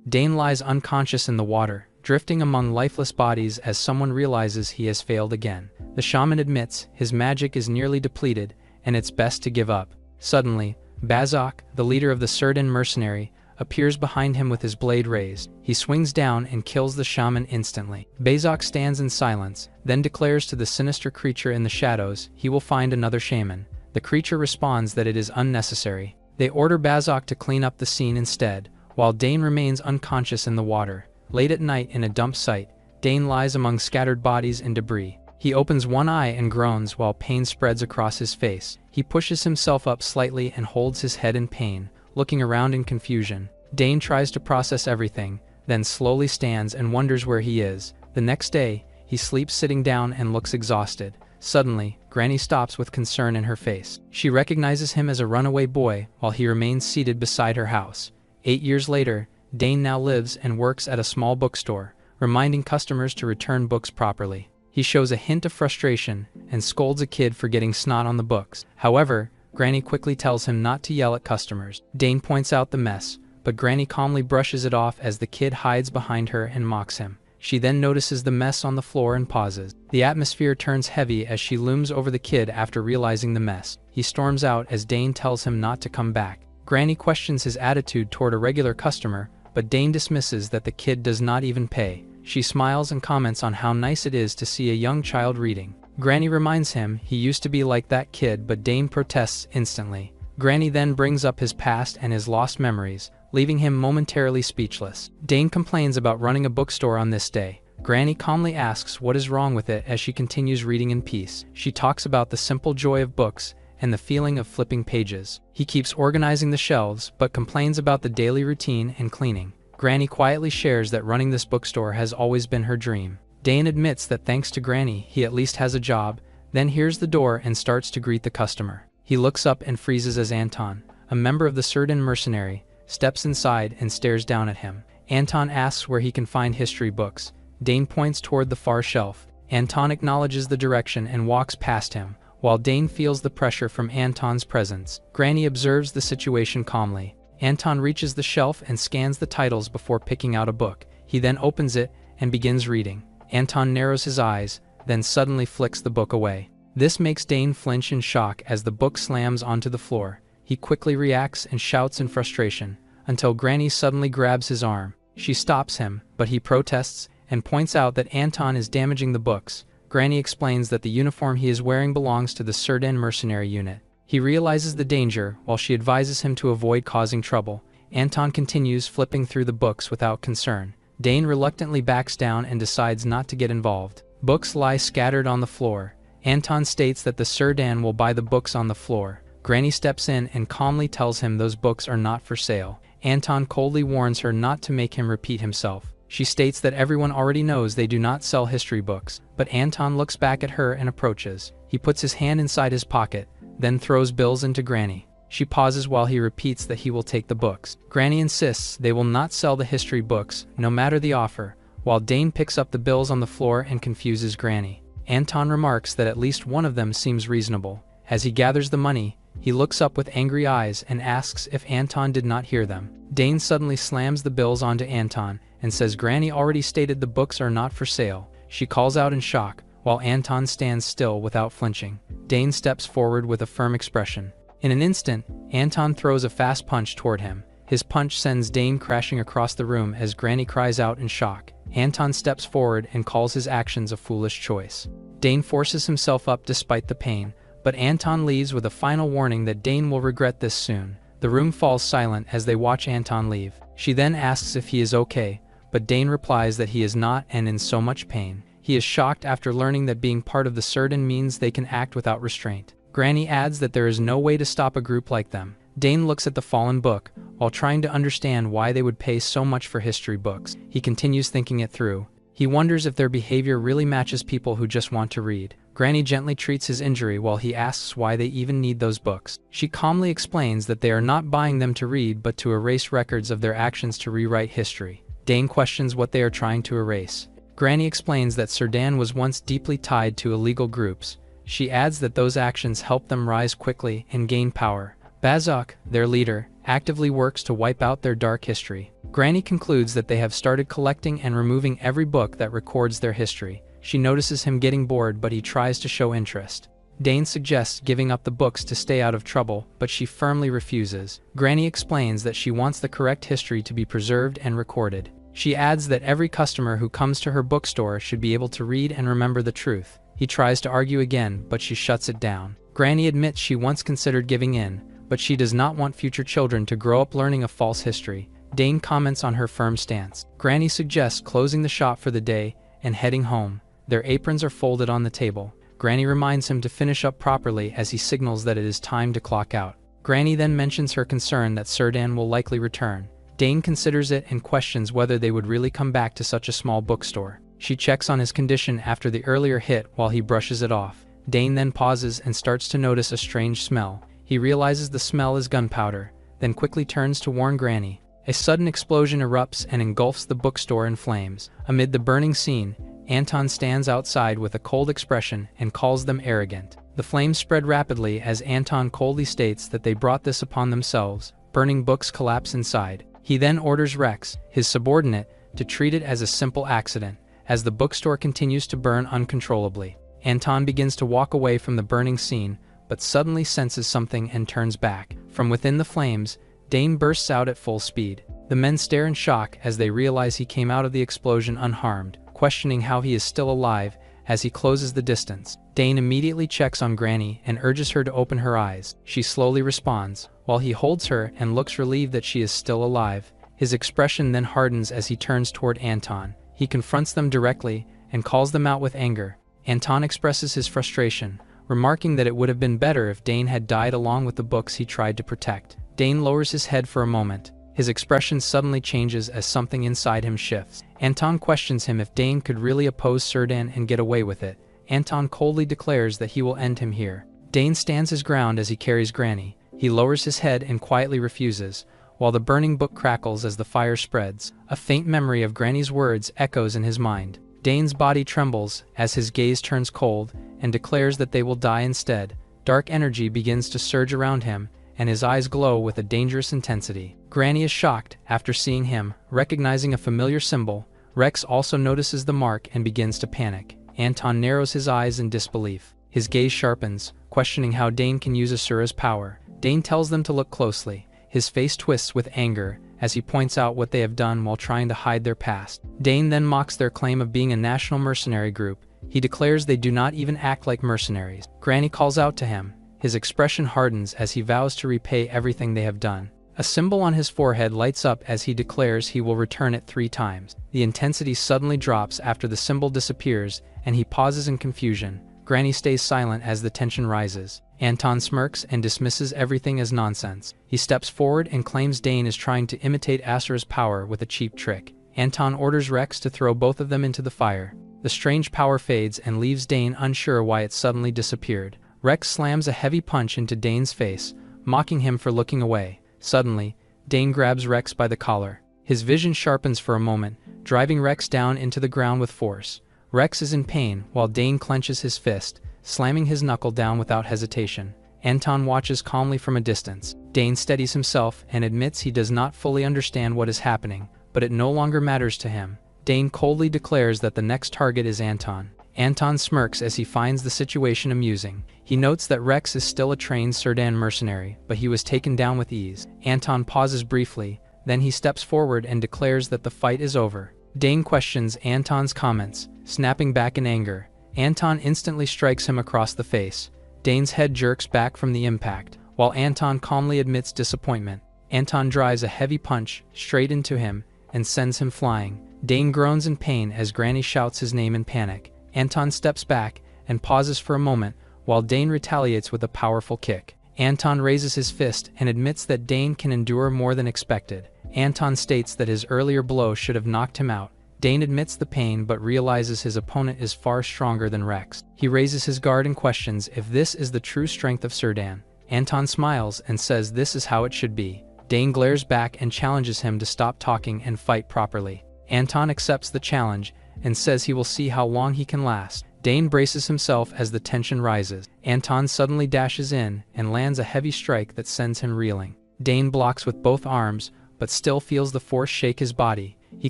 Dane lies unconscious in the water, drifting among lifeless bodies as someone realizes he has failed again. The shaman admits his magic is nearly depleted, and it's best to give up. Suddenly, Bazok, the leader of the Surden mercenary, appears behind him with his blade raised. He swings down and kills the shaman instantly. Bazok stands in silence, then declares to the sinister creature in the shadows he will find another shaman. The creature responds that it is unnecessary. They order Bazok to clean up the scene instead, while Dane remains unconscious in the water. Late at night in a dump site, Dane lies among scattered bodies and debris. He opens one eye and groans while pain spreads across his face. He pushes himself up slightly and holds his head in pain, looking around in confusion. Dane tries to process everything, then slowly stands and wonders where he is. The next day, he sleeps sitting down and looks exhausted. Suddenly, Granny stops with concern in her face. She recognizes him as a runaway boy while he remains seated beside her house. 8 years later, Dane now lives and works at a small bookstore, reminding customers to return books properly. He shows a hint of frustration and scolds a kid for getting snot on the books. However, Granny quickly tells him not to yell at customers. Dane points out the mess, but Granny calmly brushes it off as the kid hides behind her and mocks him. She then notices the mess on the floor and pauses. The atmosphere turns heavy as she looms over the kid after realizing the mess. He storms out as Dane tells him not to come back. Granny questions his attitude toward a regular customer, but Dane dismisses that the kid does not even pay. She smiles and comments on how nice it is to see a young child reading. Granny reminds him he used to be like that kid, but Dane protests instantly. Granny then brings up his past and his lost memories, leaving him momentarily speechless. Dane complains about running a bookstore on this day. Granny calmly asks what is wrong with it as she continues reading in peace. She talks about the simple joy of books and the feeling of flipping pages. He keeps organizing the shelves, but complains about the daily routine and cleaning. Granny quietly shares that running this bookstore has always been her dream. Dane admits that thanks to Granny, he at least has a job, then hears the door and starts to greet the customer. He looks up and freezes as Anton, a member of the Surden mercenary, steps inside and stares down at him. Anton asks where he can find history books. Dane points toward the far shelf. Anton acknowledges the direction and walks past him, while Dane feels the pressure from Anton's presence. Granny observes the situation calmly. Anton reaches the shelf and scans the titles before picking out a book. He then opens it and begins reading. Anton narrows his eyes, then suddenly flicks the book away. This makes Dane flinch in shock as the book slams onto the floor. He quickly reacts and shouts in frustration, until Granny suddenly grabs his arm. She stops him, but he protests and points out that Anton is damaging the books. Granny explains that the uniform he is wearing belongs to the Surden mercenary unit. He realizes the danger while she advises him to avoid causing trouble. Anton continues flipping through the books without concern. Dane reluctantly backs down and decides not to get involved. Books lie scattered on the floor. Anton states that the Surden will buy the books on the floor. Granny steps in and calmly tells him those books are not for sale. Anton coldly warns her not to make him repeat himself. She states that everyone already knows they do not sell history books, but Anton looks back at her and approaches. He puts his hand inside his pocket, then throws bills into Granny. She pauses while he repeats that he will take the books. Granny insists they will not sell the history books, no matter the offer, while Dane picks up the bills on the floor and confuses Granny. Anton remarks that at least one of them seems reasonable. As he gathers the money, he looks up with angry eyes and asks if Anton did not hear them. Dane suddenly slams the bills onto Anton and says Granny already stated the books are not for sale. She calls out in shock, while Anton stands still without flinching. Dane steps forward with a firm expression. In an instant, Anton throws a fast punch toward him. His punch sends Dane crashing across the room as Granny cries out in shock. Anton steps forward and calls his actions a foolish choice. Dane forces himself up despite the pain, but Anton leaves with a final warning that Dane will regret this soon. The room falls silent as they watch Anton leave. She then asks if he is okay, but Dane replies that he is not and in so much pain. He is shocked after learning that being part of the Surden means they can act without restraint. Granny adds that there is no way to stop a group like them. Dane looks at the fallen book, while trying to understand why they would pay so much for history books. He continues thinking it through. He wonders if their behavior really matches people who just want to read. Granny gently treats his injury while he asks why they even need those books. She calmly explains that they are not buying them to read but to erase records of their actions to rewrite history. Dane questions what they are trying to erase. Granny explains that Surden was once deeply tied to illegal groups. She adds that those actions helped them rise quickly and gain power. Bazok, their leader, actively works to wipe out their dark history. Granny concludes that they have started collecting and removing every book that records their history. She notices him getting bored, but he tries to show interest. Dane suggests giving up the books to stay out of trouble, but she firmly refuses. Granny explains that she wants the correct history to be preserved and recorded. She adds that every customer who comes to her bookstore should be able to read and remember the truth. He tries to argue again, but she shuts it down. Granny admits she once considered giving in, but she does not want future children to grow up learning a false history. Dane comments on her firm stance. Granny suggests closing the shop for the day and heading home. Their aprons are folded on the table. Granny reminds him to finish up properly as he signals that it is time to clock out. Granny then mentions her concern that Serdan will likely return. Dane considers it and questions whether they would really come back to such a small bookstore. She checks on his condition after the earlier hit while he brushes it off. Dane then pauses and starts to notice a strange smell. He realizes the smell is gunpowder, then quickly turns to warn Granny. A sudden explosion erupts and engulfs the bookstore in flames. Amid the burning scene, Anton stands outside with a cold expression and calls them arrogant. The flames spread rapidly as Anton coldly states that they brought this upon themselves. Burning books collapse inside. He then orders Rex, his subordinate, to treat it as a simple accident. As the bookstore continues to burn uncontrollably, Anton begins to walk away from the burning scene, but suddenly senses something and turns back. From within the flames, Dane bursts out at full speed. The men stare in shock as they realize he came out of the explosion unharmed, questioning how he is still alive. As he closes the distance, Dane immediately checks on Granny and urges her to open her eyes. She slowly responds, while he holds her and looks relieved that she is still alive. His expression then hardens as he turns toward Anton. He confronts them directly and calls them out with anger. Anton expresses his frustration, remarking that it would have been better if Dane had died along with the books he tried to protect. Dane lowers his head for a moment. His expression suddenly changes as something inside him shifts. Anton questions him if Dane could really oppose Serdan and get away with it. Anton coldly declares that he will end him here. Dane stands his ground as he carries Granny. He lowers his head and quietly refuses, while the burning book crackles as the fire spreads. A faint memory of Granny's words echoes in his mind. Dane's body trembles as his gaze turns cold and declares that they will die instead. Dark energy begins to surge around him, and his eyes glow with a dangerous intensity. Granny is shocked after seeing him, recognizing a familiar symbol. Rex also notices the mark and begins to panic. Anton narrows his eyes in disbelief. His gaze sharpens, questioning how Dane can use Asura's power. Dane tells them to look closely. His face twists with anger as he points out what they have done while trying to hide their past. Dane then mocks their claim of being a national mercenary group. He declares they do not even act like mercenaries. Granny calls out to him. His expression hardens as he vows to repay everything they have done. A symbol on his forehead lights up as he declares he will return it 3 times. The intensity suddenly drops after the symbol disappears, and he pauses in confusion. Granny stays silent as the tension rises. Anton smirks and dismisses everything as nonsense. He steps forward and claims Dane is trying to imitate Asura's power with a cheap trick. Anton orders Rex to throw both of them into the fire. The strange power fades and leaves Dane unsure why it suddenly disappeared. Rex slams a heavy punch into Dane's face, mocking him for looking away. Suddenly, Dane grabs Rex by the collar. His vision sharpens for a moment, driving Rex down into the ground with force. Rex is in pain while Dane clenches his fist, slamming his knuckle down without hesitation. Anton watches calmly from a distance. Dane steadies himself and admits he does not fully understand what is happening, but it no longer matters to him. Dane coldly declares that the next target is Anton. Anton smirks as he finds the situation amusing. He notes that Rex is still a trained Serdan mercenary, but he was taken down with ease. Anton pauses briefly, then he steps forward and declares that the fight is over. Dane questions Anton's comments, snapping back in anger. Anton instantly strikes him across the face. Dane's head jerks back from the impact, while Anton calmly admits disappointment. Anton drives a heavy punch straight into him and sends him flying. Dane groans in pain as Granny shouts his name in panic. Anton steps back and pauses for a moment while Dane retaliates with a powerful kick. Anton raises his fist and admits that Dane can endure more than expected. Anton states that his earlier blow should have knocked him out. Dane admits the pain but realizes his opponent is far stronger than Rex. He raises his guard and questions if this is the true strength of Serdan. Anton smiles and says this is how it should be. Dane glares back and challenges him to stop talking and fight properly. Anton accepts the challenge and says he will see how long he can last. Dane braces himself as the tension rises. Anton suddenly dashes in and lands a heavy strike that sends him reeling. Dane blocks with both arms, but still feels the force shake his body. He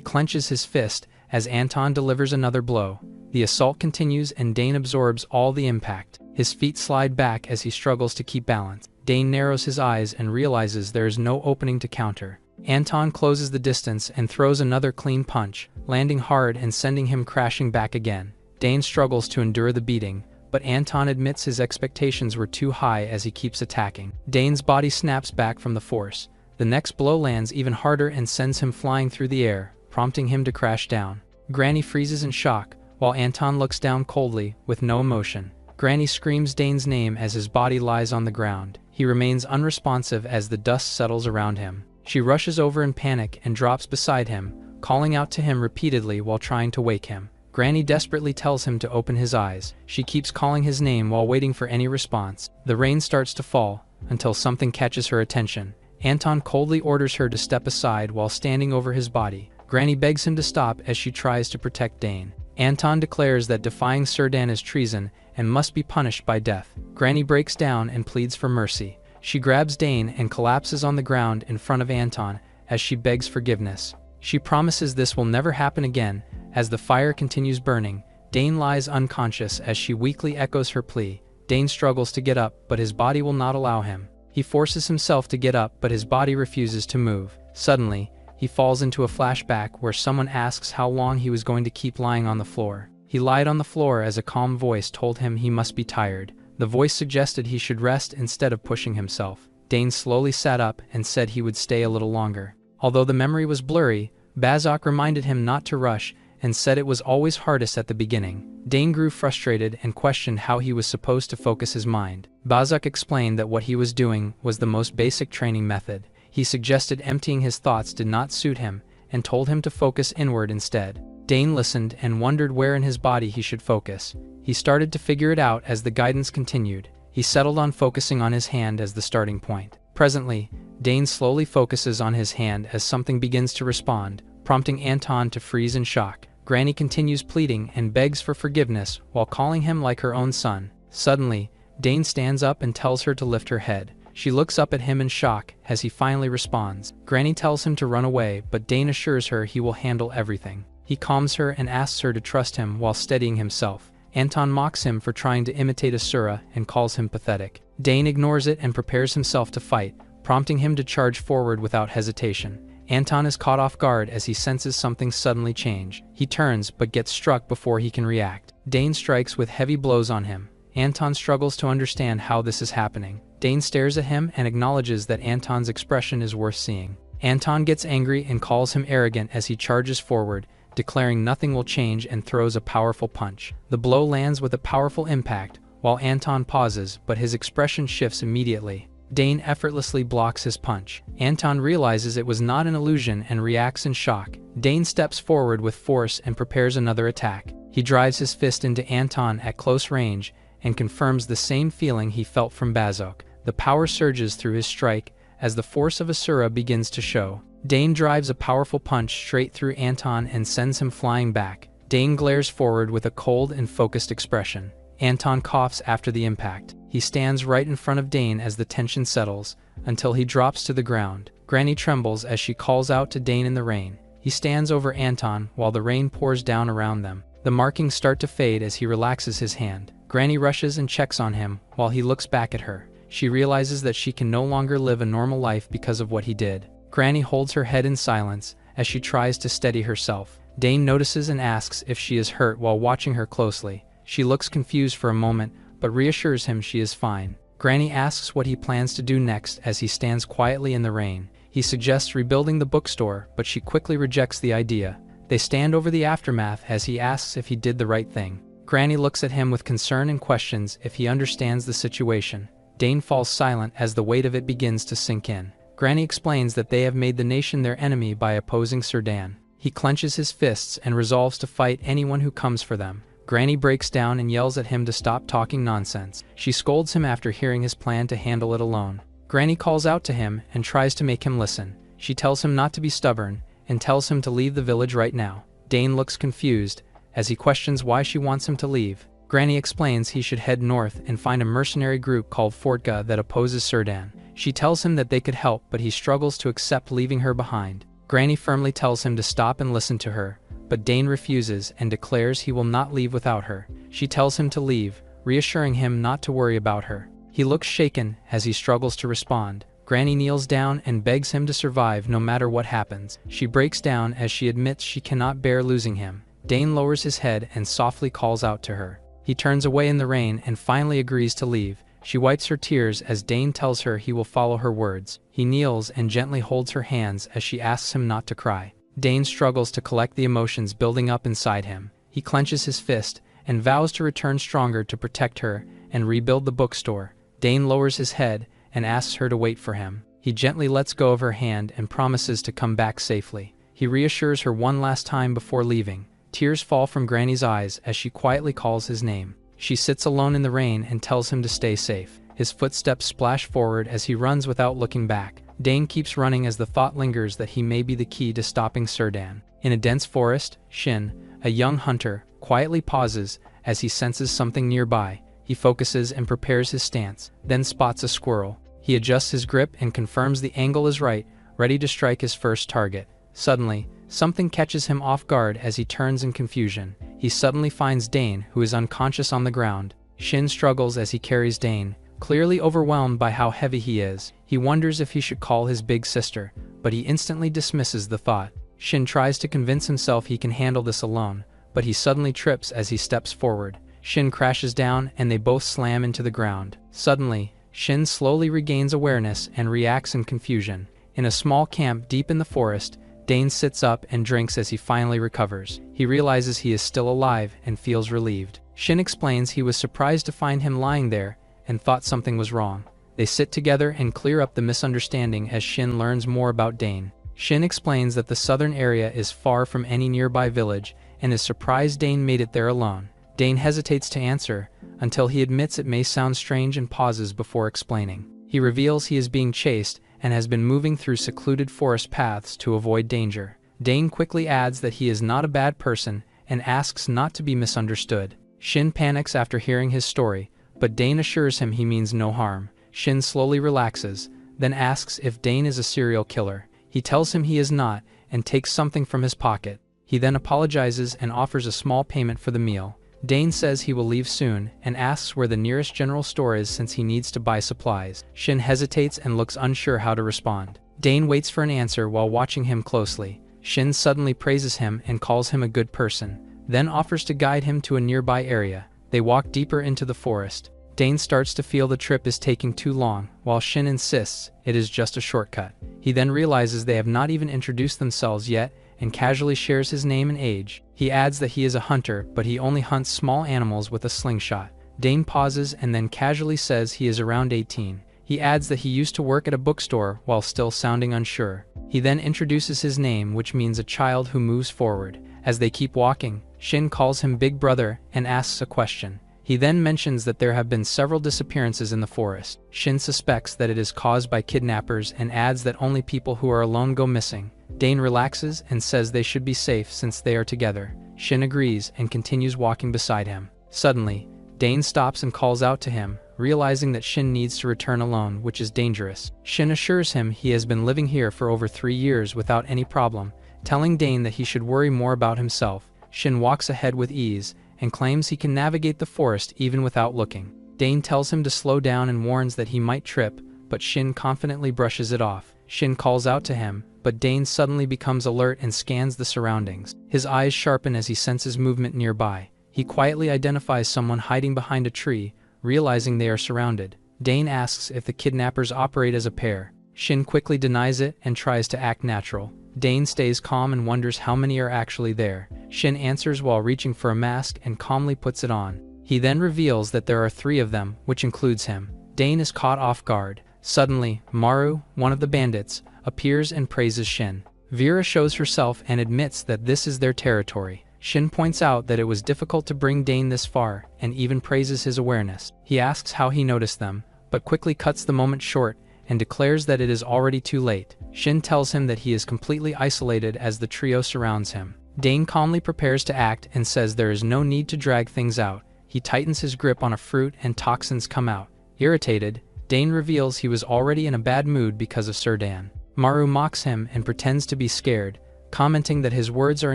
clenches his fist as Anton delivers another blow. The assault continues and Dane absorbs all the impact. His feet slide back as he struggles to keep balance. Dane narrows his eyes and realizes there is no opening to counter. Anton closes the distance and throws another clean punch, landing hard and sending him crashing back again. Dane struggles to endure the beating, but Anton admits his expectations were too high as he keeps attacking. Dane's body snaps back from the force. The next blow lands even harder and sends him flying through the air, prompting him to crash down. Granny freezes in shock, while Anton looks down coldly, with no emotion. Granny screams Dane's name as his body lies on the ground. He remains unresponsive as the dust settles around him. She rushes over in panic and drops beside him, calling out to him repeatedly while trying to wake him. Granny desperately tells him to open his eyes. She keeps calling his name while waiting for any response. The rain starts to fall, until something catches her attention. Anton coldly orders her to step aside while standing over his body. Granny begs him to stop as she tries to protect Dane. Anton declares that defying Serdan is treason and must be punished by death. Granny breaks down and pleads for mercy. She grabs Dane and collapses on the ground in front of Anton as she begs forgiveness. She promises this will never happen again. As the fire continues burning, Dane lies unconscious as she weakly echoes her plea. Dane struggles to get up, but his body will not allow him. He forces himself to get up, but his body refuses to move. Suddenly, he falls into a flashback where someone asks how long he was going to keep lying on the floor. He lied on the floor as a calm voice told him he must be tired. The voice suggested he should rest instead of pushing himself. Dane slowly sat up and said he would stay a little longer. Although the memory was blurry, Bazok reminded him not to rush and said it was always hardest at the beginning. Dane grew frustrated and questioned how he was supposed to focus his mind. Bazok explained that what he was doing was the most basic training method. He suggested emptying his thoughts did not suit him and told him to focus inward instead. Dane listened and wondered where in his body he should focus. He started to figure it out as the guidance continued. He settled on focusing on his hand as the starting point. Presently, Dane slowly focuses on his hand as something begins to respond, prompting Anton to freeze in shock. Granny continues pleading and begs for forgiveness while calling him like her own son. Suddenly, Dane stands up and tells her to lift her head. She looks up at him in shock as he finally responds. Granny tells him to run away, but Dane assures her he will handle everything. He calms her and asks her to trust him while steadying himself. Anton mocks him for trying to imitate Asura and calls him pathetic. Dane ignores it and prepares himself to fight, prompting him to charge forward without hesitation. Anton is caught off guard as he senses something suddenly change. He turns but gets struck before he can react. Dane strikes with heavy blows on him. Anton struggles to understand how this is happening. Dane stares at him and acknowledges that Anton's expression is worth seeing. Anton gets angry and calls him arrogant as he charges forward, declaring nothing will change and throws a powerful punch. The blow lands with a powerful impact, while Anton pauses, but his expression shifts immediately. Dane effortlessly blocks his punch. Anton realizes it was not an illusion and reacts in shock. Dane steps forward with force and prepares another attack. He drives his fist into Anton at close range and confirms the same feeling he felt from Bazok. The power surges through his strike as the force of Asura begins to show. Dane drives a powerful punch straight through Anton and sends him flying back. Dane glares forward with a cold and focused expression. Anton coughs after the impact. He stands right in front of Dane as the tension settles, until he drops to the ground. Granny trembles as she calls out to Dane in the rain. He stands over Anton while the rain pours down around them. The markings start to fade as he relaxes his hand. Granny rushes and checks on him while he looks back at her. She realizes that she can no longer live a normal life because of what he did. Granny holds her head in silence as she tries to steady herself. Dane notices and asks if she is hurt while watching her closely. She looks confused for a moment, but reassures him she is fine. Granny asks what he plans to do next as he stands quietly in the rain. He suggests rebuilding the bookstore, but she quickly rejects the idea. They stand over the aftermath as he asks if he did the right thing. Granny looks at him with concern and questions if he understands the situation. Dane falls silent as the weight of it begins to sink in. Granny explains that they have made the nation their enemy by opposing Serdan. He clenches his fists and resolves to fight anyone who comes for them. Granny breaks down and yells at him to stop talking nonsense. She scolds him after hearing his plan to handle it alone. Granny calls out to him and tries to make him listen. She tells him not to be stubborn and tells him to leave the village right now. Dane looks confused as he questions why she wants him to leave. Granny explains he should head north and find a mercenary group called Fortka that opposes Serdan. She tells him that they could help, but he struggles to accept leaving her behind. Granny firmly tells him to stop and listen to her, but Dane refuses and declares he will not leave without her. She tells him to leave, reassuring him not to worry about her. He looks shaken as he struggles to respond. Granny kneels down and begs him to survive no matter what happens. She breaks down as she admits she cannot bear losing him. Dane lowers his head and softly calls out to her. He turns away in the rain and finally agrees to leave. She wipes her tears as Dane tells her he will follow her words. He kneels and gently holds her hands as she asks him not to cry. Dane struggles to collect the emotions building up inside him. He clenches his fist and vows to return stronger to protect her and rebuild the bookstore. Dane lowers his head and asks her to wait for him. He gently lets go of her hand and promises to come back safely. He reassures her one last time before leaving. Tears fall from Granny's eyes as she quietly calls his name. She sits alone in the rain and tells him to stay safe. His footsteps splash forward as he runs without looking back. Dane keeps running as the thought lingers that he may be the key to stopping Serdan. In a dense forest, Shin, a young hunter, quietly pauses as he senses something nearby. He focuses and prepares his stance, then spots a squirrel. He adjusts his grip and confirms the angle is right, ready to strike his first target. Suddenly, something catches him off guard as he turns in confusion. He suddenly finds Dane, who is unconscious on the ground. Shin struggles as he carries Dane, clearly overwhelmed by how heavy he is. He wonders if he should call his big sister, but he instantly dismisses the thought. Shin tries to convince himself he can handle this alone, but he suddenly trips as he steps forward. Shin crashes down and they both slam into the ground. Suddenly, Shin slowly regains awareness and reacts in confusion. In a small camp deep in the forest, Dane sits up and drinks as he finally recovers. He realizes he is still alive and feels relieved. Shin explains he was surprised to find him lying there and thought something was wrong. They sit together and clear up the misunderstanding as Shin learns more about Dane. Shin explains that the southern area is far from any nearby village and is surprised Dane made it there alone. Dane hesitates to answer until he admits it may sound strange and pauses before explaining. He reveals he is being chased and has been moving through secluded forest paths to avoid danger. Dane quickly adds that he is not a bad person and asks not to be misunderstood. Shin panics after hearing his story, but Dane assures him he means no harm. Shin slowly relaxes, then asks if Dane is a serial killer. He tells him he is not and takes something from his pocket. He then apologizes and offers a small payment for the meal. Dane says he will leave soon and asks where the nearest general store is since he needs to buy supplies. Shin hesitates and looks unsure how to respond. Dane waits for an answer while watching him closely. Shin suddenly praises him and calls him a good person, then offers to guide him to a nearby area. They walk deeper into the forest. Dane starts to feel the trip is taking too long, while Shin insists it is just a shortcut. He then realizes they have not even introduced themselves yet and casually shares his name and age. He adds that he is a hunter, but he only hunts small animals with a slingshot. Dane pauses and then casually says he is around 18. He adds that he used to work at a bookstore while still sounding unsure. He then introduces his name, which means a child who moves forward. As they keep walking, Shin calls him Big Brother and asks a question. He then mentions that there have been several disappearances in the forest. Shin suspects that it is caused by kidnappers and adds that only people who are alone go missing. Dane relaxes and says they should be safe since they are together. Shin agrees and continues walking beside him. Suddenly, Dane stops and calls out to him, realizing that Shin needs to return alone, which is dangerous. Shin assures him he has been living here for over 3 years without any problem, telling Dane that he should worry more about himself. Shin walks ahead with ease and claims he can navigate the forest even without looking. Dane tells him to slow down and warns that he might trip, but Shin confidently brushes it off. Shin calls out to him, but Dane suddenly becomes alert and scans the surroundings. His eyes sharpen as he senses movement nearby. He quietly identifies someone hiding behind a tree, realizing they are surrounded. Dane asks if the kidnappers operate as a pair. Shin quickly denies it and tries to act natural. Dane stays calm and wonders how many are actually there. Shin answers while reaching for a mask and calmly puts it on. He then reveals that there are 3 of them, which includes him. Dane is caught off guard. Suddenly, Maru, one of the bandits, appears and praises Shin. Vera shows herself and admits that this is their territory. Shin points out that it was difficult to bring Dane this far and even praises his awareness. He asks how he noticed them, but quickly cuts the moment short and declares that it is already too late. Shin tells him that he is completely isolated as the trio surrounds him. Dane calmly prepares to act and says there is no need to drag things out. He He tightens his grip on a fruit and toxins come out. Irritated, Dane reveals he was already in a bad mood because of Sir Dan. Maru mocks him and pretends to be scared, commenting that his words are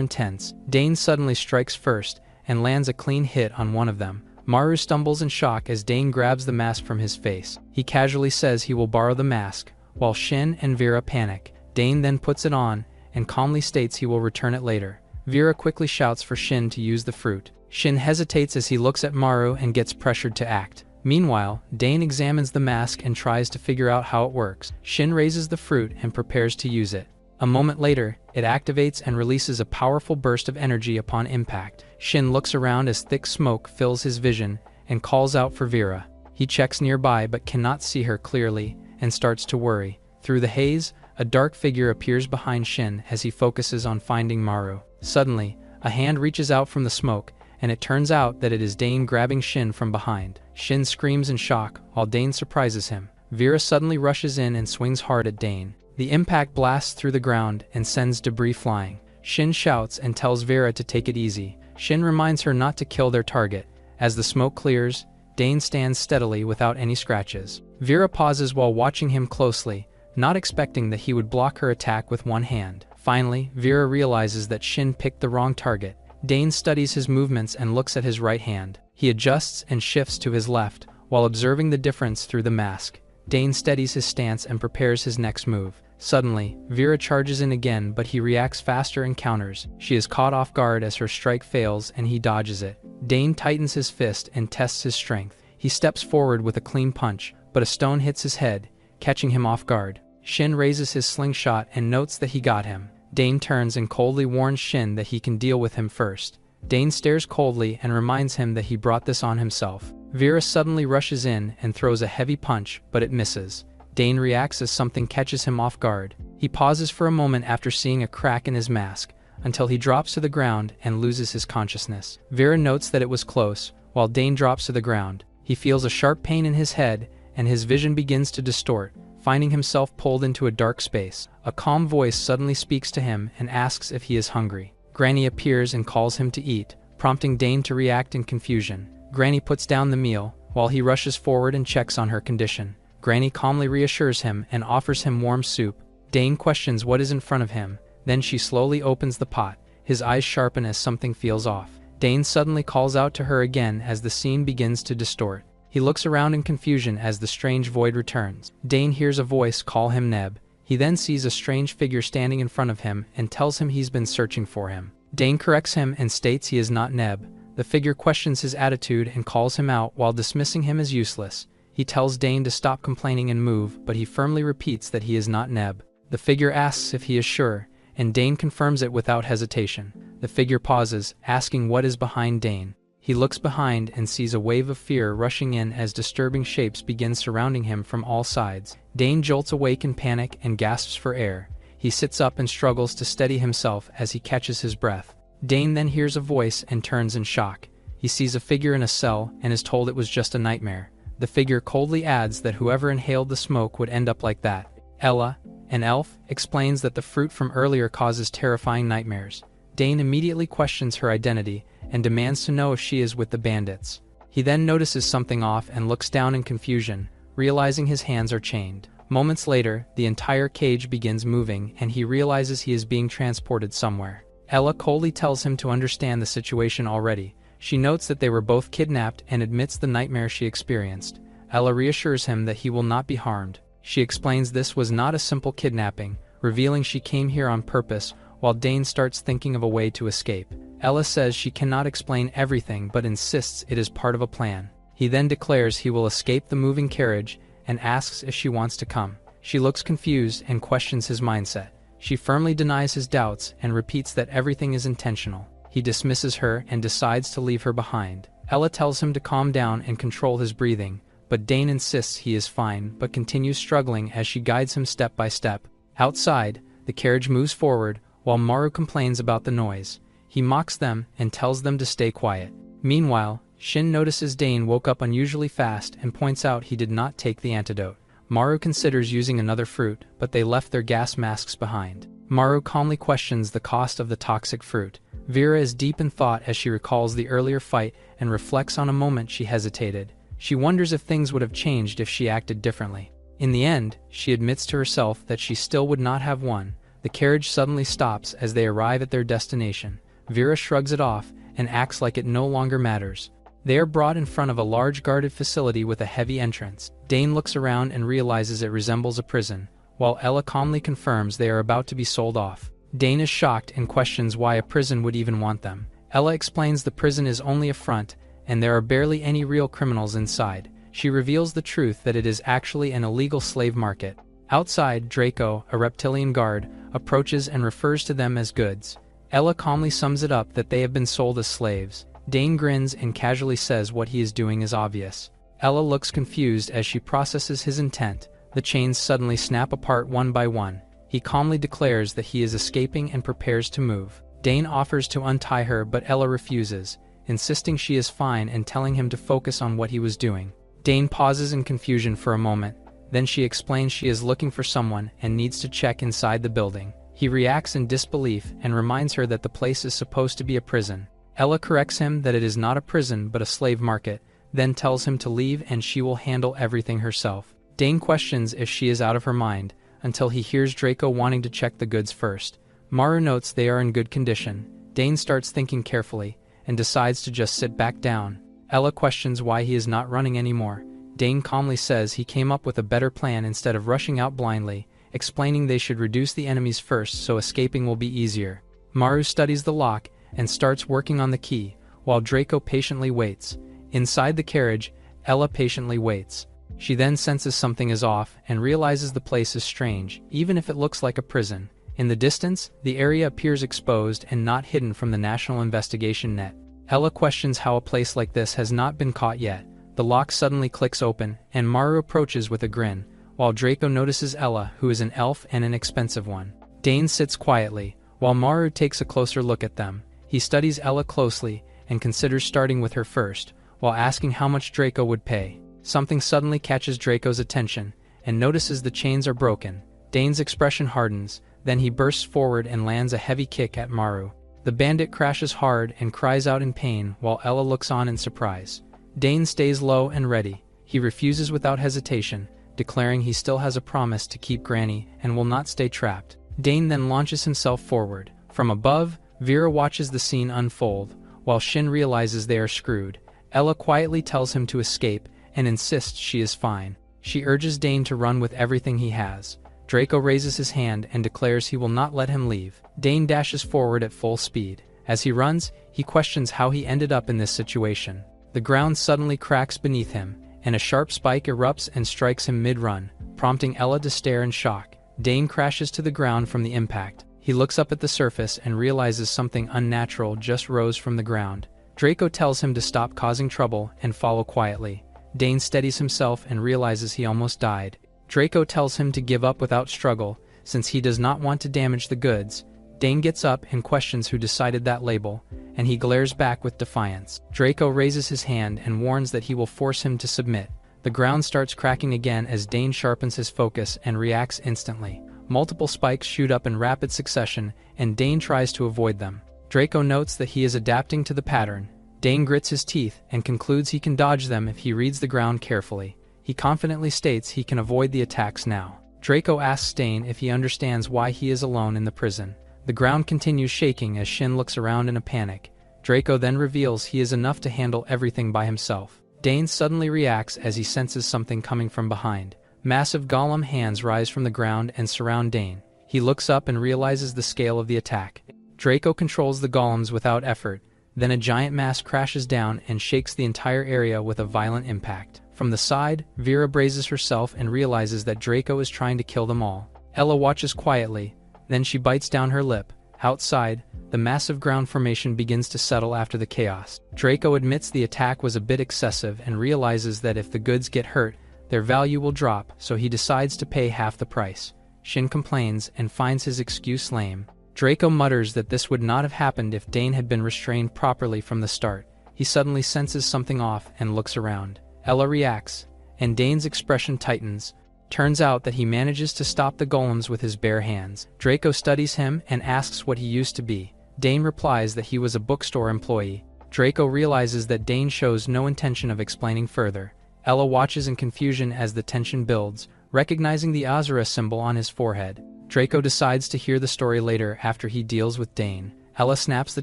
intense. Dane suddenly strikes first and lands a clean hit on one of them. Maru stumbles in shock as Dane grabs the mask from his face. He casually says he will borrow the mask, while Shin and Vera panic. Dane then puts it on and calmly states he will return it later. Vera quickly shouts for Shin to use the fruit. Shin hesitates as he looks at Maru and gets pressured to act. Meanwhile, Dane examines the mask and tries to figure out how it works. Shin raises the fruit and prepares to use it. A moment later, it activates and releases a powerful burst of energy upon impact. Shin looks around as thick smoke fills his vision and calls out for Vera. He checks nearby but cannot see her clearly and starts to worry. Through the haze, a dark figure appears behind Shin as he focuses on finding Maru. Suddenly, a hand reaches out from the smoke, and it turns out that it is Dane grabbing Shin from behind. Shin screams in shock, while Dane surprises him. Vera suddenly rushes in and swings hard at Dane. The impact blasts through the ground and sends debris flying. Shin shouts and tells Vera to take it easy. Shin reminds her not to kill their target. As the smoke clears, Dane stands steadily without any scratches. Vera pauses while watching him closely, not expecting that he would block her attack with one hand. Finally, Vera realizes that Shin picked the wrong target. Dane studies his movements and looks at his right hand. He adjusts and shifts to his left, while observing the difference through the mask. Dane steadies his stance and prepares his next move. Suddenly, Vera charges in again, but he reacts faster and counters. She is caught off guard as her strike fails and he dodges it. Dane tightens his fist and tests his strength. He steps forward with a clean punch, but a stone hits his head, catching him off guard. Shin raises his slingshot and notes that he got him. Dane turns and coldly warns Shin that he can deal with him first. Dane stares coldly and reminds him that he brought this on himself. Vera suddenly rushes in and throws a heavy punch, but it misses. Dane reacts as something catches him off guard. He pauses for a moment after seeing a crack in his mask, until he drops to the ground and loses his consciousness. Vera notes that it was close, while Dane drops to the ground. He feels a sharp pain in his head, and his vision begins to distort, finding himself pulled into a dark space. A calm voice suddenly speaks to him and asks if he is hungry. Granny appears and calls him to eat, prompting Dane to react in confusion. Granny puts down the meal, while he rushes forward and checks on her condition. Granny calmly reassures him and offers him warm soup. Dane questions what is in front of him, then she slowly opens the pot. His eyes sharpen as something feels off. Dane suddenly calls out to her again as the scene begins to distort. He looks around in confusion as the strange void returns. Dane hears a voice call him Neb. He then sees a strange figure standing in front of him and tells him he's been searching for him. Dane corrects him and states he is not Neb. The figure questions his attitude and calls him out while dismissing him as useless. He tells Dane to stop complaining and move, but he firmly repeats that he is not Neb. The figure asks if he is sure, and Dane confirms it without hesitation. The figure pauses, asking what is behind Dane. He looks behind and sees a wave of fear rushing in as disturbing shapes begin surrounding him from all sides. Dane jolts awake in panic and gasps for air. He sits up and struggles to steady himself as he catches his breath. Dane then hears a voice and turns in shock. He sees a figure in a cell and is told it was just a nightmare. The figure coldly adds that whoever inhaled the smoke would end up like that. Ella, an elf, explains that the fruit from earlier causes terrifying nightmares. Dane immediately questions her identity and demands to know if she is with the bandits. He then notices something off and looks down in confusion, realizing his hands are chained. Moments later, the entire cage begins moving and he realizes he is being transported somewhere. Ella coldly tells him to understand the situation already. She notes that they were both kidnapped and admits the nightmare she experienced. Ella reassures him that he will not be harmed. She explains this was not a simple kidnapping, revealing she came here on purpose, while Dane starts thinking of a way to escape. Ella says she cannot explain everything but insists it is part of a plan. He then declares he will escape the moving carriage and asks if she wants to come. She looks confused and questions his mindset. She firmly denies his doubts and repeats that everything is intentional. He dismisses her and decides to leave her behind. Ella tells him to calm down and control his breathing, but Dane insists he is fine but continues struggling as she guides him step by step. Outside, the carriage moves forward while Maru complains about the noise. He mocks them and tells them to stay quiet. Meanwhile, Shin notices Dane woke up unusually fast and points out he did not take the antidote. Maru considers using another fruit, but they left their gas masks behind. Maru calmly questions the cost of the toxic fruit. Vera is deep in thought as she recalls the earlier fight and reflects on a moment she hesitated. She wonders if things would have changed if she acted differently. In the end, she admits to herself that she still would not have won. The carriage suddenly stops as they arrive at their destination. Vera shrugs it off and acts like it no longer matters. They are brought in front of a large guarded facility with a heavy entrance. Dane looks around and realizes it resembles a prison, while Ella calmly confirms they are about to be sold off. Dane is shocked and questions why a prison would even want them. Ella explains the prison is only a front, and there are barely any real criminals inside. She reveals the truth that it is actually an illegal slave market. Outside, Draco, a reptilian guard, approaches and refers to them as goods. Ella calmly sums it up that they have been sold as slaves. Dane grins and casually says what he is doing is obvious. Ella looks confused as she processes his intent. The chains suddenly snap apart one by one. He calmly declares that he is escaping and prepares to move. Dane offers to untie her, but Ella refuses, insisting she is fine and telling him to focus on what he was doing. Dane pauses in confusion for a moment, then she explains she is looking for someone and needs to check inside the building. He reacts in disbelief and reminds her that the place is supposed to be a prison. Ella corrects him that it is not a prison but a slave market, then tells him to leave and she will handle everything herself. Dane questions if she is out of her mind, until he hears Draco wanting to check the goods first. Maru notes they are in good condition. Dane starts thinking carefully, and decides to just sit back down. Ella questions why he is not running anymore. Dane calmly says he came up with a better plan instead of rushing out blindly, explaining they should reduce the enemies first so escaping will be easier. Maru studies the lock and starts working on the key, while Draco patiently waits. Inside the carriage, Ella patiently waits. She then senses something is off and realizes the place is strange, even if it looks like a prison. In the distance, the area appears exposed and not hidden from the National Investigation Net. Ella questions how a place like this has not been caught yet. The lock suddenly clicks open, and Maru approaches with a grin, while Draco notices Ella, who is an elf and an expensive one. Dane sits quietly, while Maru takes a closer look at them. He studies Ella closely and considers starting with her first, while asking how much Draco would pay. Something suddenly catches Draco's attention, and notices the chains are broken. Dane's expression hardens, then he bursts forward and lands a heavy kick at Maru. The bandit crashes hard and cries out in pain while Ella looks on in surprise. Dane stays low and ready. He refuses without hesitation, declaring he still has a promise to keep Granny and will not stay trapped. Dane then launches himself forward. From above, Vera watches the scene unfold, while Shin realizes they are screwed. Ella quietly tells him to escape and insists she is fine. She urges Dane to run with everything he has. Draco raises his hand and declares he will not let him leave. Dane dashes forward at full speed. As he runs, he questions how he ended up in this situation. The ground suddenly cracks beneath him, and a sharp spike erupts and strikes him mid-run, prompting Ella to stare in shock. Dane crashes to the ground from the impact. He looks up at the surface and realizes something unnatural just rose from the ground. Draco tells him to stop causing trouble and follow quietly. Dane steadies himself and realizes he almost died. Draco tells him to give up without struggle, since he does not want to damage the goods. Dane gets up and questions who decided that label, and he glares back with defiance. Draco raises his hand and warns that he will force him to submit. The ground starts cracking again as Dane sharpens his focus and reacts instantly. Multiple spikes shoot up in rapid succession, and Dane tries to avoid them. Draco notes that he is adapting to the pattern. Dane grits his teeth and concludes he can dodge them if he reads the ground carefully. He confidently states he can avoid the attacks now. Draco asks Dane if he understands why he is alone in the prison. The ground continues shaking as Shin looks around in a panic. Draco then reveals he is enough to handle everything by himself. Dane suddenly reacts as he senses something coming from behind. Massive golem hands rise from the ground and surround Dane. He looks up and realizes the scale of the attack. Draco controls the golems without effort. Then a giant mass crashes down and shakes the entire area with a violent impact. From the side, Vera braces herself and realizes that Draco is trying to kill them all. Ella watches quietly, then she bites down her lip. Outside, the massive ground formation begins to settle after the chaos. Draco admits the attack was a bit excessive and realizes that if the goods get hurt, their value will drop, so he decides to pay half the price. Shin complains and finds his excuse lame. Draco mutters that this would not have happened if Dane had been restrained properly from the start. He suddenly senses something off and looks around. Ella reacts, and Dane's expression tightens. Turns out that he manages to stop the golems with his bare hands. Draco studies him and asks what he used to be. Dane replies that he was a bookstore employee. Draco realizes that Dane shows no intention of explaining further. Ella watches in confusion as the tension builds, recognizing the Azura symbol on his forehead. Draco decides to hear the story later after he deals with Dane. Ella snaps the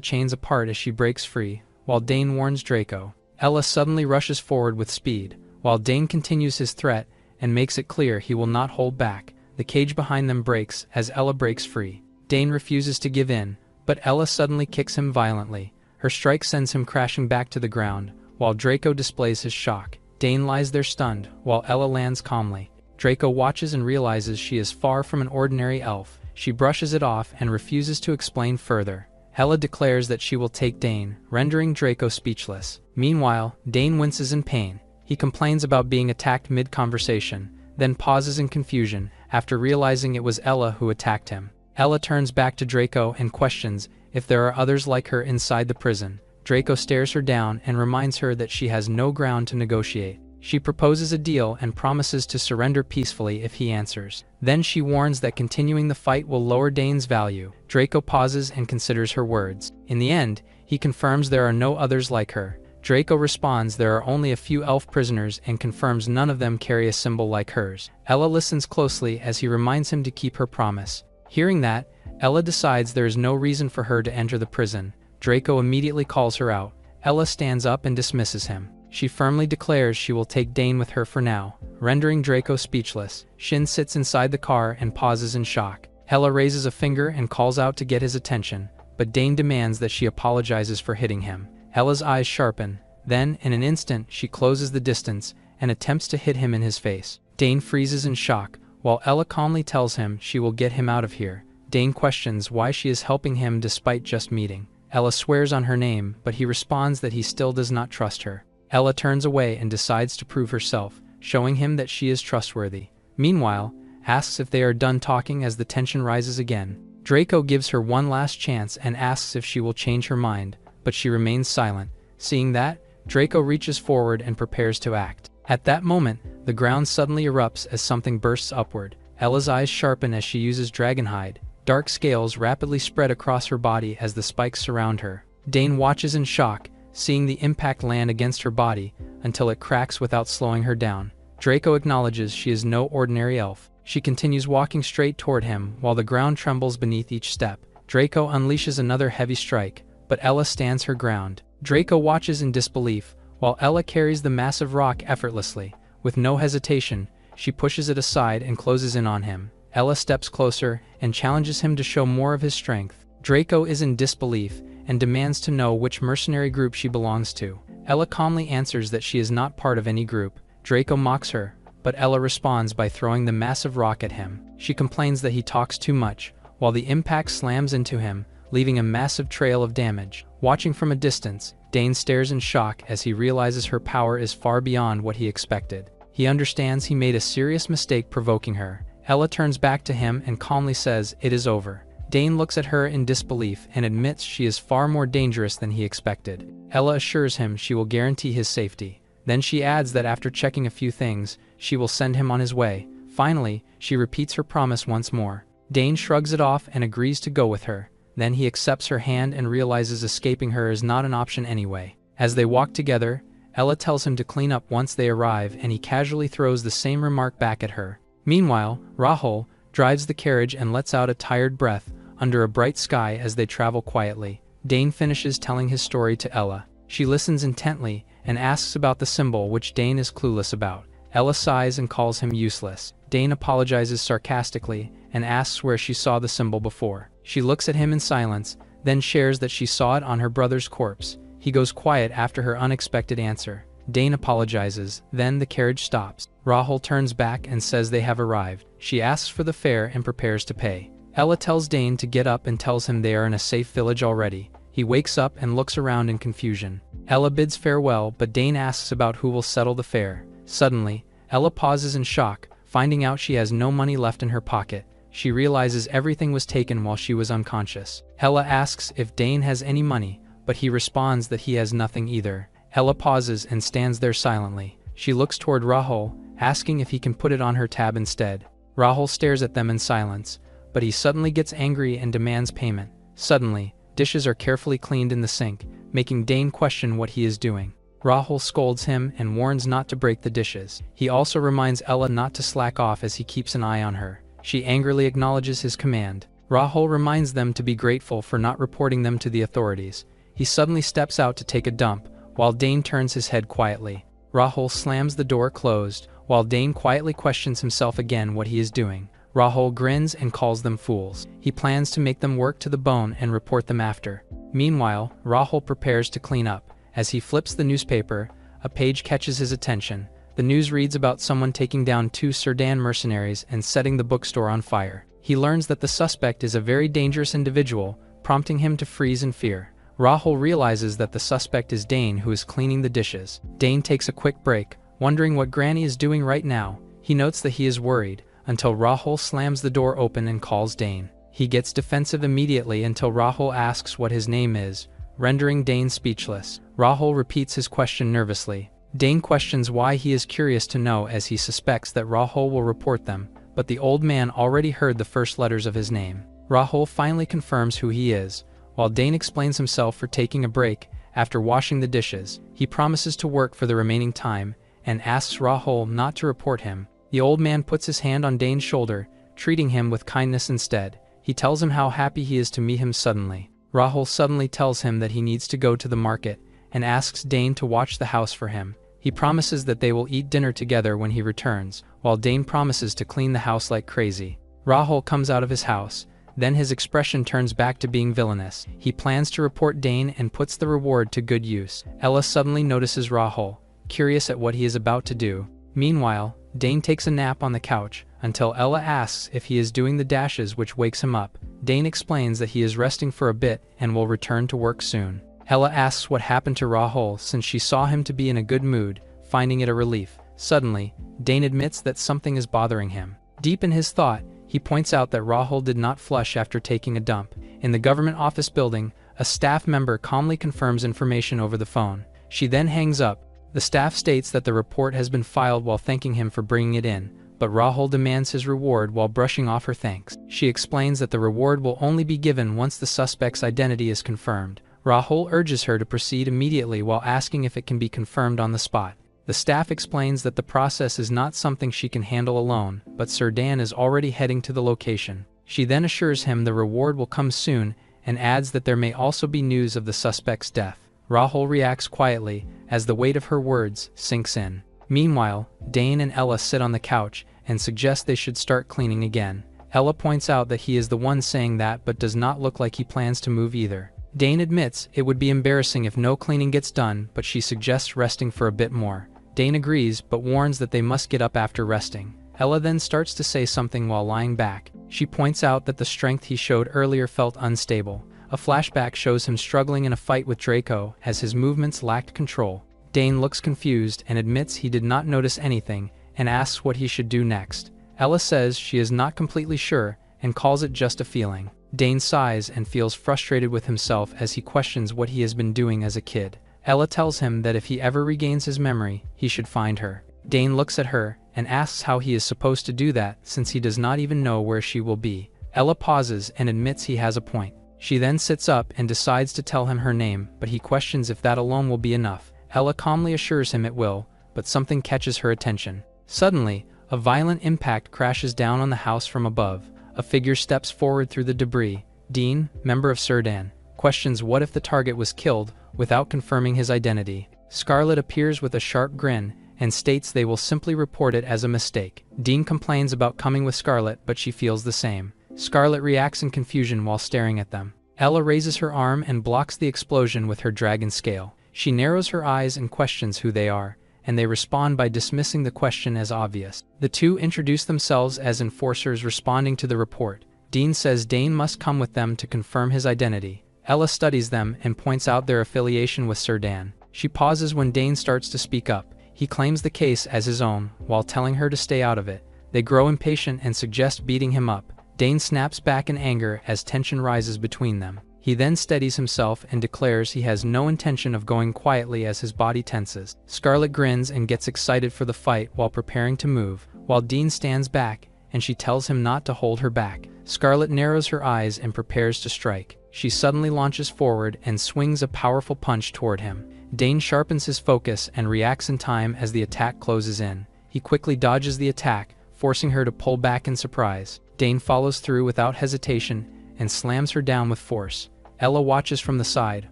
chains apart as she breaks free, while Dane warns Draco. Ella suddenly rushes forward with speed, while Dane continues his threat and makes it clear he will not hold back. The cage behind them breaks as Ella breaks free. Dane refuses to give in, but Ella suddenly kicks him violently. Her strike sends him crashing back to the ground, while Draco displays his shock. Dane lies there stunned, while Ella lands calmly. Draco watches and realizes she is far from an ordinary elf. She brushes it off and refuses to explain further. Ella declares that she will take Dane, rendering Draco speechless. Meanwhile, Dane winces in pain. He complains about being attacked mid-conversation, then pauses in confusion after realizing it was Ella who attacked him. Ella turns back to Draco and questions if there are others like her inside the prison. Draco stares her down and reminds her that she has no ground to negotiate. She proposes a deal and promises to surrender peacefully if he answers. Then she warns that continuing the fight will lower Dane's value. Draco pauses and considers her words. In the end, he confirms there are no others like her. Draco responds there are only a few elf prisoners and confirms none of them carry a symbol like hers. Ella listens closely as he reminds him to keep her promise. Hearing that, Ella decides there is no reason for her to enter the prison. Draco immediately calls her out. Ella stands up and dismisses him. She firmly declares she will take Dane with her for now, rendering Draco speechless. Shin sits inside the car and pauses in shock. Ella raises a finger and calls out to get his attention, but Dane demands that she apologizes for hitting him. Ella's eyes sharpen. Then, in an instant, she closes the distance and attempts to hit him in his face. Dane freezes in shock, while Ella calmly tells him she will get him out of here. Dane questions why she is helping him despite just meeting. Ella swears on her name, but he responds that he still does not trust her. Ella turns away and decides to prove herself, showing him that she is trustworthy. Meanwhile, asks if they are done talking as the tension rises again. Draco gives her one last chance and asks if she will change her mind, but she remains silent. Seeing that, Draco reaches forward and prepares to act. At that moment, the ground suddenly erupts as something bursts upward. Ella's eyes sharpen as she uses Dragonhide. Dark scales rapidly spread across her body as the spikes surround her. Dane watches in shock, seeing the impact land against her body until it cracks without slowing her down. Draco acknowledges she is no ordinary elf. She continues walking straight toward him while the ground trembles beneath each step. Draco unleashes another heavy strike, but Ella stands her ground. Draco watches in disbelief while Ella carries the massive rock effortlessly. With no hesitation, she pushes it aside and closes in on him. Ella steps closer and challenges him to show more of his strength. Draco is in disbelief and demands to know which mercenary group she belongs to. Ella calmly answers that she is not part of any group. Draco mocks her, but Ella responds by throwing the massive rock at him. She complains that he talks too much, while the impact slams into him, leaving a massive trail of damage. Watching from a distance, Dane stares in shock as he realizes her power is far beyond what he expected. He understands he made a serious mistake provoking her. Ella turns back to him and calmly says it is over. Dane looks at her in disbelief and admits she is far more dangerous than he expected. Ella assures him she will guarantee his safety. Then she adds that after checking a few things, she will send him on his way. Finally, she repeats her promise once more. Dane shrugs it off and agrees to go with her. Then he accepts her hand and realizes escaping her is not an option anyway. As they walk together, Ella tells him to clean up once they arrive and he casually throws the same remark back at her. Meanwhile, Rahul drives the carriage and lets out a tired breath under a bright sky as they travel quietly. Dane finishes telling his story to Ella. She listens intently and asks about the symbol which Dane is clueless about. Ella sighs and calls him useless. Dane apologizes sarcastically and asks where she saw the symbol before. She looks at him in silence, then shares that she saw it on her brother's corpse. He goes quiet after her unexpected answer. Dane apologizes, then the carriage stops. Rahul turns back and says they have arrived. She asks for the fare and prepares to pay. Ella tells Dane to get up and tells him they are in a safe village already. He wakes up and looks around in confusion. Ella bids farewell, but Dane asks about who will settle the fare. Suddenly, Ella pauses in shock, finding out she has no money left in her pocket. She realizes everything was taken while she was unconscious. Ella asks if Dane has any money, but he responds that he has nothing either. Ella pauses and stands there silently. She looks toward Rahul, asking if he can put it on her tab instead. Rahul stares at them in silence, but he suddenly gets angry and demands payment. Suddenly, Dishes are carefully cleaned in the sink, making Dane question what he is doing. Rahul scolds him and warns not to break the dishes. He also reminds Ella not to slack off as he keeps an eye on her. She angrily acknowledges his command. Rahul reminds them to be grateful for not reporting them to the authorities. He suddenly steps out to take a dump, while Dane turns his head quietly. Rahul slams the door closed, while Dane quietly questions himself again what he is doing. Rahul grins and calls them fools. He plans to make them work to the bone and report them after. Meanwhile, Rahul prepares to clean up. As he flips the newspaper, a page catches his attention. The news reads about someone taking down 2 Sudan mercenaries and setting the bookstore on fire. He learns that the suspect is a very dangerous individual, prompting him to freeze in fear. Rahul realizes that the suspect is Dane, who is cleaning the dishes. Dane takes a quick break, wondering what Granny is doing right now. He notes that he is worried, until Rahul slams the door open and calls Dane. He gets defensive immediately until Rahul asks what his name is, rendering Dane speechless. Rahul repeats his question nervously. Dane questions why he is curious to know, as he suspects that Rahul will report them, but the old man already heard the first letters of his name. Rahul finally confirms who he is, while Dane explains himself for taking a break after washing the dishes. He promises to work for the remaining time and asks Rahul not to report him. The old man puts his hand on Dane's shoulder, treating him with kindness instead. He tells him how happy he is to meet him suddenly. Rahul suddenly tells him that he needs to go to the market and asks Dane to watch the house for him. He promises that they will eat dinner together when he returns, while Dane promises to clean the house like crazy. Rahul comes out of his house, then his expression turns back to being villainous. He plans to report Dane and puts the reward to good use. Ella suddenly notices Rahul, curious at what he is about to do. Meanwhile, Dane takes a nap on the couch, until Ella asks if he is doing the dashes, which wakes him up. Dane explains that he is resting for a bit and will return to work soon. Ella asks what happened to Rahul, since she saw him to be in a good mood, finding it a relief. Suddenly, Dane admits that something is bothering him. Deep in his thought, he points out that Rahul did not flush after taking a dump. In the government office building, a staff member calmly confirms information over the phone. She then hangs up. The staff states that the report has been filed while thanking him for bringing it in, but Rahul demands his reward while brushing off her thanks. She explains that the reward will only be given once the suspect's identity is confirmed. Rahul urges her to proceed immediately while asking if it can be confirmed on the spot. The staff explains that the process is not something she can handle alone, but Sir Dan is already heading to the location. She then assures him the reward will come soon and adds that there may also be news of the suspect's death. Rahul reacts quietly as the weight of her words sinks in. Meanwhile, Dane and Ella sit on the couch and suggest they should start cleaning again. Ella points out that he is the one saying that, but does not look like he plans to move either. Dane admits it would be embarrassing if no cleaning gets done, but she suggests resting for a bit more. Dane agrees, but warns that they must get up after resting. Ella then starts to say something while lying back. She points out that the strength he showed earlier felt unstable. A flashback shows him struggling in a fight with Draco as his movements lacked control. Dane looks confused and admits he did not notice anything and asks what he should do next. Ella says she is not completely sure and calls it just a feeling. Dane sighs and feels frustrated with himself as he questions what he has been doing as a kid. Ella tells him that if he ever regains his memory, he should find her. Dane looks at her and asks how he is supposed to do that, since he does not even know where she will be. Ella pauses and admits he has a point. She then sits up and decides to tell him her name, but he questions if that alone will be enough. Ella calmly assures him it will, but something catches her attention. Suddenly, a violent impact crashes down on the house from above. A figure steps forward through the debris. Dean, member of Sir Dan, questions what if the target was killed without confirming his identity. Scarlet appears with a sharp grin and states they will simply report it as a mistake. Dean complains about coming with Scarlet, but she feels the same. Scarlet reacts in confusion while staring at them. Ella raises her arm and blocks the explosion with her dragon scale. She narrows her eyes and questions who they are, and they respond by dismissing the question as obvious. The two introduce themselves as enforcers responding to the report. Dean says Dane must come with them to confirm his identity. Ella studies them and points out their affiliation with Sir Dan. She pauses when Dane starts to speak up. He claims the case as his own, while telling her to stay out of it. They grow impatient and suggest beating him up. Dane snaps back in anger as tension rises between them. He then steadies himself and declares he has no intention of going quietly as his body tenses. Scarlet grins and gets excited for the fight while preparing to move, while Dean stands back and she tells him not to hold her back. Scarlet narrows her eyes and prepares to strike. She suddenly launches forward and swings a powerful punch toward him. Dane sharpens his focus and reacts in time as the attack closes in. He quickly dodges the attack, forcing her to pull back in surprise. Dane follows through without hesitation and slams her down with force. Ella watches from the side,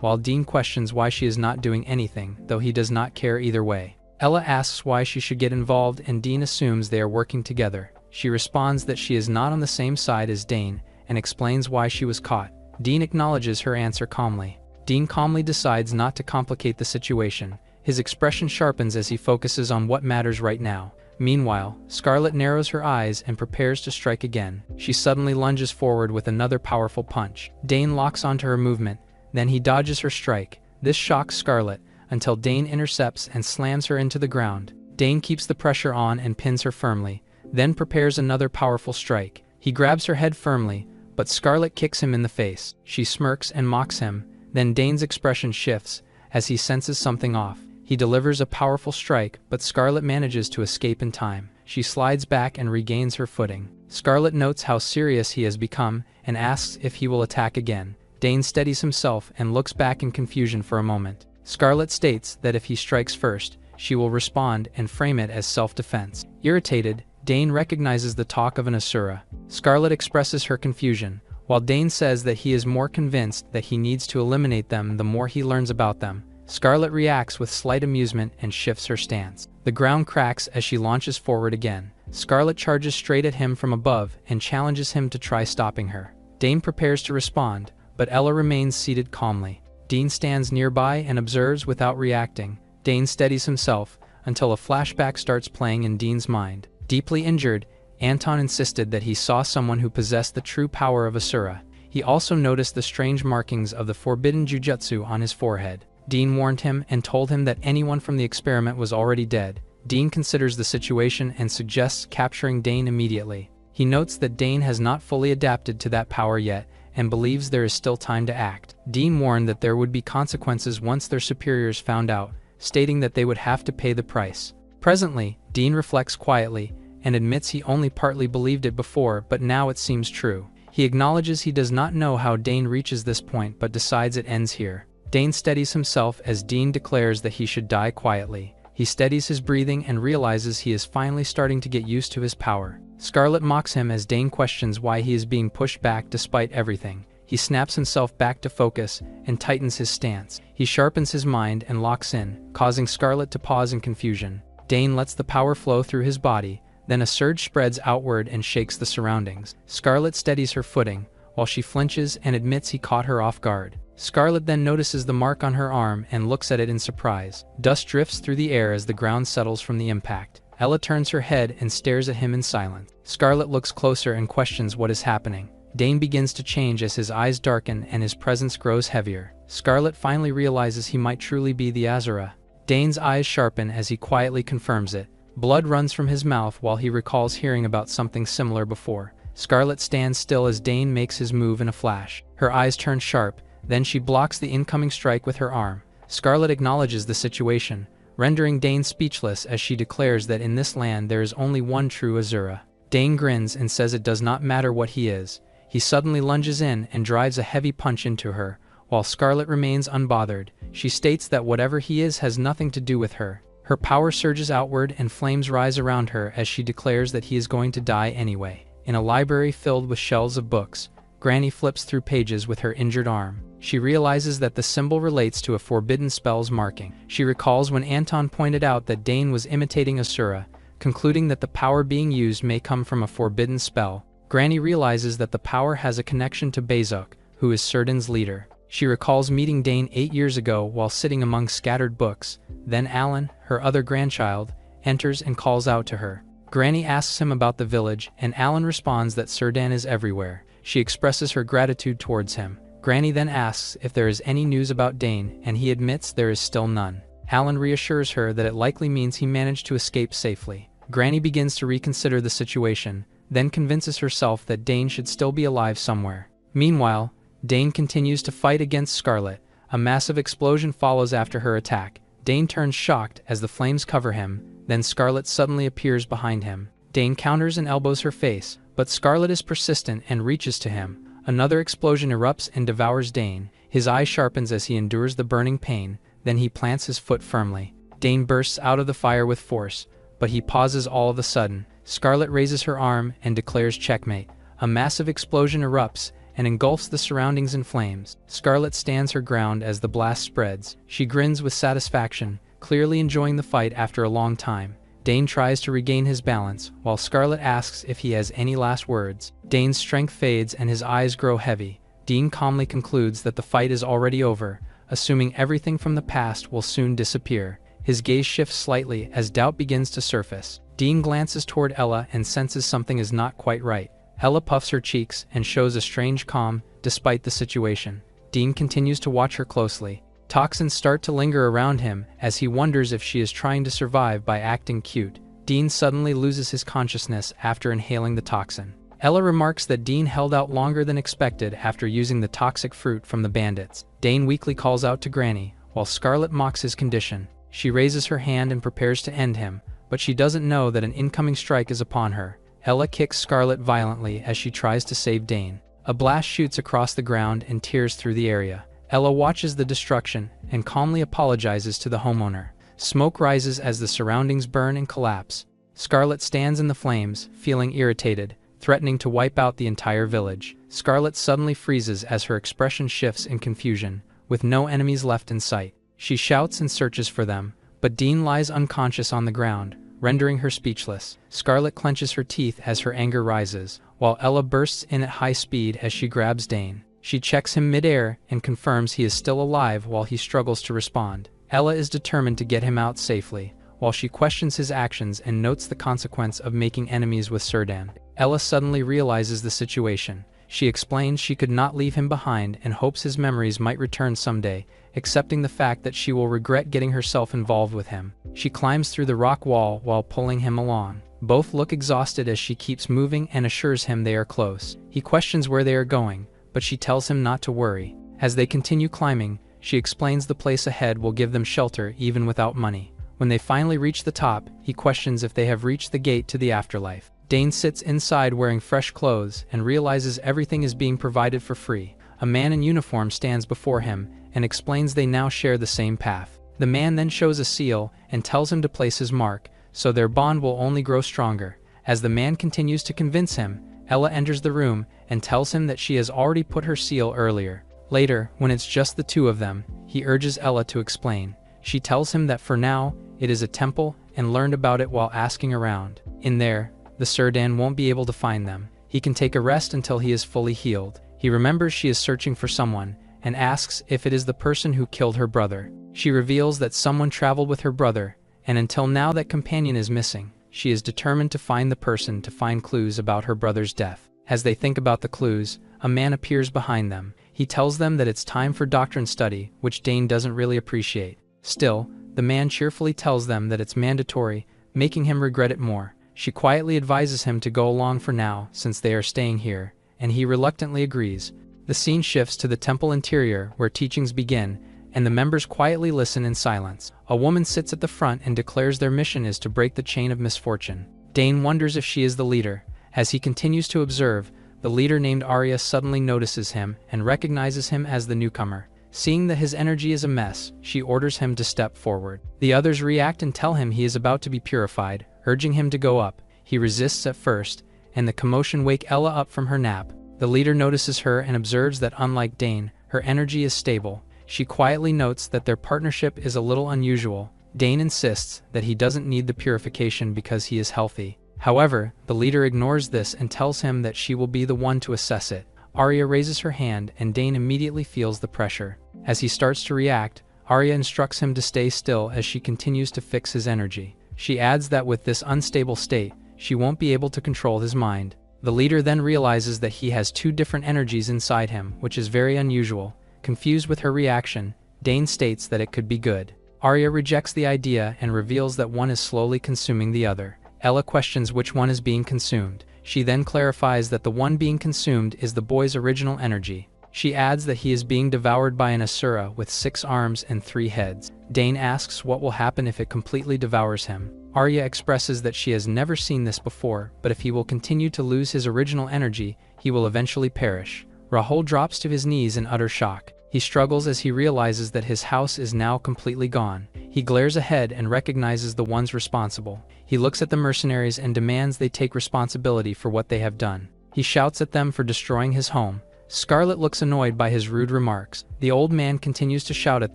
while Dean questions why she is not doing anything, though he does not care either way. Ella asks why she should get involved and Dean assumes they are working together. She responds that she is not on the same side as Dane and explains why she was caught. Dean acknowledges her answer calmly. Dean calmly decides not to complicate the situation. His expression sharpens as he focuses on what matters right now. Meanwhile, Scarlet narrows her eyes and prepares to strike again. She suddenly lunges forward with another powerful punch. Dane locks onto her movement, then he dodges her strike. This shocks Scarlet until Dane intercepts and slams her into the ground. Dane keeps the pressure on and pins her firmly, then prepares another powerful strike. He grabs her head firmly, but Scarlet kicks him in the face. She smirks and mocks him, then Dane's expression shifts as he senses something off. He delivers a powerful strike, but Scarlet manages to escape in time. She slides back and regains her footing. Scarlet notes how serious he has become and asks if he will attack again. Dane steadies himself and looks back in confusion for a moment. Scarlet states that if he strikes first, she will respond and frame it as self-defense. Irritated, Dane recognizes the talk of an Asura. Scarlet expresses her confusion, while Dane says that he is more convinced that he needs to eliminate them the more he learns about them. Scarlet reacts with slight amusement and shifts her stance. The ground cracks as she launches forward again. Scarlet charges straight at him from above and challenges him to try stopping her. Dane prepares to respond, but Ella remains seated calmly. Dean stands nearby and observes without reacting. Dane steadies himself until a flashback starts playing in Dean's mind. Deeply injured, Anton insisted that he saw someone who possessed the true power of Asura. He also noticed the strange markings of the forbidden jujutsu on his forehead. Dean warned him and told him that anyone from the experiment was already dead. Dean considers the situation and suggests capturing Dane immediately. He notes that Dane has not fully adapted to that power yet and believes there is still time to act. Dean warned that there would be consequences once their superiors found out, stating that they would have to pay the price. Presently, Dean reflects quietly and admits he only partly believed it before, but now it seems true. He acknowledges he does not know how Dane reaches this point but decides it ends here. Dane steadies himself as Dean declares that he should die quietly. He steadies his breathing and realizes he is finally starting to get used to his power. Scarlet mocks him as Dane questions why he is being pushed back despite everything. He snaps himself back to focus and tightens his stance. He sharpens his mind and locks in, causing Scarlet to pause in confusion. Dane lets the power flow through his body, then a surge spreads outward and shakes the surroundings. Scarlet steadies her footing, while she flinches and admits he caught her off guard. Scarlet then notices the mark on her arm and looks at it in surprise. Dust drifts through the air as the ground settles from the impact. Ella turns her head and stares at him in silence. Scarlet looks closer and questions what is happening. Dane begins to change as his eyes darken and his presence grows heavier. Scarlet finally realizes he might truly be the Azura. Dane's eyes sharpen as he quietly confirms it. Blood runs from his mouth while he recalls hearing about something similar before. Scarlet stands still as Dane makes his move in a flash. Her eyes turn sharp, then she blocks the incoming strike with her arm. Scarlet acknowledges the situation, rendering Dane speechless as she declares that in this land there is only one true Azura. Dane grins and says it does not matter what he is. He suddenly lunges in and drives a heavy punch into her, while Scarlet remains unbothered. She states that whatever he is has nothing to do with her. Her power surges outward and flames rise around her as she declares that he is going to die anyway. In a library filled with shelves of books, Granny flips through pages with her injured arm. She realizes that the symbol relates to a forbidden spell's marking. She recalls when Anton pointed out that Dane was imitating Asura, concluding that the power being used may come from a forbidden spell. Granny realizes that the power has a connection to Bezuk, who is Surdin's leader. She recalls meeting Dane 8 years ago while sitting among scattered books. Then Alan, her other grandchild, enters and calls out to her. Granny asks him about the village, and Alan responds that Surdin is everywhere. She expresses her gratitude towards him. Granny then asks if there is any news about Dane, and he admits there is still none. Alan reassures her that it likely means he managed to escape safely. Granny begins to reconsider the situation, then convinces herself that Dane should still be alive somewhere. Meanwhile, Dane continues to fight against Scarlet. A massive explosion follows after her attack. Dane turns shocked as the flames cover him, then Scarlet suddenly appears behind him. Dane counters and elbows her face, but Scarlet is persistent and reaches to him. Another explosion erupts and devours Dane. His eye sharpens as he endures the burning pain, then he plants his foot firmly. Dane bursts out of the fire with force, but he pauses all of a sudden. Scarlet raises her arm and declares checkmate. A massive explosion erupts and engulfs the surroundings in flames. Scarlet stands her ground as the blast spreads. She grins with satisfaction, clearly enjoying the fight after a long time. Dane tries to regain his balance, while Scarlet asks if he has any last words. Dane's strength fades and his eyes grow heavy. Dean calmly concludes that the fight is already over, assuming everything from the past will soon disappear. His gaze shifts slightly as doubt begins to surface. Dean glances toward Ella and senses something is not quite right. Ella puffs her cheeks and shows a strange calm, despite the situation. Dean continues to watch her closely. Toxins start to linger around him as he wonders if she is trying to survive by acting cute. Dean suddenly loses his consciousness after inhaling the toxin. Ella remarks that Dean held out longer than expected after using the toxic fruit from the bandits. Dane weakly calls out to Granny, while Scarlet mocks his condition. She raises her hand and prepares to end him, but she doesn't know that an incoming strike is upon her. Ella kicks Scarlet violently as she tries to save Dane. A blast shoots across the ground and tears through the area. Ella watches the destruction and calmly apologizes to the homeowner. Smoke rises as the surroundings burn and collapse. Scarlet stands in the flames, feeling irritated, threatening to wipe out the entire village. Scarlet suddenly freezes as her expression shifts in confusion, with no enemies left in sight. She shouts and searches for them, but Dean lies unconscious on the ground, rendering her speechless. Scarlet clenches her teeth as her anger rises, while Ella bursts in at high speed as she grabs Dane. She checks him mid-air and confirms he is still alive while he struggles to respond. Ella is determined to get him out safely, while she questions his actions and notes the consequence of making enemies with Serdan. Ella suddenly realizes the situation. She explains she could not leave him behind and hopes his memories might return someday, accepting the fact that she will regret getting herself involved with him. She climbs through the rock wall while pulling him along. Both look exhausted as she keeps moving and assures him they are close. He questions where they are going, but she tells him not to worry. As they continue climbing, she explains the place ahead will give them shelter even without money. When they finally reach the top, he questions if they have reached the gate to the afterlife. Dane sits inside wearing fresh clothes and realizes everything is being provided for free. A man in uniform stands before him and explains they now share the same path. The man then shows a seal and tells him to place his mark, so their bond will only grow stronger. As the man continues to convince him, Ella enters the room and tells him that she has already put her seal earlier. Later, when it's just the two of them, he urges Ella to explain. She tells him that for now, it is a temple and learned about it while asking around. In there, the Serdan won't be able to find them. He can take a rest until he is fully healed. He remembers she is searching for someone and asks if it is the person who killed her brother. She reveals that someone traveled with her brother, and until now that companion is missing. She is determined to find the person to find clues about her brother's death. As they think about the clues, a man appears behind them. He tells them that it's time for doctrine study, which Dane doesn't really appreciate. Still, the man cheerfully tells them that it's mandatory, making him regret it more. She quietly advises him to go along for now since they are staying here, and he reluctantly agrees. The scene shifts to the temple interior where teachings begin, and the members quietly listen in silence. A woman sits at the front and declares their mission is to break the chain of misfortune. Dane wonders if she is the leader. As he continues to observe, the leader named Arya suddenly notices him and recognizes him as the newcomer. Seeing that his energy is a mess, she orders him to step forward. The others react and tell him he is about to be purified, urging him to go up. He resists at first, and the commotion wake Ella up from her nap. The leader notices her and observes that unlike Dane, her energy is stable. She quietly notes that their partnership is a little unusual. Dane insists that he doesn't need the purification because he is healthy. However, the leader ignores this and tells him that she will be the one to assess it. Arya raises her hand and Dane immediately feels the pressure. As he starts to react, Arya instructs him to stay still as she continues to fix his energy. She adds that with this unstable state, she won't be able to control his mind. The leader then realizes that he has two different energies inside him, which is very unusual. Confused with her reaction, Dane states that it could be good. Arya rejects the idea and reveals that one is slowly consuming the other. Ella questions which one is being consumed. She then clarifies that the one being consumed is the boy's original energy. She adds that he is being devoured by an Asura with 6 arms and 3 heads. Dane asks what will happen if it completely devours him. Arya expresses that she has never seen this before, but if he will continue to lose his original energy, he will eventually perish. Rahul drops to his knees in utter shock. He struggles as he realizes that his house is now completely gone. He glares ahead and recognizes the ones responsible. He looks at the mercenaries and demands they take responsibility for what they have done. He shouts at them for destroying his home. Scarlett looks annoyed by his rude remarks. The old man continues to shout at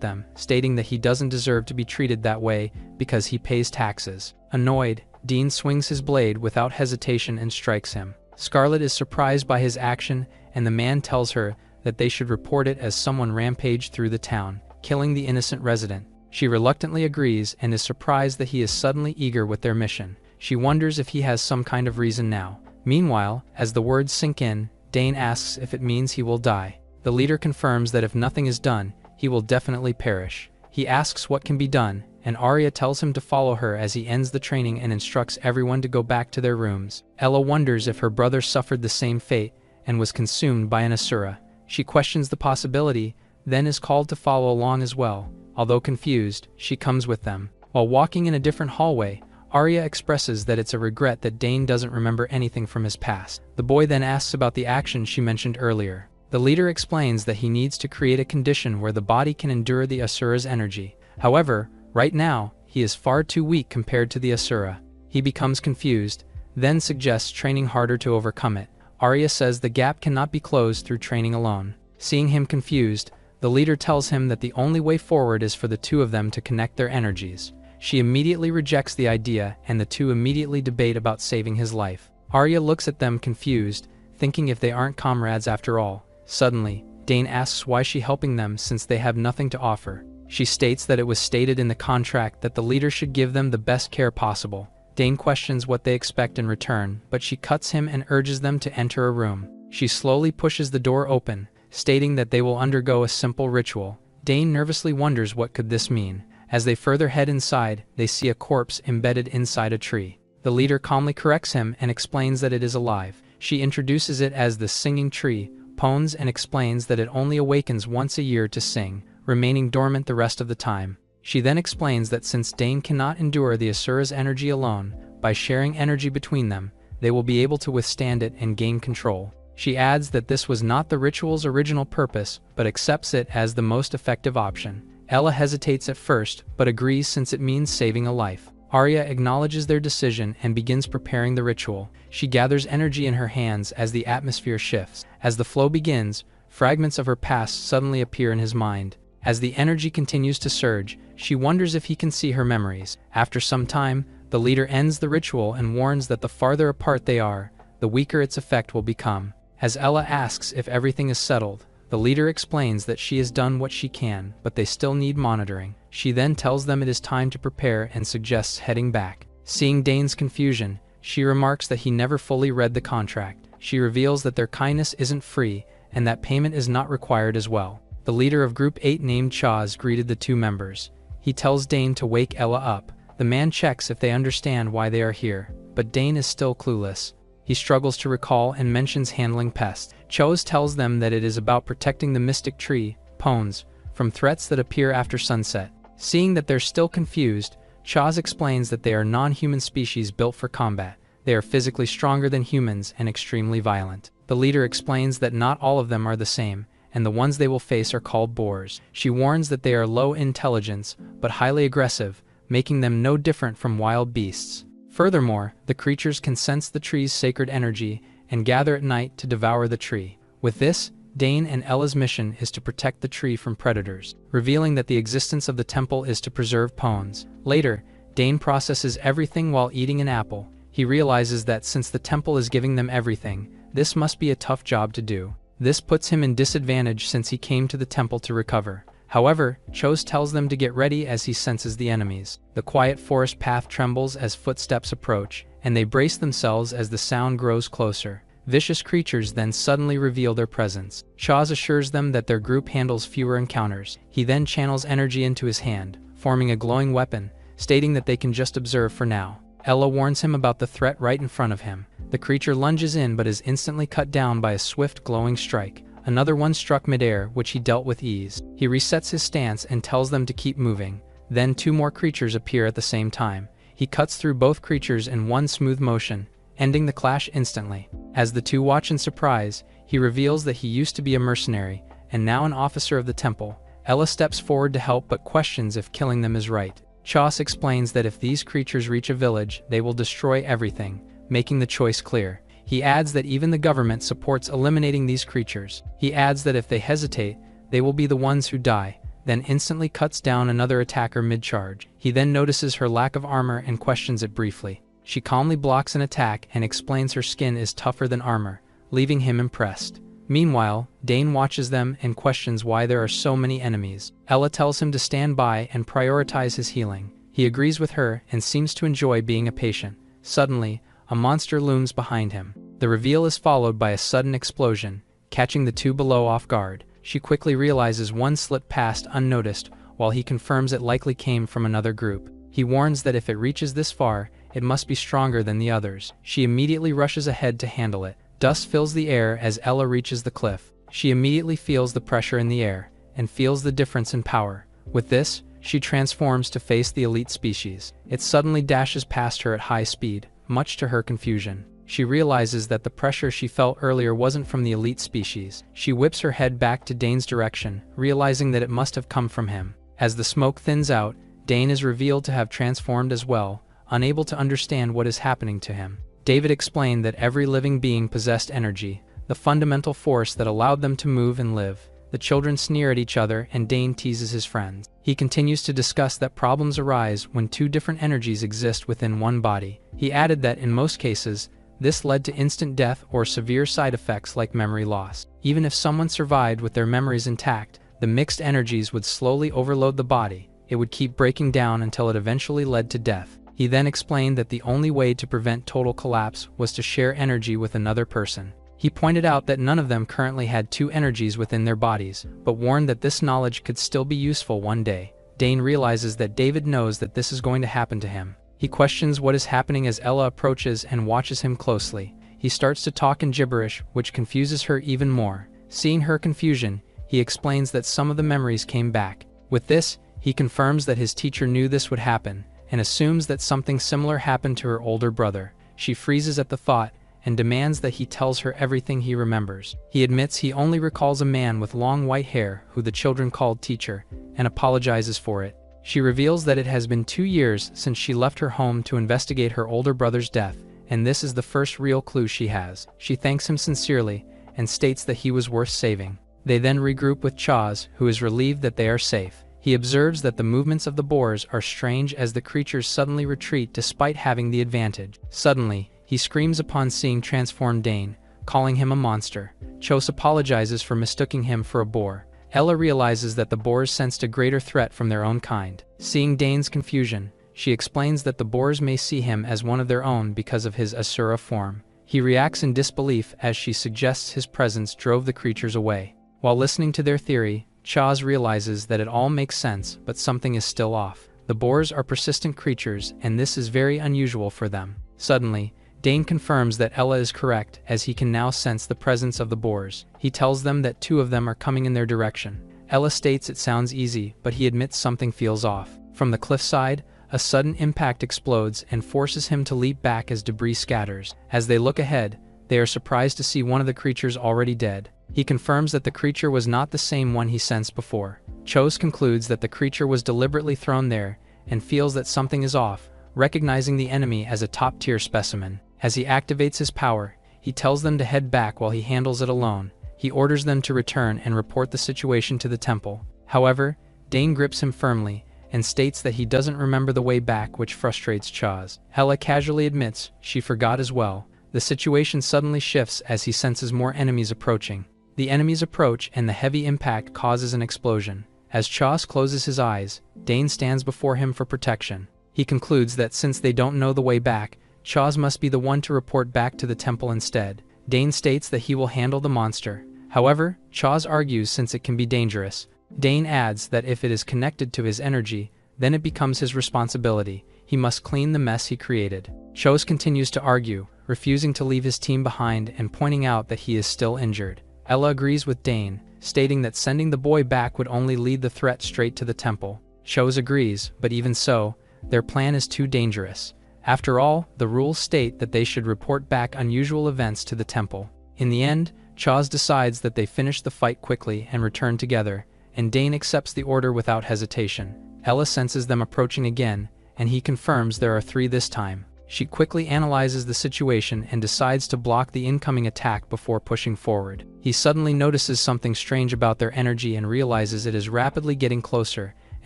them, stating that he doesn't deserve to be treated that way because he pays taxes. Annoyed, Dean swings his blade without hesitation and strikes him. Scarlett is surprised by his action, and the man tells her that they should report it as someone rampaged through the town, killing the innocent resident. She reluctantly agrees and is surprised that he is suddenly eager with their mission. She wonders if he has some kind of reason now. Meanwhile, as the words sink in, Dane asks if it means he will die. The leader confirms that if nothing is done, he will definitely perish. He asks what can be done, and Arya tells him to follow her as he ends the training and instructs everyone to go back to their rooms. Ella wonders if her brother suffered the same fate and was consumed by an Asura. She questions the possibility, then is called to follow along as well. Although confused, she comes with them. While walking in a different hallway, Arya expresses that it's a regret that Dane doesn't remember anything from his past. The boy then asks about the action she mentioned earlier. The leader explains that he needs to create a condition where the body can endure the Asura's energy. However, right now, he is far too weak compared to the Asura. He becomes confused, then suggests training harder to overcome it. Arya says the gap cannot be closed through training alone. Seeing him confused, the leader tells him that the only way forward is for the two of them to connect their energies. She immediately rejects the idea, and the two immediately debate about saving his life. Arya looks at them confused, thinking if they aren't comrades after all. Suddenly, Dane asks why she's helping them since they have nothing to offer. She states that it was stated in the contract that the leader should give them the best care possible. Dane questions what they expect in return, but she cuts him and urges them to enter a room. She slowly pushes the door open, stating that they will undergo a simple ritual. Dane nervously wonders what could this mean. As they further head inside, they see a corpse embedded inside a tree. The leader calmly corrects him and explains that it is alive. She introduces it as the singing tree, Pones, and explains that it only awakens once a year to sing, remaining dormant the rest of the time. She then explains that since Dane cannot endure the Asura's energy alone, by sharing energy between them, they will be able to withstand it and gain control. She adds that this was not the ritual's original purpose, but accepts it as the most effective option. Ella hesitates at first, but agrees since it means saving a life. Arya acknowledges their decision and begins preparing the ritual. She gathers energy in her hands as the atmosphere shifts. As the flow begins, fragments of her past suddenly appear in his mind. As the energy continues to surge, she wonders if he can see her memories. After some time, the leader ends the ritual and warns that the farther apart they are, the weaker its effect will become. As Ella asks if everything is settled, the leader explains that she has done what she can, but they still need monitoring. She then tells them it is time to prepare and suggests heading back. Seeing Dane's confusion, she remarks that he never fully read the contract. She reveals that their kindness isn't free and that payment is not required as well. The leader of Group 8 named Chaz greeted the two members. He tells Dane to wake Ella up. The man checks if they understand why they are here, but Dane is still clueless. He struggles to recall and mentions handling pests. Chaz tells them that it is about protecting the mystic tree, Pones, from threats that appear after sunset. Seeing that they're still confused, Chaz explains that they are non-human species built for combat. They are physically stronger than humans and extremely violent. The leader explains that not all of them are the same, and the ones they will face are called boars. She warns that they are low intelligence, but highly aggressive, making them no different from wild beasts. Furthermore, the creatures can sense the tree's sacred energy and gather at night to devour the tree. With this, Dane and Ella's mission is to protect the tree from predators, revealing that the existence of the temple is to preserve Pones. Later, Dane processes everything while eating an apple. He realizes that since the temple is giving them everything, this must be a tough job to do. This puts him in disadvantage since he came to the temple to recover. However, Chaz tells them to get ready as he senses the enemies. The quiet forest path trembles as footsteps approach, and they brace themselves as the sound grows closer. Vicious creatures then suddenly reveal their presence. Chaz assures them that their group handles fewer encounters. He then channels energy into his hand, forming a glowing weapon, stating that they can just observe for now. Ella warns him about the threat right in front of him. The creature lunges in but is instantly cut down by a swift glowing strike. Another one struck midair, which he dealt with ease. He resets his stance and tells them to keep moving. Then two more creatures appear at the same time. He cuts through both creatures in one smooth motion, ending the clash instantly. As the two watch in surprise, He reveals that he used to be a mercenary, and now an officer of the temple. Ella steps forward to help but questions if killing them is right. Chas explains that if these creatures reach a village, they will destroy everything, making the choice clear. He adds that even the government supports eliminating these creatures. He adds that if they hesitate, they will be the ones who die, then instantly cuts down another attacker mid-charge. He then notices her lack of armor and questions it briefly. She calmly blocks an attack and explains her skin is tougher than armor, leaving him impressed. Meanwhile, Dane watches them and questions why there are so many enemies. Ella tells him to stand by and prioritize his healing. He agrees with her and seems to enjoy being a patient. Suddenly, a monster looms behind him. The reveal is followed by a sudden explosion, catching the two below off guard. She quickly realizes one slipped past unnoticed, while he confirms it likely came from another group. He warns that if it reaches this far, it must be stronger than the others. She immediately rushes ahead to handle it. Dust fills the air as Ella reaches the cliff. She immediately feels the pressure in the air, and feels the difference in power. With this, she transforms to face the elite species. It suddenly dashes past her at high speed, much to her confusion. She realizes that the pressure she felt earlier wasn't from the elite species. She whips her head back to Dane's direction, realizing that it must have come from him. As the smoke thins out, Dane is revealed to have transformed as well, unable to understand what is happening to him. David explained that every living being possessed energy, the fundamental force that allowed them to move and live. The children sneer at each other and Dane teases his friends. He continues to discuss that problems arise when two different energies exist within one body. He added that in most cases, this led to instant death or severe side effects like memory loss. Even if someone survived with their memories intact, the mixed energies would slowly overload the body. It would keep breaking down until it eventually led to death. He then explained that the only way to prevent total collapse was to share energy with another person. He pointed out that none of them currently had two energies within their bodies, but warned that this knowledge could still be useful one day. Dane realizes that David knows that this is going to happen to him. He questions what is happening as Ella approaches and watches him closely. He starts to talk in gibberish, which confuses her even more. Seeing her confusion, he explains that some of the memories came back. With this, he confirms that his teacher knew this would happen, and assumes that something similar happened to her older brother. She freezes at the thought, and demands that he tells her everything he remembers. He admits he only recalls a man with long white hair who the children called teacher, and apologizes for it. She reveals that it has been 2 years since she left her home to investigate her older brother's death, and this is the first real clue she has. She thanks him sincerely, and states that he was worth saving. They then regroup with Chaz, who is relieved that they are safe. He observes that the movements of the boars are strange as the creatures suddenly retreat despite having the advantage. Suddenly, he screams upon seeing transformed Dane, calling him a monster. Chos apologizes for mistaking him for a boar. Ella realizes that the boars sensed a greater threat from their own kind. Seeing Dane's confusion, she explains that the boars may see him as one of their own because of his Asura form. He reacts in disbelief as she suggests his presence drove the creatures away. While listening to their theory, Chaz realizes that it all makes sense, but something is still off. The boars are persistent creatures, and this is very unusual for them. Suddenly, Dane confirms that Ella is correct, as he can now sense the presence of the boars. He tells them that 2 of them are coming in their direction. Ella states it sounds easy, but he admits something feels off. From the cliffside, a sudden impact explodes and forces him to leap back as debris scatters. As they look ahead, they are surprised to see one of the creatures already dead. He confirms that the creature was not the same one he sensed before. Chos concludes that the creature was deliberately thrown there, and feels that something is off, recognizing the enemy as a top-tier specimen. As he activates his power, he tells them to head back while he handles it alone. He orders them to return and report the situation to the temple. However, Dane grips him firmly, and states that he doesn't remember the way back, which frustrates Chaz. Ella casually admits she forgot as well. The situation suddenly shifts as he senses more enemies approaching. The enemies approach and the heavy impact causes an explosion. As Chaz closes his eyes, Dane stands before him for protection. He concludes that since they don't know the way back, Chaz must be the one to report back to the temple instead. Dane states that he will handle the monster. However, Chaz argues since it can be dangerous. Dane adds that if it is connected to his energy, then it becomes his responsibility. He must clean the mess he created. Chos continues to argue, refusing to leave his team behind and pointing out that he is still injured. Ella agrees with Dane, stating that sending the boy back would only lead the threat straight to the temple. Chos agrees, but even so, their plan is too dangerous. After all, the rules state that they should report back unusual events to the temple. In the end, Chaz decides that they finish the fight quickly and return together, and Dane accepts the order without hesitation. Ella senses them approaching again, and he confirms there are 3 this time. She quickly analyzes the situation and decides to block the incoming attack before pushing forward. He suddenly notices something strange about their energy and realizes it is rapidly getting closer,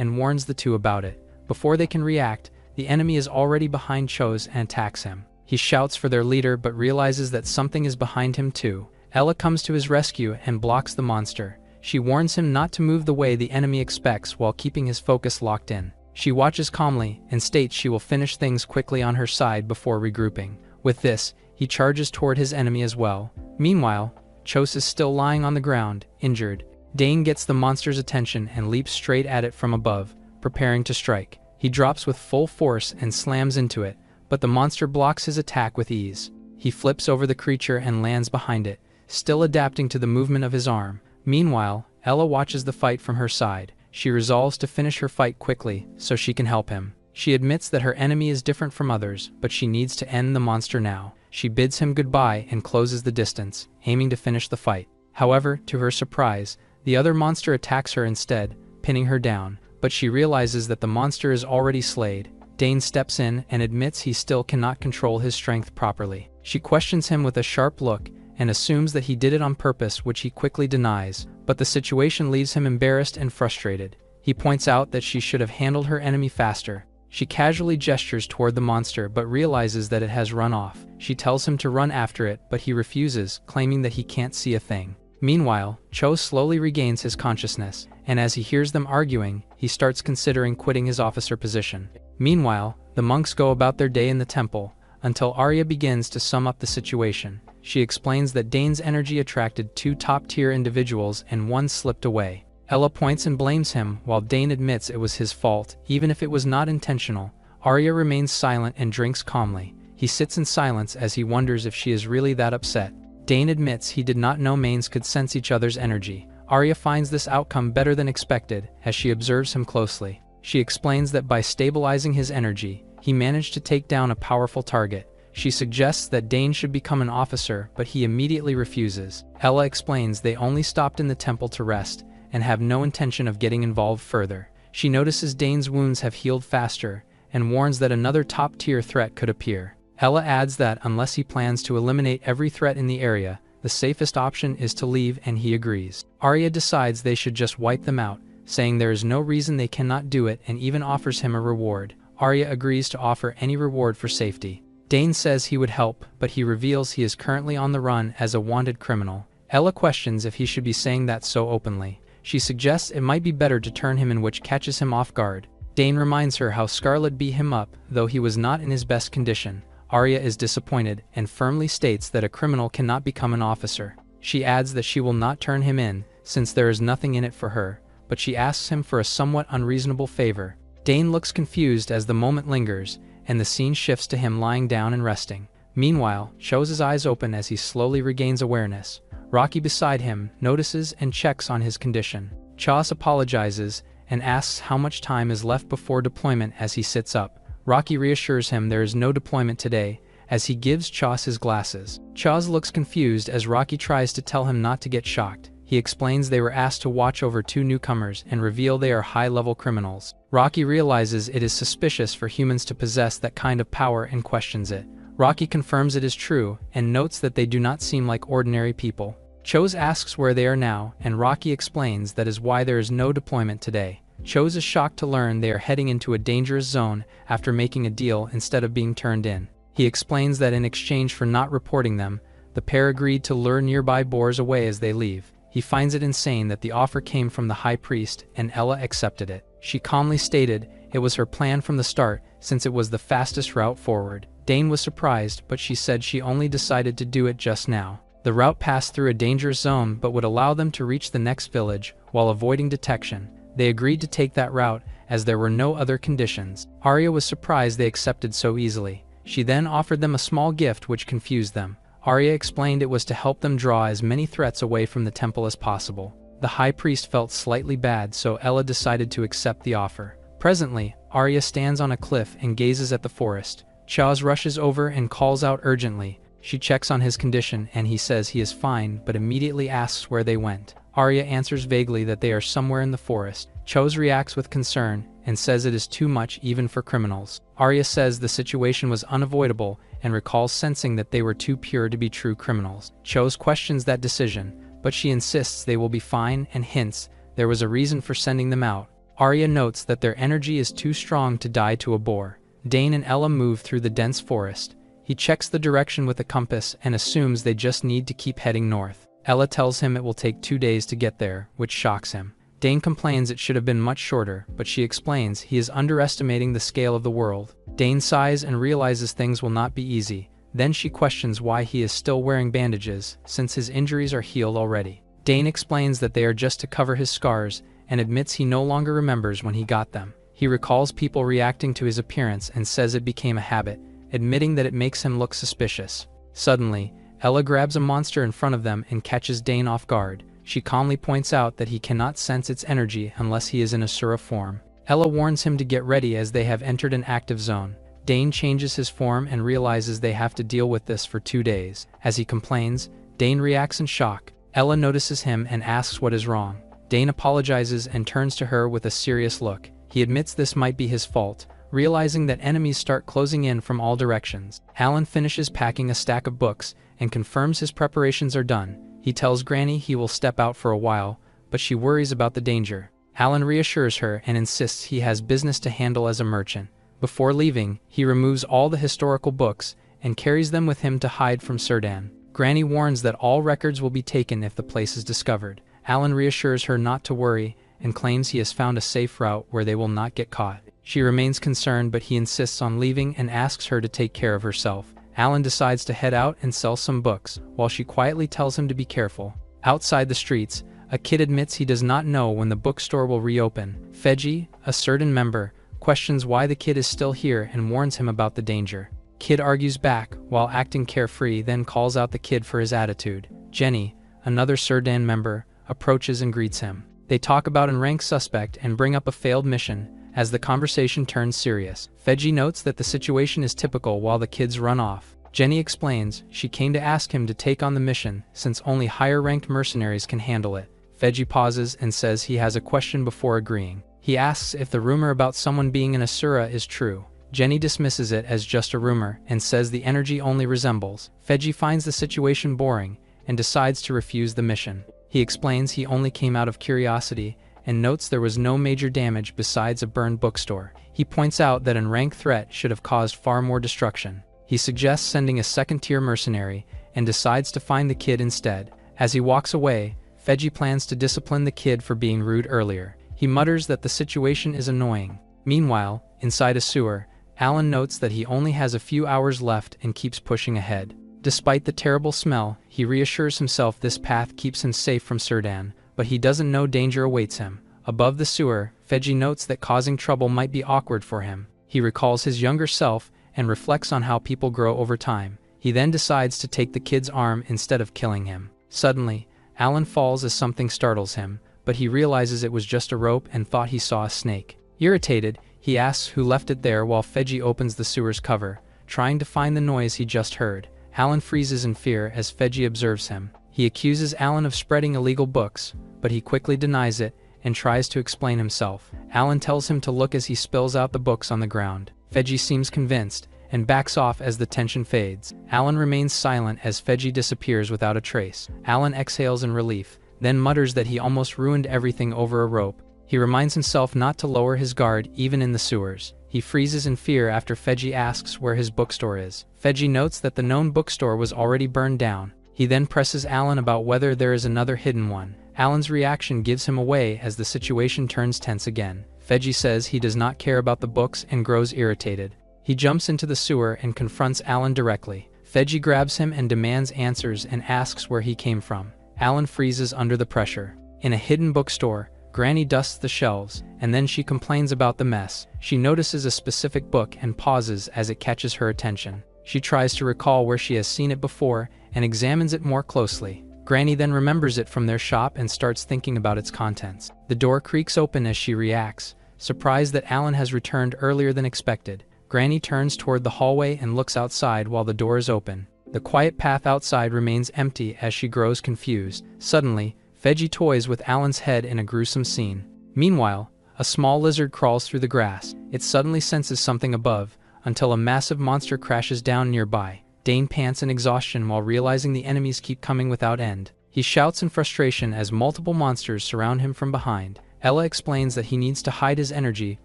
and warns the 2 about it. Before they can react, the enemy is already behind Chose and attacks him. He shouts for their leader but realizes that something is behind him too. Ella comes to his rescue and blocks the monster. She warns him not to move the way the enemy expects while keeping his focus locked in. She watches calmly and states she will finish things quickly on her side before regrouping. With this, he charges toward his enemy as well. Meanwhile, Chose is still lying on the ground, injured. Dane gets the monster's attention and leaps straight at it from above, preparing to strike. He drops with full force and slams into it, but the monster blocks his attack with ease. He flips over the creature and lands behind it, still adapting to the movement of his arm. Meanwhile, Ella watches the fight from her side. She resolves to finish her fight quickly so she can help him. She admits that her enemy is different from others, but she needs to end the monster now. She bids him goodbye and closes the distance, aiming to finish the fight. However, to her surprise, the other monster attacks her instead, pinning her down, but she realizes that the monster is already slayed. Dane steps in and admits he still cannot control his strength properly. She questions him with a sharp look and assumes that he did it on purpose, which he quickly denies, but the situation leaves him embarrassed and frustrated. He points out that she should have handled her enemy faster. She casually gestures toward the monster but realizes that it has run off. She tells him to run after it, but he refuses, claiming that he can't see a thing. Meanwhile, Cho slowly regains his consciousness, and as he hears them arguing, he starts considering quitting his officer position. Meanwhile, the monks go about their day in the temple, until Arya begins to sum up the situation. She explains that Dane's energy attracted 2 top-tier individuals and 1 slipped away. Ella points and blames him, while Dane admits it was his fault, even if it was not intentional. Arya remains silent and drinks calmly. He sits in silence as he wonders if she is really that upset. Dane admits he did not know mains could sense each other's energy. Arya finds this outcome better than expected as she observes him closely. She explains that by stabilizing his energy, he managed to take down a powerful target. She suggests that Dane should become an officer, but he immediately refuses. Ella explains they only stopped in the temple to rest and have no intention of getting involved further. She notices Dane's wounds have healed faster and warns that another top-tier threat could appear. Ella adds that unless he plans to eliminate every threat in the area, the safest option is to leave, and he agrees. Arya decides they should just wipe them out, saying there is no reason they cannot do it, and even offers him a reward. Arya agrees to offer any reward for safety. Dane says he would help, but he reveals he is currently on the run as a wanted criminal. Ella questions if he should be saying that so openly. She suggests it might be better to turn him in, which catches him off guard. Dane reminds her how Scarlet beat him up, though he was not in his best condition. Arya is disappointed and firmly states that a criminal cannot become an officer. She adds that she will not turn him in, since there is nothing in it for her, but she asks him for a somewhat unreasonable favor. Dane looks confused as the moment lingers, and the scene shifts to him lying down and resting. Meanwhile, Cho's eyes open as he slowly regains awareness. Rocky beside him notices and checks on his condition. Chos apologizes and asks how much time is left before deployment as he sits up. Rocky reassures him there is no deployment today, as he gives Chos his glasses. Chos looks confused as Rocky tries to tell him not to get shocked. He explains they were asked to watch over 2 newcomers and reveal they are high-level criminals. Rocky realizes it is suspicious for humans to possess that kind of power and questions it. Rocky confirms it is true and notes that they do not seem like ordinary people. Chose asks where they are now, and Rocky explains that is why there is no deployment today. Chose is shocked to learn they are heading into a dangerous zone after making a deal instead of being turned in. He explains that in exchange for not reporting them, the pair agreed to lure nearby boars away as they leave. He finds it insane that the offer came from the High Priest, and Ella accepted it. She calmly stated it was her plan from the start, since it was the fastest route forward. Dane was surprised, but she said she only decided to do it just now. The route passed through a dangerous zone but would allow them to reach the next village while avoiding detection. They agreed to take that route as there were no other conditions. Arya was surprised they accepted so easily. She then offered them a small gift which confused them. Arya explained it was to help them draw as many threats away from the temple as possible. The High Priest felt slightly bad, so Ella decided to accept the offer. Presently, Arya stands on a cliff and gazes at the forest. Chaz rushes over and calls out urgently. She checks on his condition and he says he is fine but immediately asks where they went. Arya answers vaguely that they are somewhere in the forest. Chose reacts with concern and says it is too much even for criminals. Arya says the situation was unavoidable and recalls sensing that they were too pure to be true criminals. Chose questions that decision, but she insists they will be fine and hints there was a reason for sending them out. Arya notes that their energy is too strong to die to a boar. Dane and Ella move through the dense forest. He checks the direction with a compass and assumes they just need to keep heading north. Ella tells him it will take 2 days to get there, which shocks him. Dane complains it should have been much shorter, but she explains he is underestimating the scale of the world. Dane sighs and realizes things will not be easy. Then she questions why he is still wearing bandages, since his injuries are healed already. Dane explains that they are just to cover his scars, and admits he no longer remembers when he got them. He recalls people reacting to his appearance and says it became a habit, admitting that it makes him look suspicious. Suddenly, Ella grabs a monster in front of them and catches Dane off guard. She calmly points out that he cannot sense its energy unless he is in Asura form. Ella warns him to get ready as they have entered an active zone. Dane changes his form and realizes they have to deal with this for 2 days. As he complains, Dane reacts in shock. Ella notices him and asks what is wrong. Dane apologizes and turns to her with a serious look. He admits this might be his fault, realizing that enemies start closing in from all directions. Alan finishes packing a stack of books and confirms his preparations are done. He tells Granny he will step out for a while, but she worries about the danger. Alan reassures her and insists he has business to handle as a merchant. Before leaving, he removes all the historical books and carries them with him to hide from Círdan. Granny warns that all records will be taken if the place is discovered. Alan reassures her not to worry and claims he has found a safe route where they will not get caught. She remains concerned, but he insists on leaving and asks her to take care of herself. Alan decides to head out and sell some books, while she quietly tells him to be careful. Outside the streets, a kid admits he does not know when the bookstore will reopen. Feji, a Círdan member, questions why the kid is still here and warns him about the danger. Kid argues back, while acting carefree, then calls out the kid for his attitude. Jenny, another Círdan member, approaches and greets him. They talk about an ranked suspect and bring up a failed mission. As the conversation turns serious, Feji notes that the situation is typical while the kids run off. Jenny explains she came to ask him to take on the mission since only higher-ranked mercenaries can handle it. Feji pauses and says he has a question before agreeing. He asks if the rumor about someone being an Asura is true. Jenny dismisses it as just a rumor and says the energy only resembles. Feji finds the situation boring and decides to refuse the mission. He explains he only came out of curiosity and notes there was no major damage besides a burned bookstore. He points out that an rank threat should have caused far more destruction. He suggests sending a second-tier mercenary and decides to find the kid instead. As he walks away, Feji plans to discipline the kid for being rude earlier. He mutters that the situation is annoying. Meanwhile, inside a sewer, Alan notes that he only has a few hours left and keeps pushing ahead. Despite the terrible smell, he reassures himself this path keeps him safe from Círdan, but he doesn't know danger awaits him. Above the sewer, Feji notes that causing trouble might be awkward for him. He recalls his younger self and reflects on how people grow over time. He then decides to take the kid's arm instead of killing him. Suddenly, Alan falls as something startles him, but he realizes it was just a rope and thought he saw a snake. Irritated, he asks who left it there while Feji opens the sewer's cover, trying to find the noise he just heard. Alan freezes in fear as Feji observes him. He accuses Alan of spreading illegal books, but he quickly denies it and tries to explain himself. Alan tells him to look as he spills out the books on the ground. Feji seems convinced and backs off as the tension fades. Alan remains silent as Feji disappears without a trace. Alan exhales in relief, then mutters that he almost ruined everything over a rope. He reminds himself not to lower his guard even in the sewers. He freezes in fear after Feji asks where his bookstore is. Feji notes that the known bookstore was already burned down. He then presses Alan about whether there is another hidden one. Alan's reaction gives him away as the situation turns tense again. Feji says he does not care about the books and grows irritated. He jumps into the sewer and confronts Alan directly. Feji grabs him and demands answers and asks where he came from. Alan freezes under the pressure. In a hidden bookstore, Granny dusts the shelves, and then she complains about the mess. She notices a specific book and pauses as it catches her attention. She tries to recall where she has seen it before and examines it more closely. Granny then remembers it from their shop and starts thinking about its contents. The door creaks open as she reacts, surprised that Alan has returned earlier than expected. Granny turns toward the hallway and looks outside while the door is open. The quiet path outside remains empty as she grows confused. Suddenly, Veggie toys with Alan's head in a gruesome scene. Meanwhile, a small lizard crawls through the grass. It suddenly senses something above, until a massive monster crashes down nearby. Dane pants in exhaustion while realizing the enemies keep coming without end. He shouts in frustration as multiple monsters surround him from behind. Ella explains that he needs to hide his energy,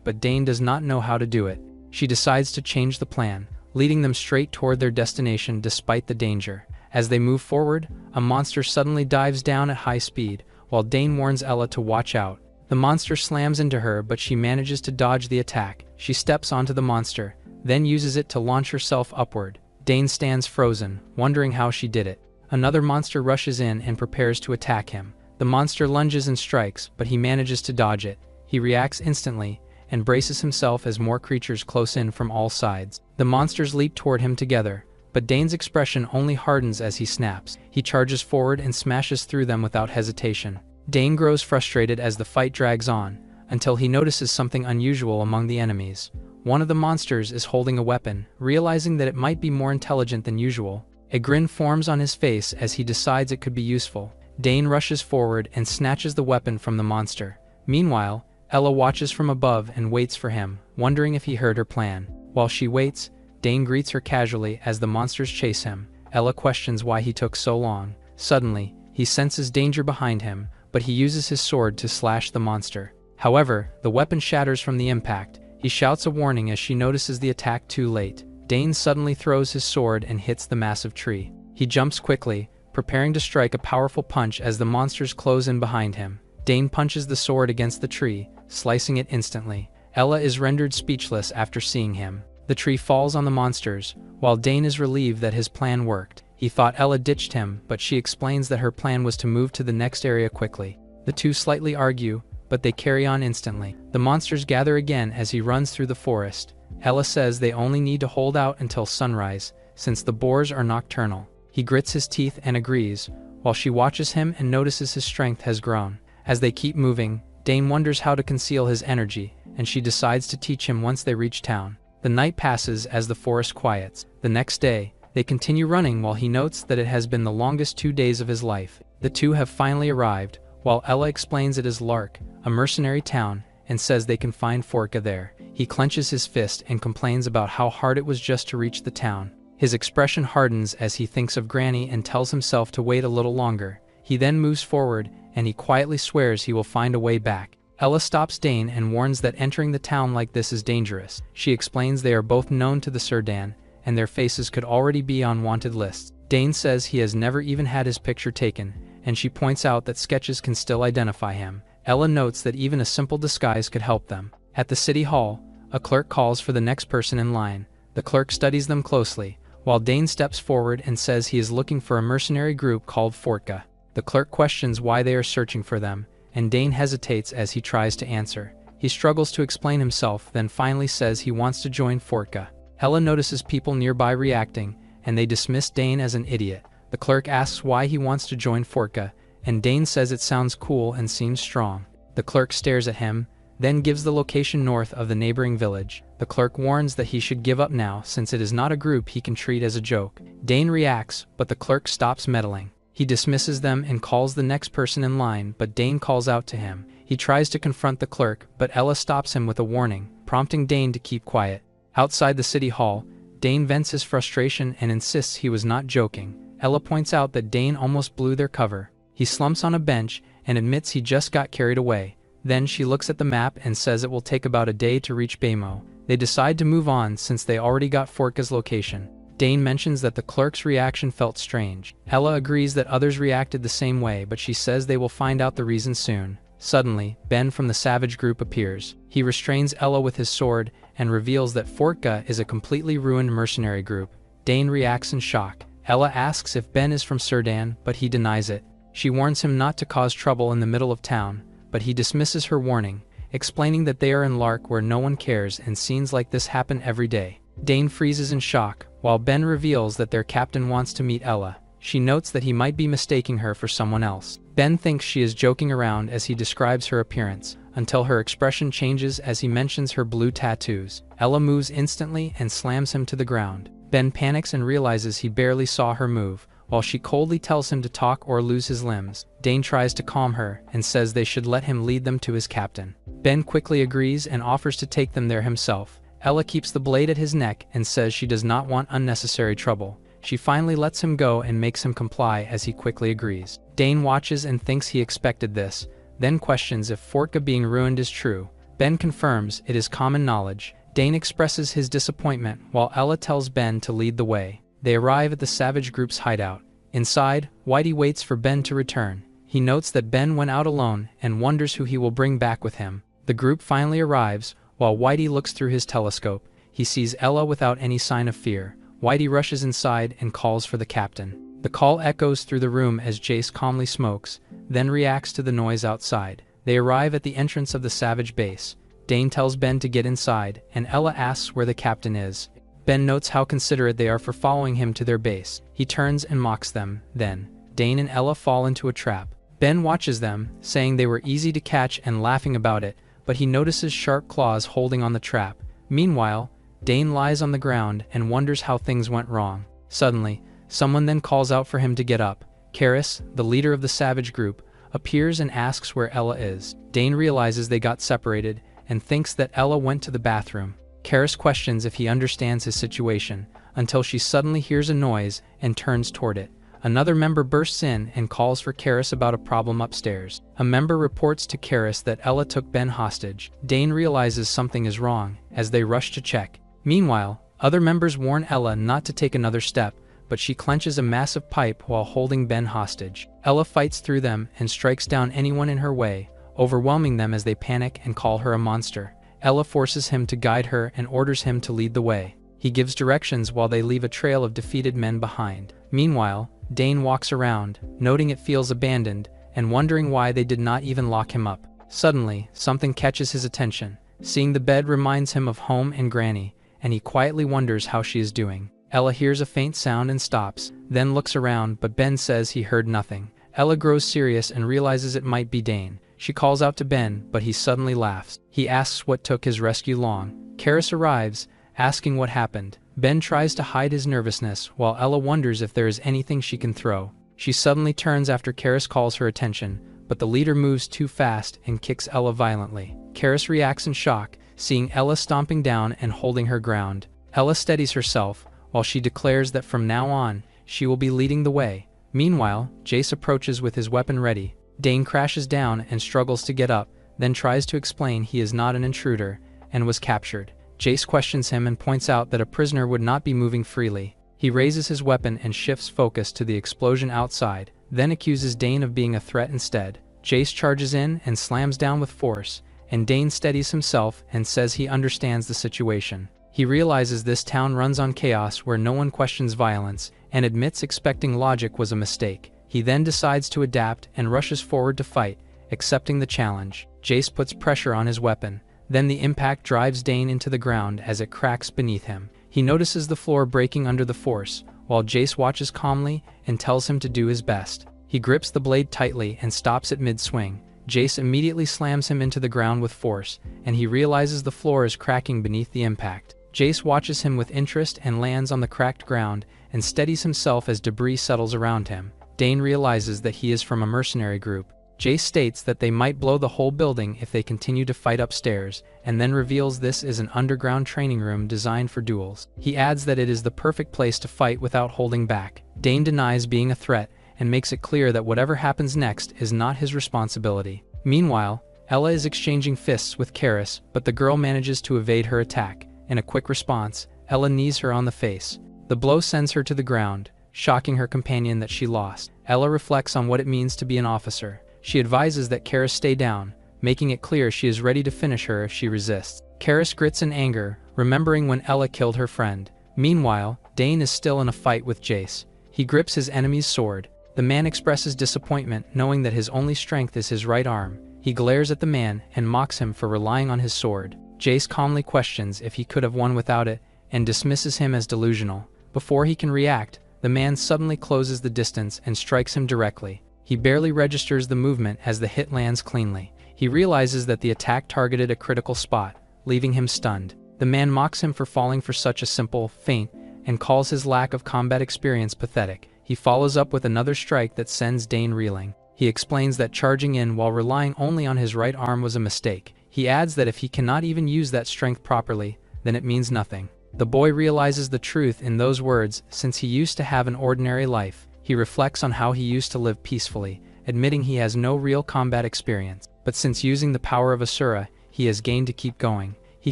but Dane does not know how to do it. She decides to change the plan, leading them straight toward their destination despite the danger. As they move forward, a monster suddenly dives down at high speed, while Dane warns Ella to watch out. The monster slams into her, but she manages to dodge the attack. She steps onto the monster, then uses it to launch herself upward. Dane stands frozen, wondering how she did it. Another monster rushes in and prepares to attack him. The monster lunges and strikes, but he manages to dodge it. He reacts instantly and braces himself as more creatures close in from all sides. The monsters leap toward him together, but Dane's expression only hardens as he snaps. He charges forward and smashes through them without hesitation. Dane grows frustrated as the fight drags on, until he notices something unusual among the enemies. One of the monsters is holding a weapon. Realizing that it might be more intelligent than usual, a grin forms on his face as he decides it could be useful. Dane rushes forward and snatches the weapon from the monster. Meanwhile, Ella watches from above and waits for him, wondering if he heard her plan. While she waits, Dane greets her casually as the monsters chase him. Ella questions why he took so long. Suddenly, he senses danger behind him, but he uses his sword to slash the monster. However, the weapon shatters from the impact. He shouts a warning as she notices the attack too late. Dane suddenly throws his sword and hits the massive tree. He jumps quickly, preparing to strike a powerful punch as the monsters close in behind him. Dane punches the sword against the tree, slicing it instantly. Ella is rendered speechless after seeing him. The tree falls on the monsters, while Dane is relieved that his plan worked. He thought Ella ditched him, but she explains that her plan was to move to the next area quickly. The two slightly argue, but they carry on instantly. The monsters gather again as he runs through the forest. Ella says they only need to hold out until sunrise, since the boars are nocturnal. He grits his teeth and agrees, while she watches him and notices his strength has grown. As they keep moving, Dane wonders how to conceal his energy, and she decides to teach him once they reach town. The night passes as the forest quiets. The next day, they continue running while he notes that it has been the longest 2 days of his life. The two have finally arrived, while Ella explains it is Lark, a mercenary town, and says they can find Forka there. He clenches his fist and complains about how hard it was just to reach the town. His expression hardens as he thinks of Granny and tells himself to wait a little longer. He then moves forward, and he quietly swears he will find a way back. Ella stops Dane and warns that entering the town like this is dangerous. She explains they are both known to the Surdan, and their faces could already be on wanted lists. Dane says he has never even had his picture taken, and she points out that sketches can still identify him. Ella notes that even a simple disguise could help them. At the city hall, a clerk calls for the next person in line. The clerk studies them closely, while Dane steps forward and says he is looking for a mercenary group called Fortka. The clerk questions why they are searching for them, and Dane hesitates as he tries to answer. He struggles to explain himself, then finally says he wants to join Fortka. Ella notices people nearby reacting, and they dismiss Dane as an idiot. The clerk asks why he wants to join Fortka, and Dane says it sounds cool and seems strong. The clerk stares at him, then gives the location north of the neighboring village. The clerk warns that he should give up now since it is not a group he can treat as a joke. Dane reacts, but the clerk stops meddling. He dismisses them and calls the next person in line, but Dane calls out to him. He tries to confront the clerk, but Ella stops him with a warning, prompting Dane to keep quiet. Outside the city hall, Dane vents his frustration and insists he was not joking. Ella points out that Dane almost blew their cover. He slumps on a bench and admits he just got carried away. Then she looks at the map and says it will take about a day to reach Baymo. They decide to move on since they already got Forka's location. Dane mentions that the clerk's reaction felt strange. Ella agrees that others reacted the same way, but she says they will find out the reason soon. Suddenly, Ben from the Savage group appears. He restrains Ella with his sword and reveals that Fortka is a completely ruined mercenary group. Dane reacts in shock. Ella asks if Ben is from Surdan, but he denies it. She warns him not to cause trouble in the middle of town, but he dismisses her warning, explaining that they are in Lark where no one cares and scenes like this happen every day. Dane freezes in shock, while Ben reveals that their captain wants to meet Ella. She notes that he might be mistaking her for someone else. Ben thinks she is joking around as he describes her appearance, until her expression changes as he mentions her blue tattoos. Ella moves instantly and slams him to the ground. Ben panics and realizes he barely saw her move, while she coldly tells him to talk or lose his limbs. Dane tries to calm her and says they should let him lead them to his captain. Ben quickly agrees and offers to take them there himself. Ella keeps the blade at his neck and says she does not want unnecessary trouble. She finally lets him go and makes him comply as he quickly agrees. Dane watches and thinks he expected this, then questions if Fortka being ruined is true. Ben confirms it is common knowledge. Dane expresses his disappointment while Ella tells Ben to lead the way. They arrive at the savage group's hideout. Inside, Whitey waits for Ben to return. He notes that Ben went out alone and wonders who he will bring back with him. The group finally arrives. While Whitey looks through his telescope, he sees Ella without any sign of fear. Whitey rushes inside and calls for the captain. The call echoes through the room as Jace calmly smokes, then reacts to the noise outside. They arrive at the entrance of the savage base. Dane tells Ben to get inside, and Ella asks where the captain is. Ben notes how considerate they are for following him to their base. He turns and mocks them. Then, Dane and Ella fall into a trap. Ben watches them, saying they were easy to catch and laughing about it, but he notices sharp claws holding on the trap. Meanwhile, Dane lies on the ground and wonders how things went wrong. Suddenly, someone then calls out for him to get up. Karis, the leader of the savage group, appears and asks where Ella is. Dane realizes they got separated and thinks that Ella went to the bathroom. Karis questions if he understands his situation, until she suddenly hears a noise and turns toward it. Another member bursts in and calls for Karis about a problem upstairs. A member reports to Karis that Ella took Ben hostage. Dane realizes something is wrong as they rush to check. Meanwhile, other members warn Ella not to take another step, but she clenches a massive pipe while holding Ben hostage. Ella fights through them and strikes down anyone in her way, overwhelming them as they panic and call her a monster. Ella forces him to guide her and orders him to lead the way. He gives directions while they leave a trail of defeated men behind. Meanwhile, Dane walks around, noting it feels abandoned, and wondering why they did not even lock him up. Suddenly, something catches his attention. Seeing the bed reminds him of home and Granny, and he quietly wonders how she is doing. Ella hears a faint sound and stops, then looks around, but Ben says he heard nothing. Ella grows serious and realizes it might be Dane. She calls out to Ben, but he suddenly laughs. He asks what took his rescue long. Karis arrives, asking what happened. Ben tries to hide his nervousness, while Ella wonders if there is anything she can throw. She suddenly turns after Karis calls her attention, but the leader moves too fast and kicks Ella violently. Karis reacts in shock, seeing Ella stomping down and holding her ground. Ella steadies herself, while she declares that from now on, she will be leading the way. Meanwhile, Jace approaches with his weapon ready. Dane crashes down and struggles to get up, then tries to explain he is not an intruder and was captured. Jace questions him and points out that a prisoner would not be moving freely. He raises his weapon and shifts focus to the explosion outside, then accuses Dane of being a threat instead. Jace charges in and slams down with force, and Dane steadies himself and says he understands the situation. He realizes this town runs on chaos where no one questions violence, and admits expecting logic was a mistake. He then decides to adapt and rushes forward to fight, accepting the challenge. Jace puts pressure on his weapon. Then the impact drives Dane into the ground as it cracks beneath him. He notices the floor breaking under the force, while Jace watches calmly and tells him to do his best. He grips the blade tightly and stops it mid-swing. Jace immediately slams him into the ground with force, and he realizes the floor is cracking beneath the impact. Jace watches him with interest and lands on the cracked ground and steadies himself as debris settles around him. Dane realizes that he is from a mercenary group. Jace states that they might blow the whole building if they continue to fight upstairs, and then reveals this is an underground training room designed for duels. He adds that it is the perfect place to fight without holding back. Dane denies being a threat and makes it clear that whatever happens next is not his responsibility. Meanwhile, Ella is exchanging fists with Karis, but the girl manages to evade her attack. In a quick response, Ella knees her on the face. The blow sends her to the ground, shocking her companion that she lost. Ella reflects on what it means to be an officer. She advises that Karis stay down, making it clear she is ready to finish her if she resists. Karis grits in anger, remembering when Ella killed her friend. Meanwhile, Dane is still in a fight with Jace. He grips his enemy's sword. The man expresses disappointment, knowing that his only strength is his right arm. He glares at the man and mocks him for relying on his sword. Jace calmly questions if he could have won without it, and dismisses him as delusional. Before he can react, the man suddenly closes the distance and strikes him directly. He barely registers the movement as the hit lands cleanly. He realizes that the attack targeted a critical spot, leaving him stunned. The man mocks him for falling for such a simple feint, and calls his lack of combat experience pathetic. He follows up with another strike that sends Dane reeling. He explains that charging in while relying only on his right arm was a mistake. He adds that if he cannot even use that strength properly, then it means nothing. The boy realizes the truth in those words. Since he used to have an ordinary life, he reflects on how he used to live peacefully, admitting he has no real combat experience. But since using the power of Asura, he has gained to keep going. He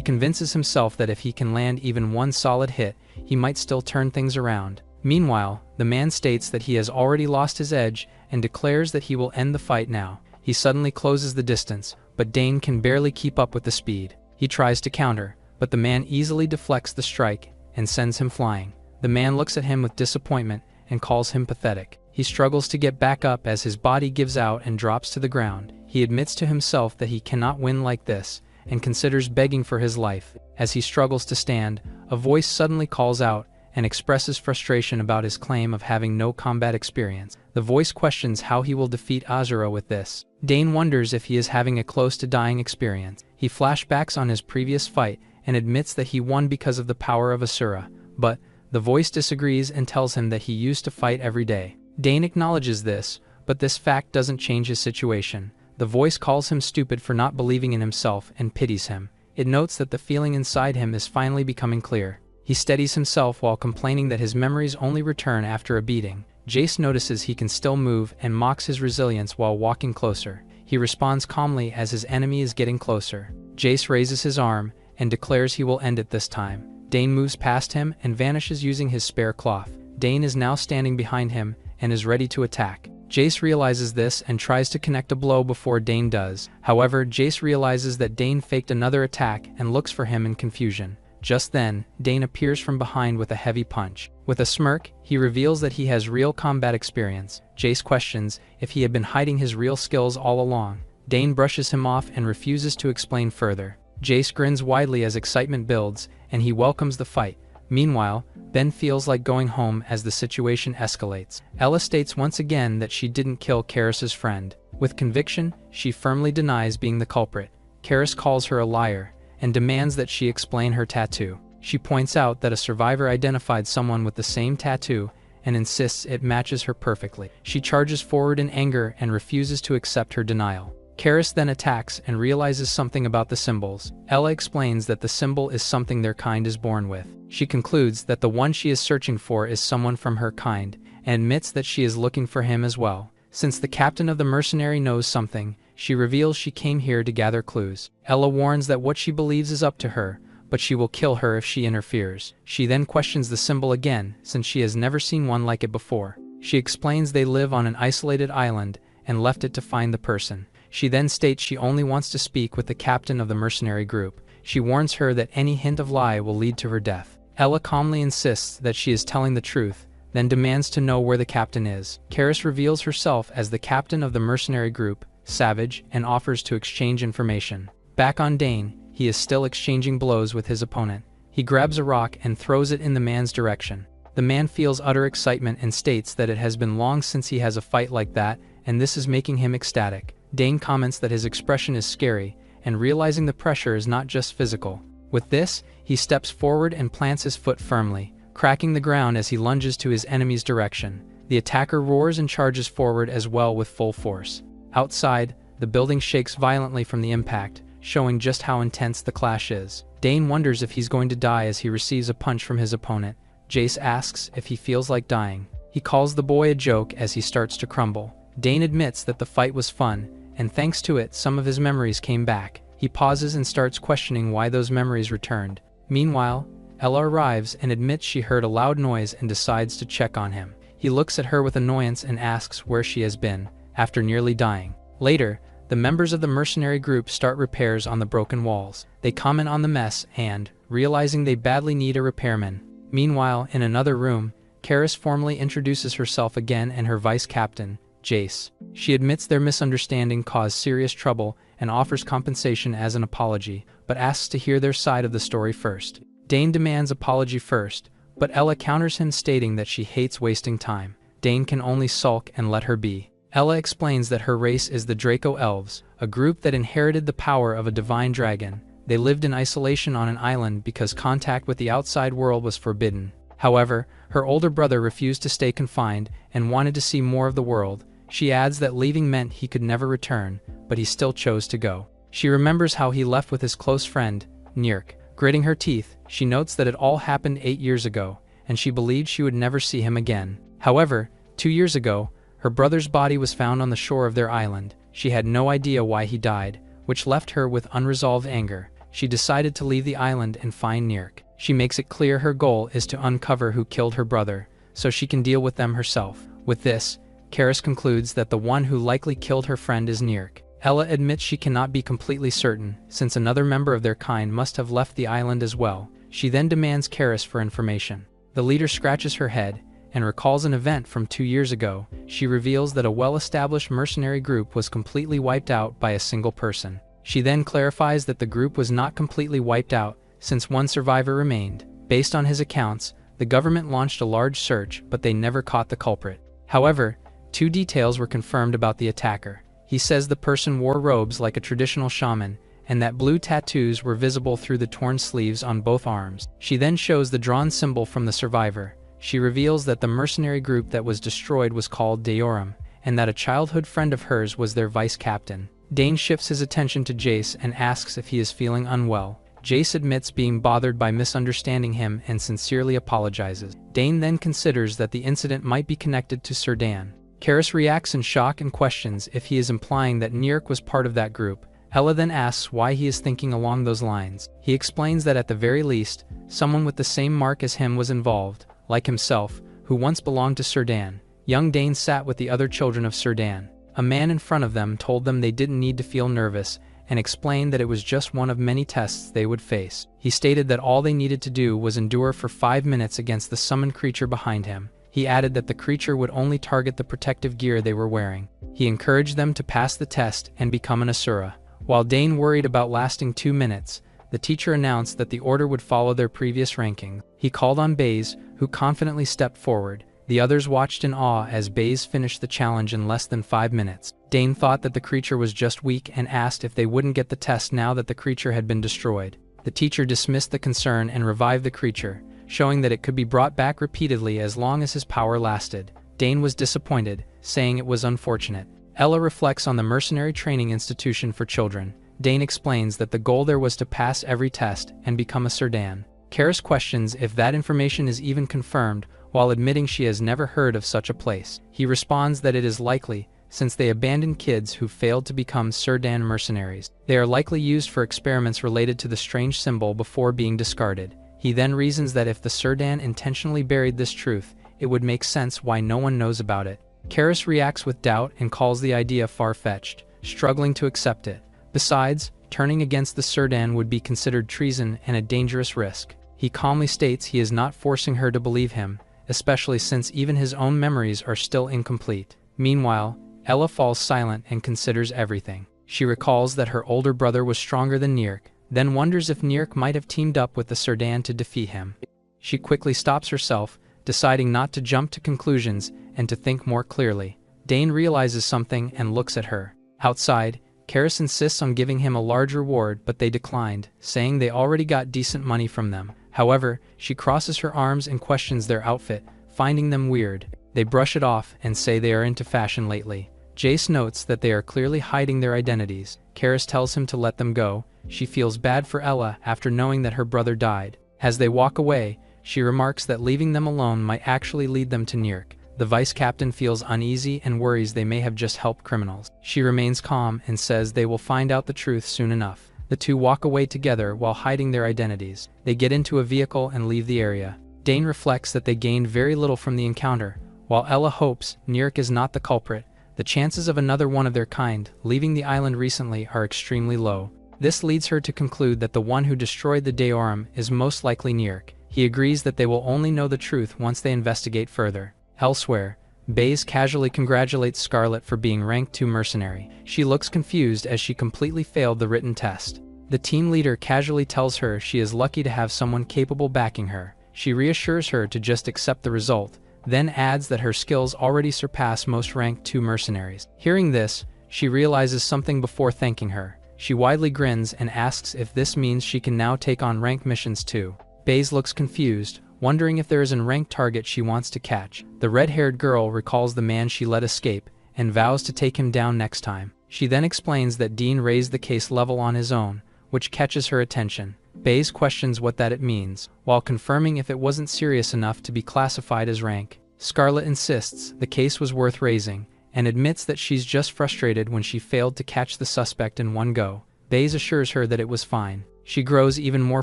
convinces himself that if he can land even one solid hit, he might still turn things around. Meanwhile, the man states that he has already lost his edge and declares that he will end the fight now. He suddenly closes the distance, but Dane can barely keep up with the speed. He tries to counter, but the man easily deflects the strike and sends him flying. The man looks at him with disappointment and calls him pathetic. He struggles to get back up as his body gives out and drops to the ground. He admits to himself that he cannot win like this and considers begging for his life. As he struggles to stand, a voice suddenly calls out and expresses frustration about his claim of having no combat experience. The voice questions how he will defeat Azura with this. Dane wonders if he is having a close-to-dying experience. He flashbacks on his previous fight and admits that he won because of the power of Asura, but the voice disagrees and tells him that he used to fight every day. Dane acknowledges this, but this fact doesn't change his situation. The voice calls him stupid for not believing in himself and pities him. It notes that the feeling inside him is finally becoming clear. He steadies himself while complaining that his memories only return after a beating. Jace notices he can still move and mocks his resilience while walking closer. He responds calmly as his enemy is getting closer. Jace raises his arm and declares he will end it this time. Dane moves past him and vanishes using his spare cloth. Dane is now standing behind him and is ready to attack. Jace realizes this and tries to connect a blow before Dane does. However, Jace realizes that Dane faked another attack and looks for him in confusion. Just then, Dane appears from behind with a heavy punch. With a smirk, he reveals that he has real combat experience. Jace questions if he had been hiding his real skills all along. Dane brushes him off and refuses to explain further. Jace grins widely as excitement builds, and he welcomes the fight. Meanwhile, Ben feels like going home as the situation escalates. Ella states once again that she didn't kill Karis's friend. With conviction, she firmly denies being the culprit. Karis calls her a liar and demands that she explain her tattoo. She points out that a survivor identified someone with the same tattoo and insists it matches her perfectly. She charges forward in anger and refuses to accept her denial. Karis then attacks and realizes something about the symbols. Ella explains that the symbol is something their kind is born with. She concludes that the one she is searching for is someone from her kind, and admits that she is looking for him as well. Since the captain of the mercenary knows something, she reveals she came here to gather clues. Ella warns that what she believes is up to her, but she will kill her if she interferes. She then questions the symbol again, since she has never seen one like it before. She explains they live on an isolated island and left it to find the person. She then states she only wants to speak with the captain of the mercenary group. She warns her that any hint of lie will lead to her death. Ella calmly insists that she is telling the truth, then demands to know where the captain is. Karis reveals herself as the captain of the mercenary group, Savage, and offers to exchange information. Back on Dane, he is still exchanging blows with his opponent. He grabs a rock and throws it in the man's direction. The man feels utter excitement and states that it has been long since he has a fight like that, and this is making him ecstatic. Dane comments that his expression is scary, and realizing the pressure is not just physical. With this, he steps forward and plants his foot firmly, cracking the ground as he lunges to his enemy's direction. The attacker roars and charges forward as well with full force. Outside, the building shakes violently from the impact, showing just how intense the clash is. Dane wonders if he's going to die as he receives a punch from his opponent. Jace asks if he feels like dying. He calls the boy a joke as he starts to crumble. Dane admits that the fight was fun, and thanks to it, some of his memories came back. He pauses and starts questioning why those memories returned. Meanwhile, Ella arrives and admits she heard a loud noise and decides to check on him. He looks at her with annoyance and asks where she has been, after nearly dying. Later, the members of the mercenary group start repairs on the broken walls. They comment on the mess and, realizing they badly need a repairman. Meanwhile, in another room, Karis formally introduces herself again and her vice captain, Jace. She admits their misunderstanding caused serious trouble and offers compensation as an apology, but asks to hear their side of the story first. Dane demands apology first, but Ella counters him stating that she hates wasting time. Dane can only sulk and let her be. Ella explains that her race is the Draco Elves, a group that inherited the power of a divine dragon. They lived in isolation on an island because contact with the outside world was forbidden. However, her older brother refused to stay confined and wanted to see more of the world. She adds that leaving meant he could never return, but he still chose to go. She remembers how he left with his close friend, Nirk. Gritting her teeth, she notes that it all happened 8 years ago, and she believed she would never see him again. However, 2 years ago, her brother's body was found on the shore of their island. She had no idea why he died, which left her with unresolved anger. She decided to leave the island and find Nirk. She makes it clear her goal is to uncover who killed her brother, so she can deal with them herself. With this, Karis concludes that the one who likely killed her friend is Nirk. Ella admits she cannot be completely certain, since another member of their kind must have left the island as well. She then demands Karis for information. The leader scratches her head and recalls an event from 2 years ago. She reveals that a well-established mercenary group was completely wiped out by a single person. She then clarifies that the group was not completely wiped out, since one survivor remained. Based on his accounts, the government launched a large search, but they never caught the culprit. However, 2 details were confirmed about the attacker. He says the person wore robes like a traditional shaman, and that blue tattoos were visible through the torn sleeves on both arms. She then shows the drawn symbol from the survivor. She reveals that the mercenary group that was destroyed was called Daorum, and that a childhood friend of hers was their vice captain. Dane shifts his attention to Jace and asks if he is feeling unwell. Jace admits being bothered by misunderstanding him and sincerely apologizes. Dane then considers that the incident might be connected to Sir Dan. Karis reacts in shock and questions if he is implying that Nirk was part of that group. Ella then asks why he is thinking along those lines. He explains that at the very least, someone with the same mark as him was involved, like himself, who once belonged to Sir Dan. Young Dane sat with the other children of Sir Dan. A man in front of them told them they didn't need to feel nervous, and explained that it was just one of many tests they would face. He stated that all they needed to do was endure for 5 minutes against the summoned creature behind him. He added that the creature would only target the protective gear they were wearing. He encouraged them to pass the test and become an Asura. While Dane worried about lasting 2 minutes, the teacher announced that the order would follow their previous ranking. He called on Baze, who confidently stepped forward. The others watched in awe as Baze finished the challenge in less than 5 minutes. Dane thought that the creature was just weak and asked if they wouldn't get the test now that the creature had been destroyed. The teacher dismissed the concern and revived the creature, showing that it could be brought back repeatedly as long as his power lasted. Dane was disappointed, saying it was unfortunate. Ella reflects on the mercenary training institution for children. Dane explains that the goal there was to pass every test and become a Sir Dan. Karis questions if that information is even confirmed, while admitting she has never heard of such a place. He responds that it is likely, since they abandoned kids who failed to become Sir Dan mercenaries. They are likely used for experiments related to the strange symbol before being discarded. He then reasons that if the Sir Dan intentionally buried this truth, it would make sense why no one knows about it. Karis reacts with doubt and calls the idea far-fetched, struggling to accept it. Besides, turning against the Sir Dan would be considered treason and a dangerous risk. He calmly states he is not forcing her to believe him, especially since even his own memories are still incomplete. Meanwhile, Ella falls silent and considers everything. She recalls that her older brother was stronger than Nirk, then wonders if Nirk might have teamed up with the Sir Dan to defeat him. She quickly stops herself, deciding not to jump to conclusions and to think more clearly. Dane realizes something and looks at her. Outside, Karis insists on giving him a large reward, but they declined, saying they already got decent money from them. However, she crosses her arms and questions their outfit, finding them weird. They brush it off and say they are into fashion lately. Jace notes that they are clearly hiding their identities. Karis tells him to let them go. She feels bad for Ella after knowing that her brother died. As they walk away, she remarks that leaving them alone might actually lead them to Nirk. The vice captain feels uneasy and worries they may have just helped criminals. She remains calm and says they will find out the truth soon enough. The two walk away together while hiding their identities. They get into a vehicle and leave the area. Dane reflects that they gained very little from the encounter. While Ella hopes Nirk is not the culprit, the chances of another one of their kind leaving the island recently are extremely low. This leads her to conclude that the one who destroyed the Daorum is most likely Nirk. He agrees that they will only know the truth once they investigate further. Elsewhere, Baze casually congratulates Scarlet for being ranked 2 mercenary. She looks confused as she completely failed the written test. The team leader casually tells her she is lucky to have someone capable backing her. She reassures her to just accept the result, then adds that her skills already surpass most ranked 2 mercenaries. Hearing this, she realizes something before thanking her. She widely grins and asks if this means she can now take on ranked missions too. Baze looks confused, wondering if there is a ranked target she wants to catch. The red-haired girl recalls the man she let escape and vows to take him down next time. She then explains that Dean raised the case level on his own, which catches her attention. Baze questions what that it means, while confirming if it wasn't serious enough to be classified as rank. Scarlet insists the case was worth raising, and admits that she's just frustrated when she failed to catch the suspect in one go. Baze assures her that it was fine. She grows even more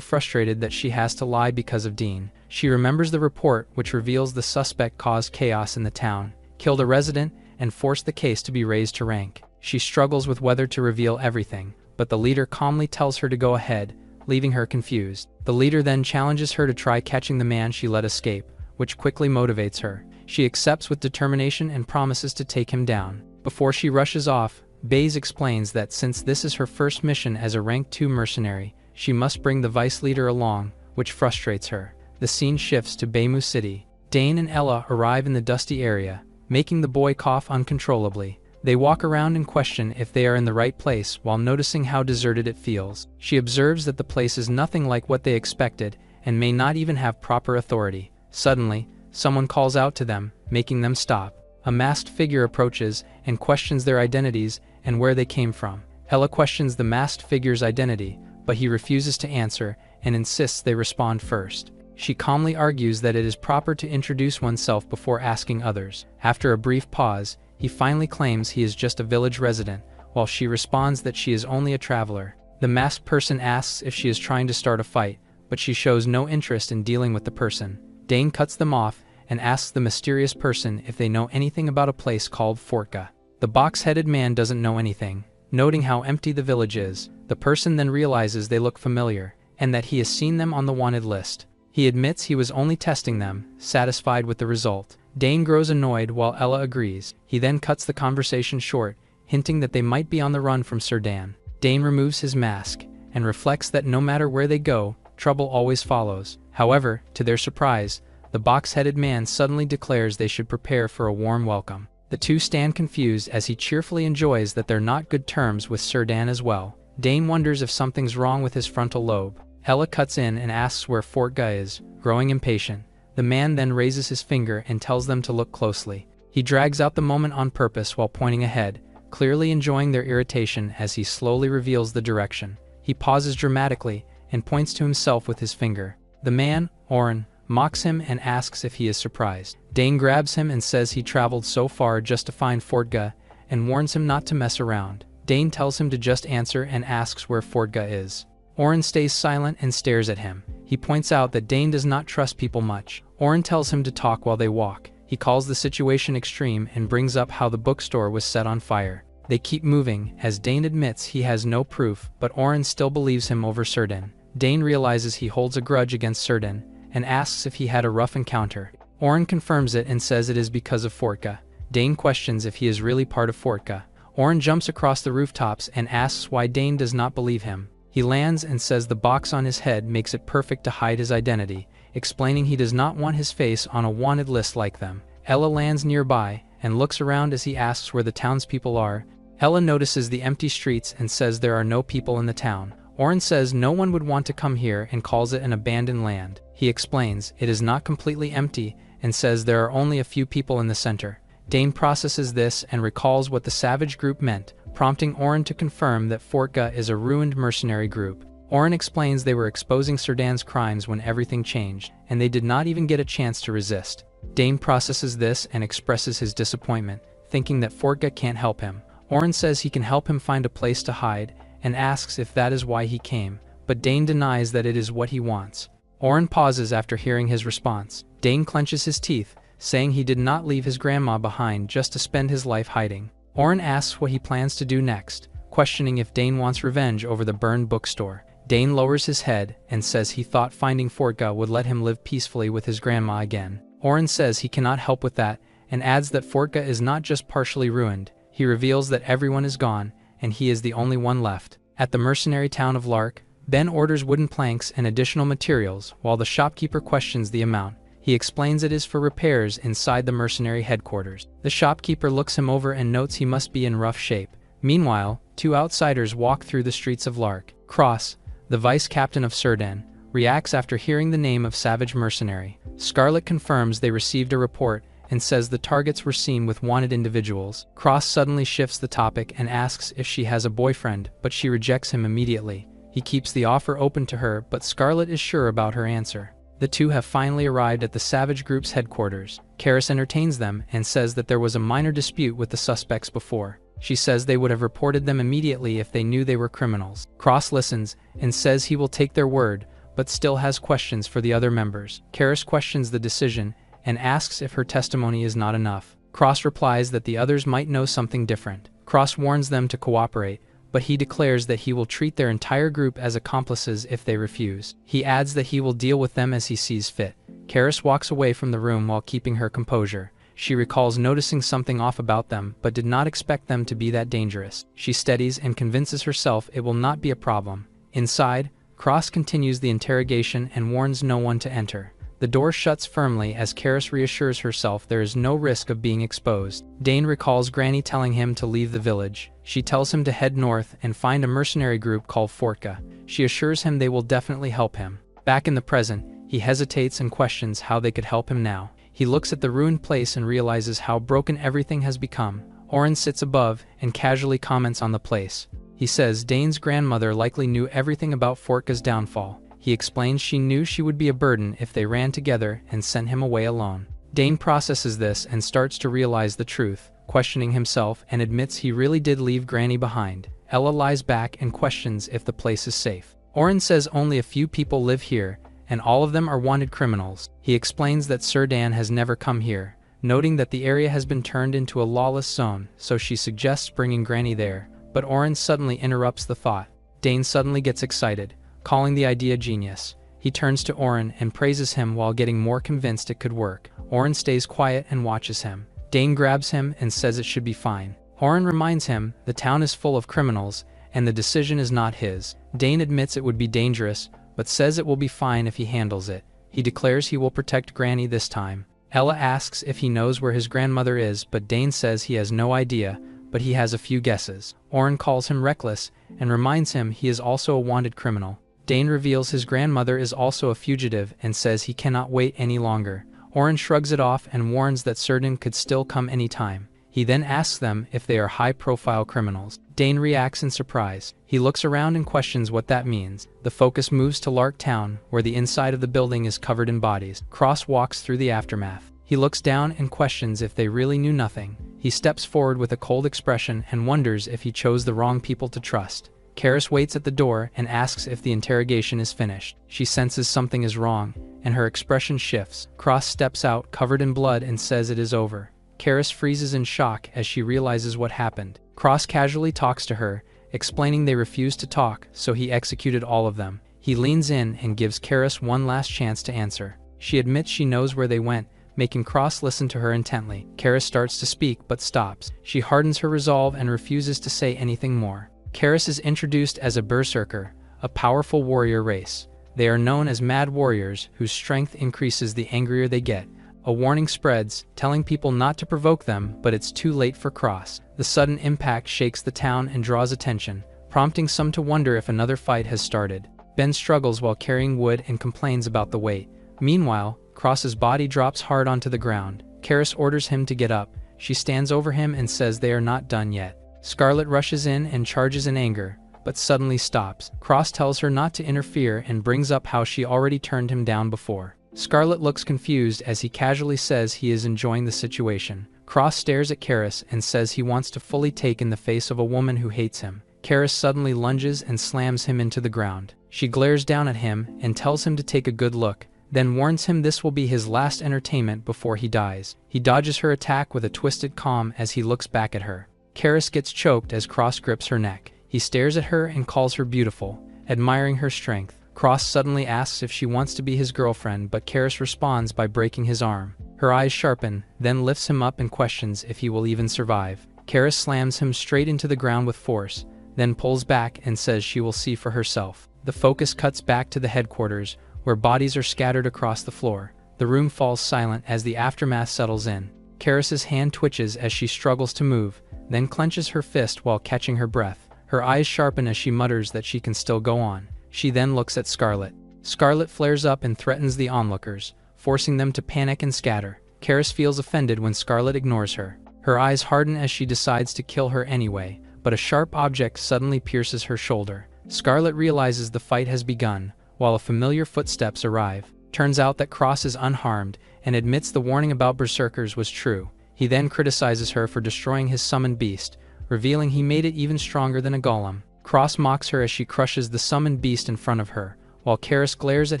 frustrated that she has to lie because of Dean. She remembers the report which reveals the suspect caused chaos in the town, killed a resident, and forced the case to be raised to rank. She struggles with whether to reveal everything, but the leader calmly tells her to go ahead, leaving her confused. The leader then challenges her to try catching the man she let escape, which quickly motivates her. She accepts with determination and promises to take him down. Before she rushes off, Baze explains that since this is her first mission as a rank 2 mercenary, she must bring the vice leader along, which frustrates her. The scene shifts to Beimu City. Dane and Ella arrive in the dusty area, making the boy cough uncontrollably. They walk around and question if they are in the right place while noticing how deserted it feels. She observes that the place is nothing like what they expected and may not even have proper authority. Suddenly, someone calls out to them, making them stop. A masked figure approaches and questions their identities and where they came from. Ella questions the masked figure's identity, but he refuses to answer and insists they respond first. She calmly argues that it is proper to introduce oneself before asking others. After a brief pause, he finally claims he is just a village resident, while she responds that she is only a traveler. The masked person asks if she is trying to start a fight, but she shows no interest in dealing with the person. Dane cuts them off and asks the mysterious person if they know anything about a place called Fortka. The box-headed man doesn't know anything, noting how empty the village is. The person then realizes they look familiar, and that he has seen them on the wanted list. He admits he was only testing them, satisfied with the result. Dane grows annoyed while Ella agrees. He then cuts the conversation short, hinting that they might be on the run from Sir Dan. Dane removes his mask, and reflects that no matter where they go, trouble always follows. However, to their surprise, the box-headed man suddenly declares they should prepare for a warm welcome. The two stand confused as he cheerfully enjoys that they're not good terms with Sir Dan as well. Dane wonders if something's wrong with his frontal lobe. Ella cuts in and asks where Fortka is, growing impatient. The man then raises his finger and tells them to look closely. He drags out the moment on purpose while pointing ahead, clearly enjoying their irritation as he slowly reveals the direction. He pauses dramatically and points to himself with his finger. The man, Oren, mocks him and asks if he is surprised. Dane grabs him and says he traveled so far just to find Fortka and warns him not to mess around. Dane tells him to just answer and asks where Fortka is. Oren stays silent and stares at him. He points out that Dane does not trust people much. Oren tells him to talk while they walk. He calls the situation extreme and brings up how the bookstore was set on fire. They keep moving as Dane admits he has no proof, but Oren still believes him over Sirdan. Dane realizes he holds a grudge against Sirdan and asks if he had a rough encounter. Oren confirms it and says it is because of Fortka. Dane questions if he is really part of Fortka. Oren jumps across the rooftops and asks why Dane does not believe him. He lands and says the box on his head makes it perfect to hide his identity, explaining he does not want his face on a wanted list like them. Ella lands nearby and looks around as he asks where the townspeople are. Ella notices the empty streets and says there are no people in the town. Oren says no one would want to come here and calls it an abandoned land. He explains it is not completely empty and says there are only a few people in the center. Dane processes this and recalls what the savage group meant, prompting Oren to confirm that Fortka is a ruined mercenary group. Oren explains they were exposing Sirdan's crimes when everything changed, and they did not even get a chance to resist. Dane processes this and expresses his disappointment, thinking that Fortka can't help him. Oren says he can help him find a place to hide, and asks if that is why he came, but Dane denies that it is what he wants. Oren pauses after hearing his response. Dane clenches his teeth, saying he did not leave his grandma behind just to spend his life hiding. Oren asks what he plans to do next, questioning if Dane wants revenge over the burned bookstore. Dane lowers his head and says he thought finding Fortka would let him live peacefully with his grandma again. Oren says he cannot help with that, and adds that Fortka is not just partially ruined. He reveals that everyone is gone, and he is the only one left. At the mercenary town of Lark, Ben orders wooden planks and additional materials, while the shopkeeper questions the amount. He explains it is for repairs inside the mercenary headquarters. The shopkeeper looks him over and notes he must be in rough shape. Meanwhile, two outsiders walk through the streets of Lark. Cross, the vice captain of Sirdan, reacts after hearing the name of Savage Mercenary. Scarlet confirms they received a report and says the targets were seen with wanted individuals. Cross suddenly shifts the topic and asks if she has a boyfriend, but she rejects him immediately. He keeps the offer open to her, but Scarlet is sure about her answer. The two have finally arrived at the Savage Group's headquarters. Karis entertains them and says that there was a minor dispute with the suspects before. She says they would have reported them immediately if they knew they were criminals. Cross listens and says he will take their word, but still has questions for the other members. Karis questions the decision and asks if her testimony is not enough. Cross replies that the others might know something different. Cross warns them to cooperate, but he declares that he will treat their entire group as accomplices if they refuse. He adds that he will deal with them as he sees fit. Karis walks away from the room while keeping her composure. She recalls noticing something off about them, but did not expect them to be that dangerous. She steadies and convinces herself it will not be a problem. Inside, Cross continues the interrogation and warns no one to enter. The door shuts firmly as Karis reassures herself there is no risk of being exposed. Dane recalls Granny telling him to leave the village. She tells him to head north and find a mercenary group called Fortka. She assures him they will definitely help him. Back in the present, he hesitates and questions how they could help him now. He looks at the ruined place and realizes how broken everything has become. Oren sits above and casually comments on the place. He says Dane's grandmother likely knew everything about Fortka's downfall. He explains she knew she would be a burden if they ran together and sent him away alone. Dane processes this and starts to realize the truth, questioning himself and admits he really did leave Granny behind. Ella lies back and questions if the place is safe. Oren says only a few people live here, and all of them are wanted criminals. He explains that Sir Dan has never come here, noting that the area has been turned into a lawless zone, so she suggests bringing Granny there, but Oren suddenly interrupts the thought. Dane suddenly gets excited, calling the idea genius. He turns to Oren and praises him while getting more convinced it could work. Oren stays quiet and watches him. Dane grabs him and says it should be fine. Oren reminds him the town is full of criminals and the decision is not his. Dane admits it would be dangerous, but says it will be fine if he handles it. He declares he will protect Granny this time. Ella asks if he knows where his grandmother is, but Dane says he has no idea, but he has a few guesses. Oren calls him reckless and reminds him he is also a wanted criminal. Dane reveals his grandmother is also a fugitive and says he cannot wait any longer. Oren shrugs it off and warns that Surdin could still come anytime. He then asks them if they are high-profile criminals. Dane reacts in surprise. He looks around and questions what that means. The focus moves to Lark Town, where the inside of the building is covered in bodies. Cross walks through the aftermath. He looks down and questions if they really knew nothing. He steps forward with a cold expression and wonders if he chose the wrong people to trust. Karis waits at the door and asks if the interrogation is finished. She senses something is wrong, and her expression shifts. Cross steps out, covered in blood, and says it is over. Karis freezes in shock as she realizes what happened. Cross casually talks to her, explaining they refused to talk, so he executed all of them. He leans in and gives Karis one last chance to answer. She admits she knows where they went, making Cross listen to her intently. Karis starts to speak but stops. She hardens her resolve and refuses to say anything more. Karis is introduced as a berserker, a powerful warrior race. They are known as mad warriors whose strength increases the angrier they get. A warning spreads, telling people not to provoke them, but it's too late for Cross. The sudden impact shakes the town and draws attention, prompting some to wonder if another fight has started. Ben struggles while carrying wood and complains about the weight. Meanwhile, Cross's body drops hard onto the ground. Karis orders him to get up. She stands over him and says they are not done yet. Scarlet rushes in and charges in anger, but suddenly stops. Cross tells her not to interfere and brings up how she already turned him down before. Scarlet looks confused as he casually says he is enjoying the situation. Cross stares at Karis and says he wants to fully take in the face of a woman who hates him. Karis suddenly lunges and slams him into the ground. She glares down at him and tells him to take a good look, then warns him this will be his last entertainment before he dies. He dodges her attack with a twisted calm as he looks back at her. Karis gets choked as Cross grips her neck. He stares at her and calls her beautiful, admiring her strength. Cross suddenly asks if she wants to be his girlfriend, but Karis responds by breaking his arm. Her eyes sharpen, then lifts him up and questions if he will even survive. Karis slams him straight into the ground with force, then pulls back and says she will see for herself. The focus cuts back to the headquarters, where bodies are scattered across the floor. The room falls silent as the aftermath settles in. Karis's hand twitches as she struggles to move, then clenches her fist while catching her breath. Her eyes sharpen as she mutters that she can still go on. She then looks at Scarlet. Scarlet flares up and threatens the onlookers, forcing them to panic and scatter. Karis feels offended when Scarlet ignores her. Her eyes harden as she decides to kill her anyway, but a sharp object suddenly pierces her shoulder. Scarlet realizes the fight has begun, while a familiar footsteps arrive. Turns out that Cross is unharmed and admits the warning about berserkers was true. He then criticizes her for destroying his summoned beast, revealing he made it even stronger than a golem. Cross mocks her as she crushes the summoned beast in front of her, while Karis glares at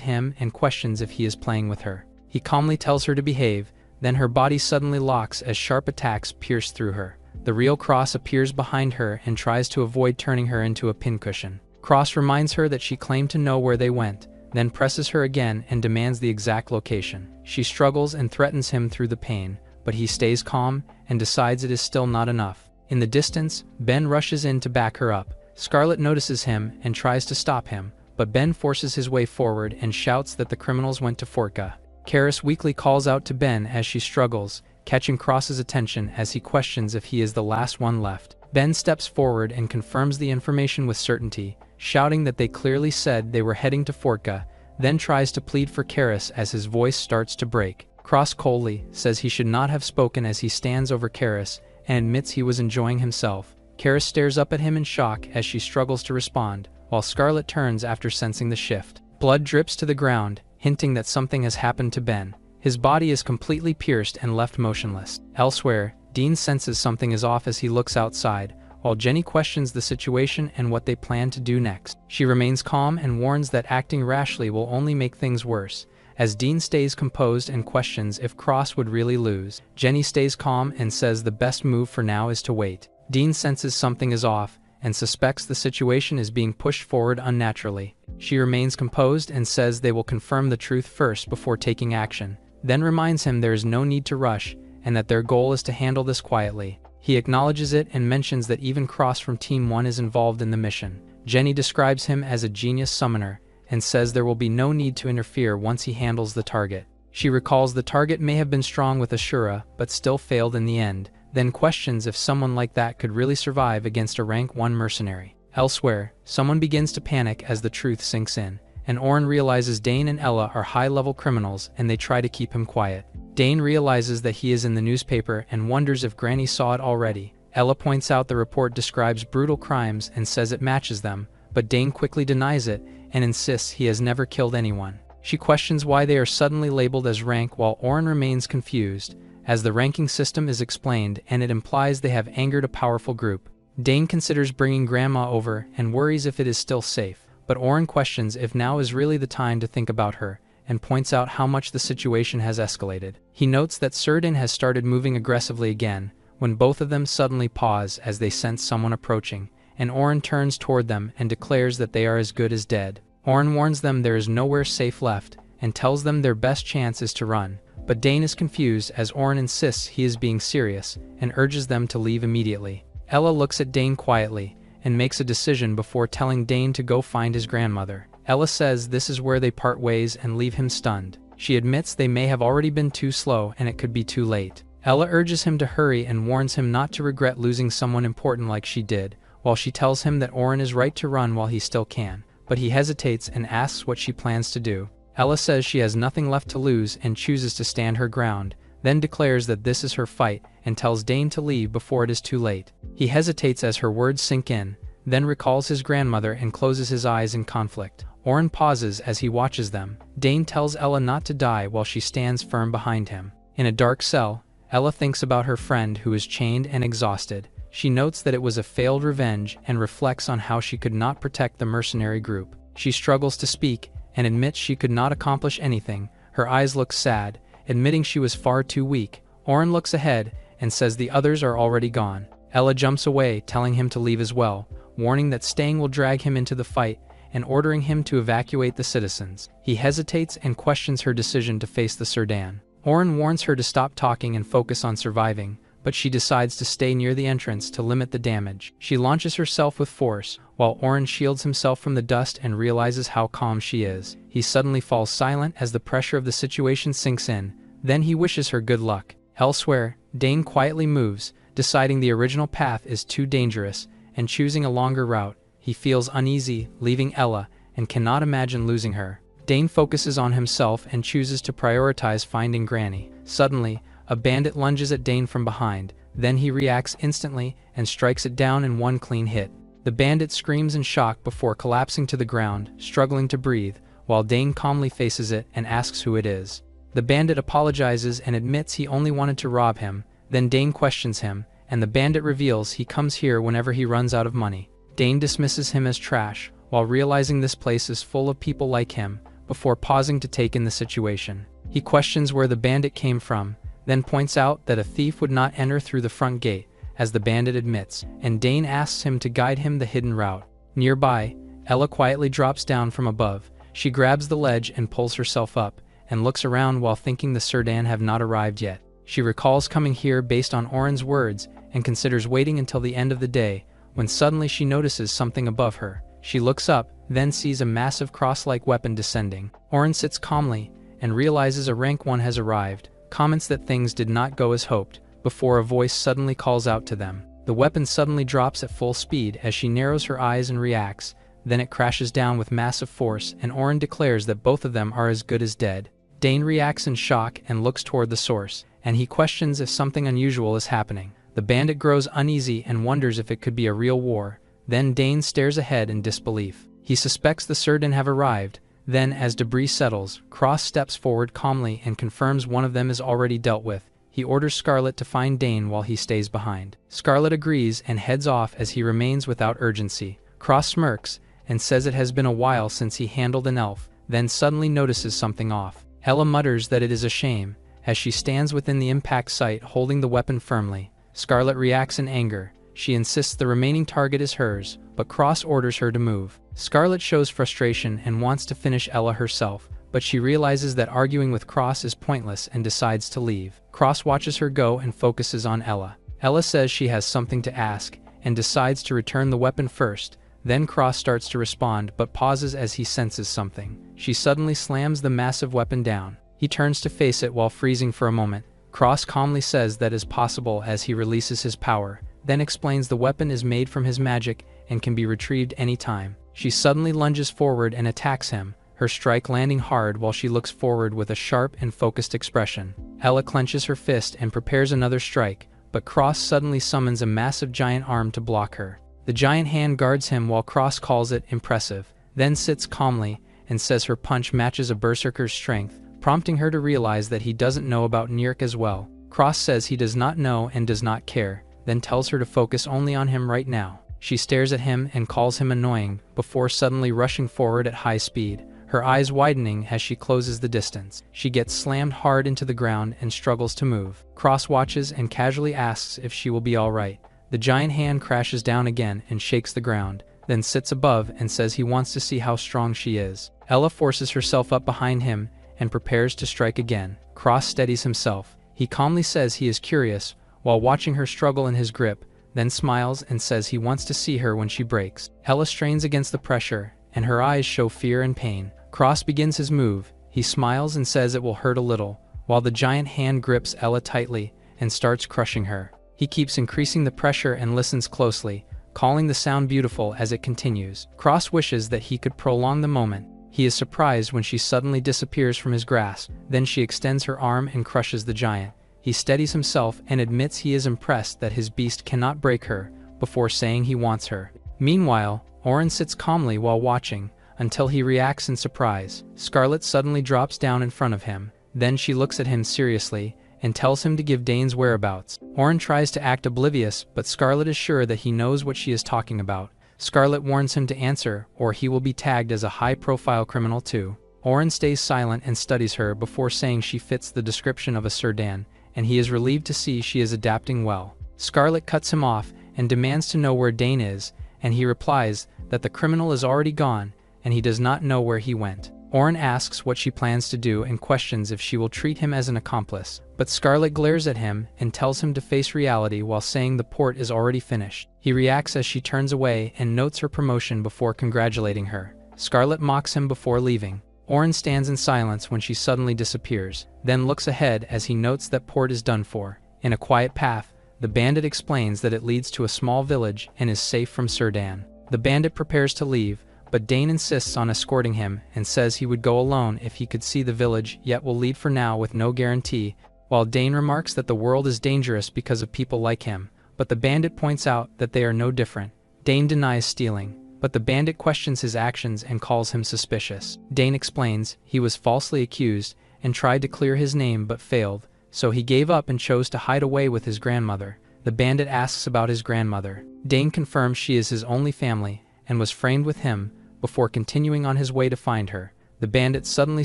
him and questions if he is playing with her. He calmly tells her to behave, then her body suddenly locks as sharp attacks pierce through her. The real Cross appears behind her and tries to avoid turning her into a pincushion. Cross reminds her that she claimed to know where they went, then presses her again and demands the exact location. She struggles and threatens him through the pain, but he stays calm and decides it is still not enough. In the distance, Ben rushes in to back her up. Scarlet notices him and tries to stop him, but Ben forces his way forward and shouts that the criminals went to Fortka. Karis weakly calls out to Ben as she struggles, catching Cross's attention as he questions if he is the last one left. Ben steps forward and confirms the information with certainty, shouting that they clearly said they were heading to Fortka, then tries to plead for Karis as his voice starts to break. Cross coldly says he should not have spoken as he stands over Karis and admits he was enjoying himself. Karis stares up at him in shock as she struggles to respond, while Scarlet turns after sensing the shift. Blood drips to the ground, hinting that something has happened to Ben. His body is completely pierced and left motionless. Elsewhere, Dean senses something is off as he looks outside, while Jenny questions the situation and what they plan to do next. She remains calm and warns that acting rashly will only make things worse, as Dean stays composed and questions if Cross would really lose. Jenny stays calm and says the best move for now is to wait. Dean senses something is off and suspects the situation is being pushed forward unnaturally. She remains composed and says they will confirm the truth first before taking action, then reminds him there is no need to rush and that their goal is to handle this quietly. He acknowledges it and mentions that even Cross from Team 1 is involved in the mission. Jenny describes him as a genius summoner and says there will be no need to interfere once he handles the target. She recalls the target may have been strong with Ashura, but still failed in the end, then questions if someone like that could really survive against a rank 1 mercenary. Elsewhere, someone begins to panic as the truth sinks in, and Oren realizes Dane and Ella are high-level criminals and they try to keep him quiet. Dane realizes that he is in the newspaper and wonders if Granny saw it already. Ella points out the report describes brutal crimes and says it matches them, but Dane quickly denies it and insists he has never killed anyone. She questions why they are suddenly labeled as rank while Oren remains confused, as the ranking system is explained and it implies they have angered a powerful group. Dane considers bringing Grandma over and worries if it is still safe, but Oren questions if now is really the time to think about her, and points out how much the situation has escalated. He notes that Surdin has started moving aggressively again, when both of them suddenly pause as they sense someone approaching, and Oren turns toward them and declares that they are as good as dead. Oren warns them there is nowhere safe left, and tells them their best chance is to run, but Dane is confused as Oren insists he is being serious, and urges them to leave immediately. Ella looks at Dane quietly, and makes a decision before telling Dane to go find his grandmother. Ella says this is where they part ways and leave him stunned. She admits they may have already been too slow and it could be too late. Ella urges him to hurry and warns him not to regret losing someone important like she did, while she tells him that Oren is right to run while he still can, but he hesitates and asks what she plans to do. Ella says she has nothing left to lose and chooses to stand her ground, then declares that this is her fight and tells Dane to leave before it is too late. He hesitates as her words sink in, then recalls his grandmother and closes his eyes in conflict. Oren pauses as he watches them. Dane tells Ella not to die while she stands firm behind him. In a dark cell, Ella thinks about her friend who is chained and exhausted. She notes that it was a failed revenge and reflects on how she could not protect the mercenary group. She struggles to speak and admits she could not accomplish anything. Her eyes look sad, admitting she was far too weak. Oren looks ahead and says the others are already gone. Ella jumps away, telling him to leave as well, warning that staying will drag him into the fight and ordering him to evacuate the citizens. He hesitates and questions her decision to face the Surdan. Oren warns her to stop talking and focus on surviving, but she decides to stay near the entrance to limit the damage. She launches herself with force, while Oren shields himself from the dust and realizes how calm she is. He suddenly falls silent as the pressure of the situation sinks in, then he wishes her good luck. Elsewhere, Dane quietly moves, deciding the original path is too dangerous, and choosing a longer route. He feels uneasy, leaving Ella, and cannot imagine losing her. Dane focuses on himself and chooses to prioritize finding Granny. Suddenly, a bandit lunges at Dane from behind, then he reacts instantly and strikes it down in one clean hit. The bandit screams in shock before collapsing to the ground, struggling to breathe, while Dane calmly faces it and asks who it is. The bandit apologizes and admits he only wanted to rob him, then Dane questions him, and the bandit reveals he comes here whenever he runs out of money. Dane dismisses him as trash, while realizing this place is full of people like him, before pausing to take in the situation. He questions where the bandit came from, then points out that a thief would not enter through the front gate, as the bandit admits, and Dane asks him to guide him the hidden route. Nearby, Ella quietly drops down from above. She grabs the ledge and pulls herself up, and looks around while thinking the Surdan have not arrived yet. She recalls coming here based on Oren's words, and considers waiting until the end of the day, when suddenly she notices something above her. She looks up, then sees a massive cross-like weapon descending. Oren sits calmly, and realizes a rank 1 has arrived, comments that things did not go as hoped, before a voice suddenly calls out to them. The weapon suddenly drops at full speed as she narrows her eyes and reacts, then it crashes down with massive force, and Oren declares that both of them are as good as dead. Dane reacts in shock and looks toward the source, and he questions if something unusual is happening. The bandit grows uneasy and wonders if it could be a real war. Then Dane stares ahead in disbelief. He suspects the Surdan have arrived. Then, as debris settles, Cross steps forward calmly and confirms one of them is already dealt with. He orders Scarlet to find Dane while he stays behind. Scarlet agrees and heads off as he remains without urgency. Cross smirks and says it has been a while since he handled an elf, then suddenly notices something off. Ella mutters that it is a shame, as she stands within the impact site holding the weapon firmly. Scarlet reacts in anger. She insists the remaining target is hers, but Cross orders her to move. Scarlet shows frustration and wants to finish Ella herself, but she realizes that arguing with Cross is pointless and decides to leave. Cross watches her go and focuses on Ella. Ella says she has something to ask, and decides to return the weapon first. Then Cross starts to respond but pauses as he senses something. She suddenly slams the massive weapon down. He turns to face it while freezing for a moment. Cross calmly says that is possible as he releases his power, then explains the weapon is made from his magic and can be retrieved anytime. She suddenly lunges forward and attacks him, her strike landing hard while she looks forward with a sharp and focused expression. Ella clenches her fist and prepares another strike, but Cross suddenly summons a massive giant arm to block her. The giant hand guards him while Cross calls it impressive, then sits calmly and says her punch matches a berserker's strength, prompting her to realize that he doesn't know about Nirk as well. Cross says he does not know and does not care, then tells her to focus only on him right now. She stares at him and calls him annoying, before suddenly rushing forward at high speed, her eyes widening as she closes the distance. She gets slammed hard into the ground and struggles to move. Cross watches and casually asks if she will be alright. The giant hand crashes down again and shakes the ground, then sits above and says he wants to see how strong she is. Ella forces herself up behind him and prepares to strike again. Cross steadies himself. He calmly says he is curious, while watching her struggle in his grip, then smiles and says he wants to see her when she breaks. Ella strains against the pressure, and her eyes show fear and pain. Cross begins his move. He smiles and says it will hurt a little, while the giant hand grips Ella tightly and starts crushing her. He keeps increasing the pressure and listens closely, calling the sound beautiful as it continues. Cross wishes that he could prolong the moment. He is surprised when she suddenly disappears from his grasp. Then she extends her arm and crushes the giant. He steadies himself and admits he is impressed that his beast cannot break her, before saying he wants her. Meanwhile, Oren sits calmly while watching, until he reacts in surprise. Scarlet suddenly drops down in front of him. Then she looks at him seriously, and tells him to give Dane's whereabouts. Oren tries to act oblivious, but Scarlet is sure that he knows what she is talking about. Scarlet warns him to answer, or he will be tagged as a high-profile criminal too. Oren stays silent and studies her before saying she fits the description of a Surdan, and he is relieved to see she is adapting well. Scarlet cuts him off and demands to know where Dane is, and he replies that the criminal is already gone, and he does not know where he went. Oren asks what she plans to do and questions if she will treat him as an accomplice, but Scarlet glares at him and tells him to face reality while saying the port is already finished. He reacts as she turns away and notes her promotion before congratulating her. Scarlet mocks him before leaving. Oren stands in silence when she suddenly disappears, then looks ahead as he notes that port is done for. In a quiet path, the bandit explains that it leads to a small village and is safe from Surdan. The bandit prepares to leave, but Dane insists on escorting him and says he would go alone if he could see the village, yet will lead for now with no guarantee, while Dane remarks that the world is dangerous because of people like him, but the bandit points out that they are no different. Dane denies stealing, but the bandit questions his actions and calls him suspicious. Dane explains he was falsely accused and tried to clear his name but failed, so he gave up and chose to hide away with his grandmother. The bandit asks about his grandmother. Dane confirms she is his only family and was framed with him before continuing on his way to find her. The bandit suddenly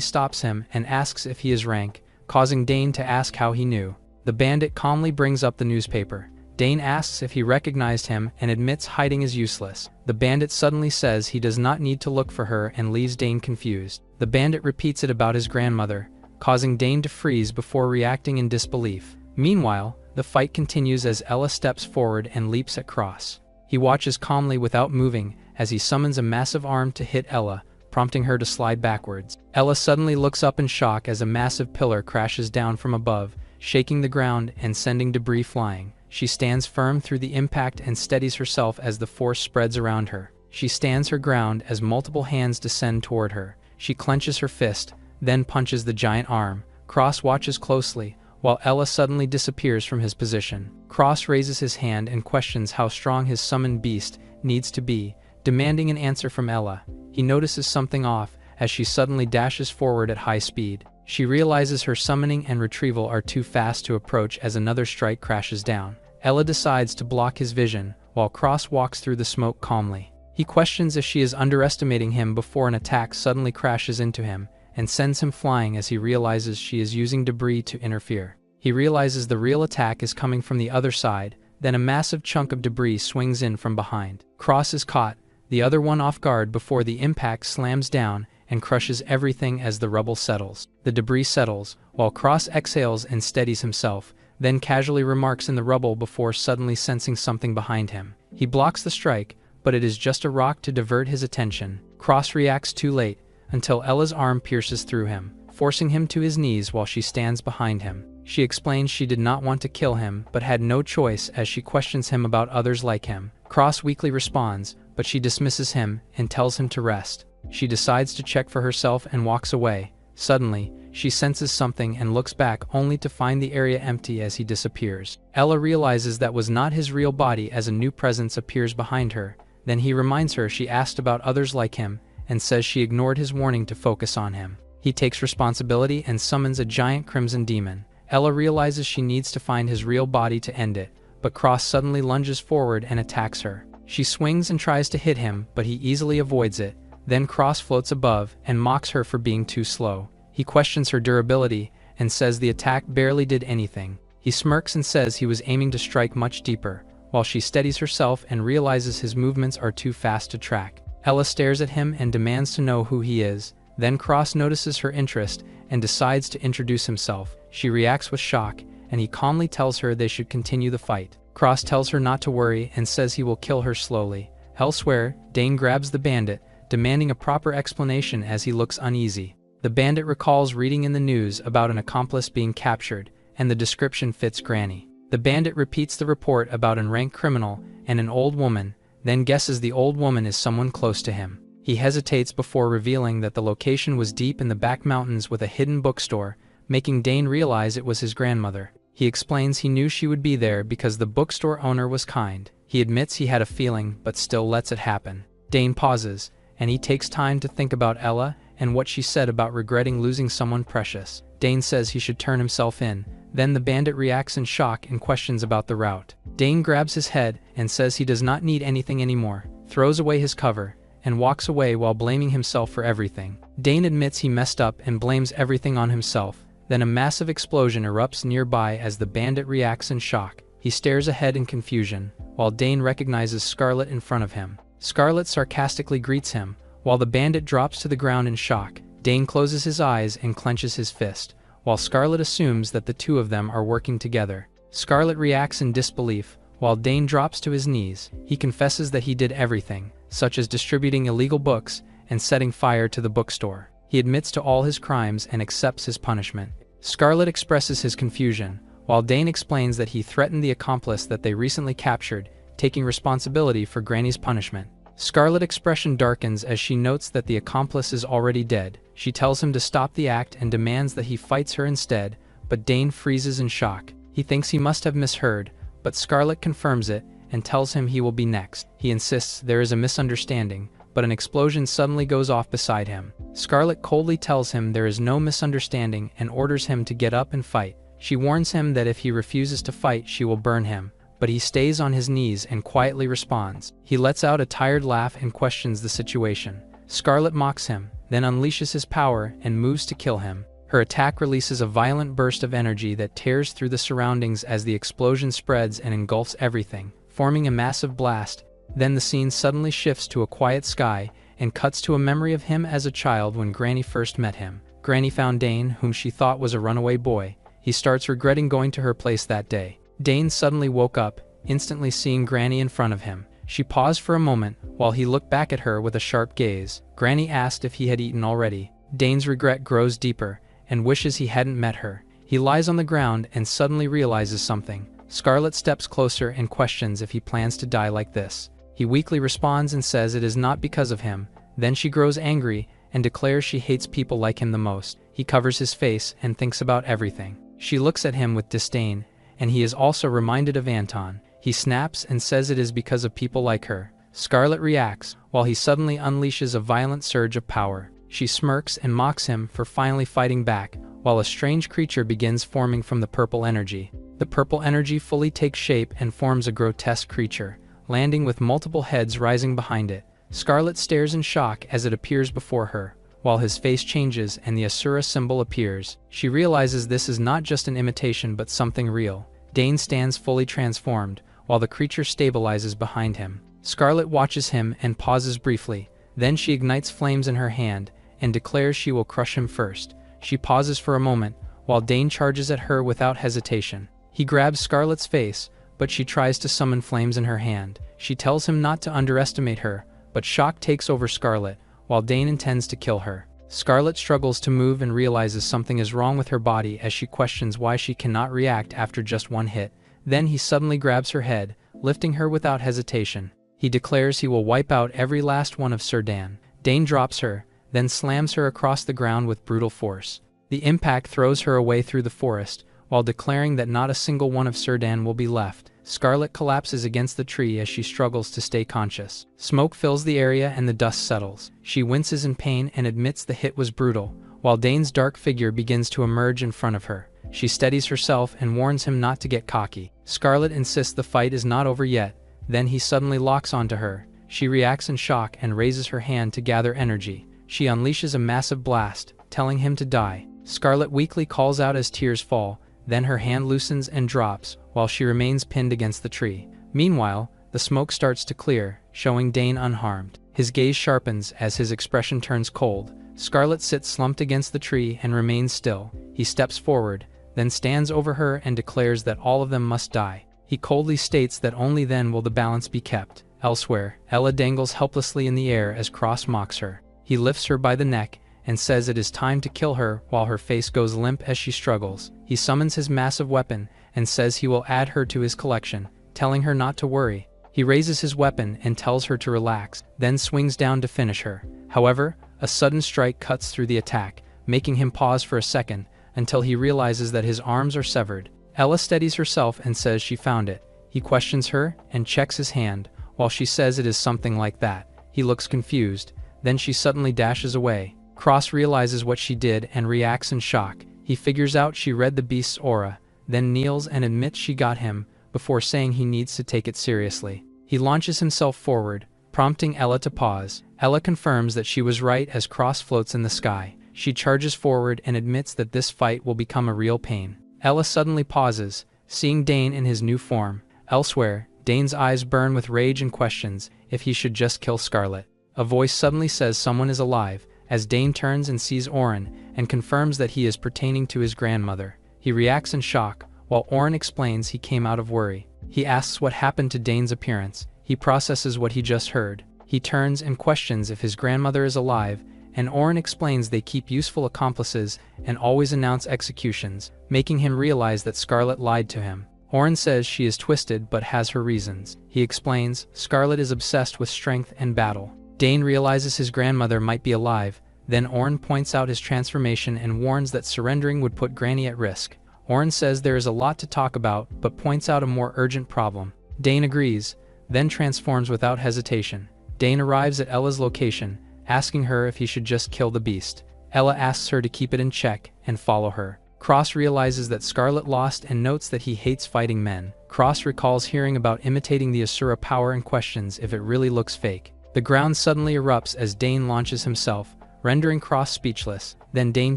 stops him and asks if he is rank, causing Dane to ask how he knew. The bandit calmly brings up the newspaper. Dane asks if he recognized him and admits hiding is useless. The bandit suddenly says he does not need to look for her and leaves Dane confused. The bandit repeats it about his grandmother, causing Dane to freeze before reacting in disbelief. Meanwhile, the fight continues as Ella steps forward and leaps at Cross. He watches calmly without moving as he summons a massive arm to hit Ella, prompting her to slide backwards. Ella suddenly looks up in shock as a massive pillar crashes down from above, shaking the ground and sending debris flying. She stands firm through the impact and steadies herself as the force spreads around her. She stands her ground as multiple hands descend toward her. She clenches her fist, then punches the giant arm. Cross watches closely, while Ella suddenly disappears from his position. Cross raises his hand and questions how strong his summoned beast needs to be, demanding an answer from Ella. He notices something off as she suddenly dashes forward at high speed. She realizes her summoning and retrieval are too fast to approach as another strike crashes down. Ella decides to block his vision, while Cross walks through the smoke calmly. He questions if she is underestimating him before an attack suddenly crashes into him and sends him flying as he realizes she is using debris to interfere. He realizes the real attack is coming from the other side, then a massive chunk of debris swings in from behind. Cross is caught, the other one off guard before the impact slams down and crushes everything as the rubble settles. The debris settles, while Cross exhales and steadies himself, then casually remarks in the rubble before suddenly sensing something behind him. He blocks the strike, but it is just a rock to divert his attention. Cross reacts too late, until Ella's arm pierces through him, forcing him to his knees while she stands behind him. She explains she did not want to kill him, but had no choice as she questions him about others like him. Cross weakly responds, but she dismisses him and tells him to rest. She decides to check for herself and walks away. Suddenly, she senses something and looks back only to find the area empty as he disappears. Ella realizes that was not his real body as a new presence appears behind her. Then he reminds her she asked about others like him and says she ignored his warning to focus on him. He takes responsibility and summons a giant crimson demon. Ella realizes she needs to find his real body to end it, but Cross suddenly lunges forward and attacks her. She swings and tries to hit him, but he easily avoids it. Then Cross floats above and mocks her for being too slow. He questions her durability and says the attack barely did anything. He smirks and says he was aiming to strike much deeper, while she steadies herself and realizes his movements are too fast to track. Ella stares at him and demands to know who he is. Then Cross notices her interest and decides to introduce himself. She reacts with shock, and he calmly tells her they should continue the fight. Cross tells her not to worry and says he will kill her slowly. Elsewhere, Dane grabs the bandit, demanding a proper explanation as he looks uneasy. The bandit recalls reading in the news about an accomplice being captured, and the description fits Granny. The bandit repeats the report about an rank criminal and an old woman, then guesses the old woman is someone close to him. He hesitates before revealing that the location was deep in the back mountains with a hidden bookstore, making Dane realize it was his grandmother. He explains he knew she would be there because the bookstore owner was kind. He admits he had a feeling, but still lets it happen. Dane pauses, and he takes time to think about Ella and what she said about regretting losing someone precious. Dane says he should turn himself in. Then the bandit reacts in shock and questions about the route. Dane grabs his head and says he does not need anything anymore, throws away his cover, and walks away while blaming himself for everything. Dane admits he messed up and blames everything on himself. Then a massive explosion erupts nearby as the bandit reacts in shock. He stares ahead in confusion, while Dane recognizes Scarlet in front of him. Scarlet sarcastically greets him, while the bandit drops to the ground in shock. Dane closes his eyes and clenches his fist, while Scarlet assumes that the two of them are working together. Scarlet reacts in disbelief, while Dane drops to his knees. He confesses that he did everything, such as distributing illegal books and setting fire to the bookstore. He admits to all his crimes and accepts his punishment. Scarlet expresses his confusion, while Dane explains that he threatened the accomplice that they recently captured, taking responsibility for Granny's punishment. Scarlet's expression darkens as she notes that the accomplice is already dead. She tells him to stop the act and demands that he fights her instead, but Dane freezes in shock. He thinks he must have misheard, but Scarlet confirms it and tells him he will be next. He insists there is a misunderstanding, but an explosion suddenly goes off beside him. Scarlet coldly tells him there is no misunderstanding and orders him to get up and fight. She warns him that if he refuses to fight, she will burn him, but he stays on his knees and quietly responds. He lets out a tired laugh and questions the situation. Scarlet mocks him, then unleashes his power and moves to kill him. Her attack releases a violent burst of energy that tears through the surroundings as the explosion spreads and engulfs everything, forming a massive blast. Then the scene suddenly shifts to a quiet sky and cuts to a memory of him as a child when Granny first met him. Granny found Dane, whom she thought was a runaway boy. He starts regretting going to her place that day. Dane suddenly woke up, instantly seeing Granny in front of him. She paused for a moment while he looked back at her with a sharp gaze. Granny asked if he had eaten already. Dane's regret grows deeper and wishes he hadn't met her. He lies on the ground and suddenly realizes something. Scarlet steps closer and questions if he plans to die like this. He weakly responds and says it is not because of him. Then she grows angry and declares she hates people like him the most. He covers his face and thinks about everything. She looks at him with disdain, and he is also reminded of Anton. He snaps and says it is because of people like her. Scarlet reacts, while he suddenly unleashes a violent surge of power. She smirks and mocks him for finally fighting back, while a strange creature begins forming from the purple energy. The purple energy fully takes shape and forms a grotesque creature, landing with multiple heads rising behind it. Scarlet stares in shock as it appears before her, while his face changes and the Asura symbol appears. She realizes this is not just an imitation but something real. Dane stands fully transformed, while the creature stabilizes behind him. Scarlet watches him and pauses briefly. Then she ignites flames in her hand and declares she will crush him first. She pauses for a moment, while Dane charges at her without hesitation. He grabs Scarlet's face, but she tries to summon flames in her hand. She tells him not to underestimate her, but shock takes over Scarlet, while Dane intends to kill her. Scarlet struggles to move and realizes something is wrong with her body as she questions why she cannot react after just one hit. Then he suddenly grabs her head, lifting her without hesitation. He declares he will wipe out every last one of Serdan. Dane drops her, then slams her across the ground with brutal force. The impact throws her away through the forest, while declaring that not a single one of Serdan will be left. Scarlet collapses against the tree as she struggles to stay conscious. Smoke fills the area and the dust settles. She winces in pain and admits the hit was brutal, while Dane's dark figure begins to emerge in front of her. She steadies herself and warns him not to get cocky. Scarlet insists the fight is not over yet. Then he suddenly locks onto her. She reacts in shock and raises her hand to gather energy. She unleashes a massive blast, telling him to die. Scarlet weakly calls out as tears fall, then her hand loosens and drops, while she remains pinned against the tree. Meanwhile, the smoke starts to clear, showing Dane unharmed. His gaze sharpens as his expression turns cold. Scarlet sits slumped against the tree and remains still. He steps forward, then stands over her and declares that all of them must die. He coldly states that only then will the balance be kept. Elsewhere, Ella dangles helplessly in the air as Cross mocks her. He lifts her by the neck and says it is time to kill her while her face goes limp as she struggles. He summons his massive weapon and says he will add her to his collection, telling her not to worry. He raises his weapon and tells her to relax, then swings down to finish her. However, a sudden strike cuts through the attack, making him pause for a second until he realizes that his arms are severed. Ella steadies herself and says she found it. He questions her and checks his hand, while she says it is something like that. He looks confused, then she suddenly dashes away. Cross realizes what she did and reacts in shock. He figures out she read the beast's aura, then kneels and admits she got him, before saying he needs to take it seriously. He launches himself forward, prompting Ella to pause. Ella confirms that she was right as Cross floats in the sky. She charges forward and admits that this fight will become a real pain. Ella suddenly pauses, seeing Dane in his new form. Elsewhere, Dane's eyes burn with rage and questions if he should just kill Scarlet. A voice suddenly says someone is alive, as Dane turns and sees Oren, and confirms that he is pertaining to his grandmother. He reacts in shock, while Oren explains he came out of worry. He asks what happened to Dane's appearance. He processes what he just heard. He turns and questions if his grandmother is alive, and Oren explains they keep useful accomplices and always announce executions, making him realize that Scarlet lied to him. Oren says she is twisted but has her reasons. He explains, Scarlet is obsessed with strength and battle. Dane realizes his grandmother might be alive, then Oren points out his transformation and warns that surrendering would put Granny at risk. Oren says there is a lot to talk about, but points out a more urgent problem. Dane agrees, then transforms without hesitation. Dane arrives at Ella's location, asking her if he should just kill the beast. Ella asks her to keep it in check and follow her. Cross realizes that Scarlet lost and notes that he hates fighting men. Cross recalls hearing about imitating the Asura power and questions if it really looks fake. The ground suddenly erupts as Dane launches himself, rendering Cross speechless. Then Dane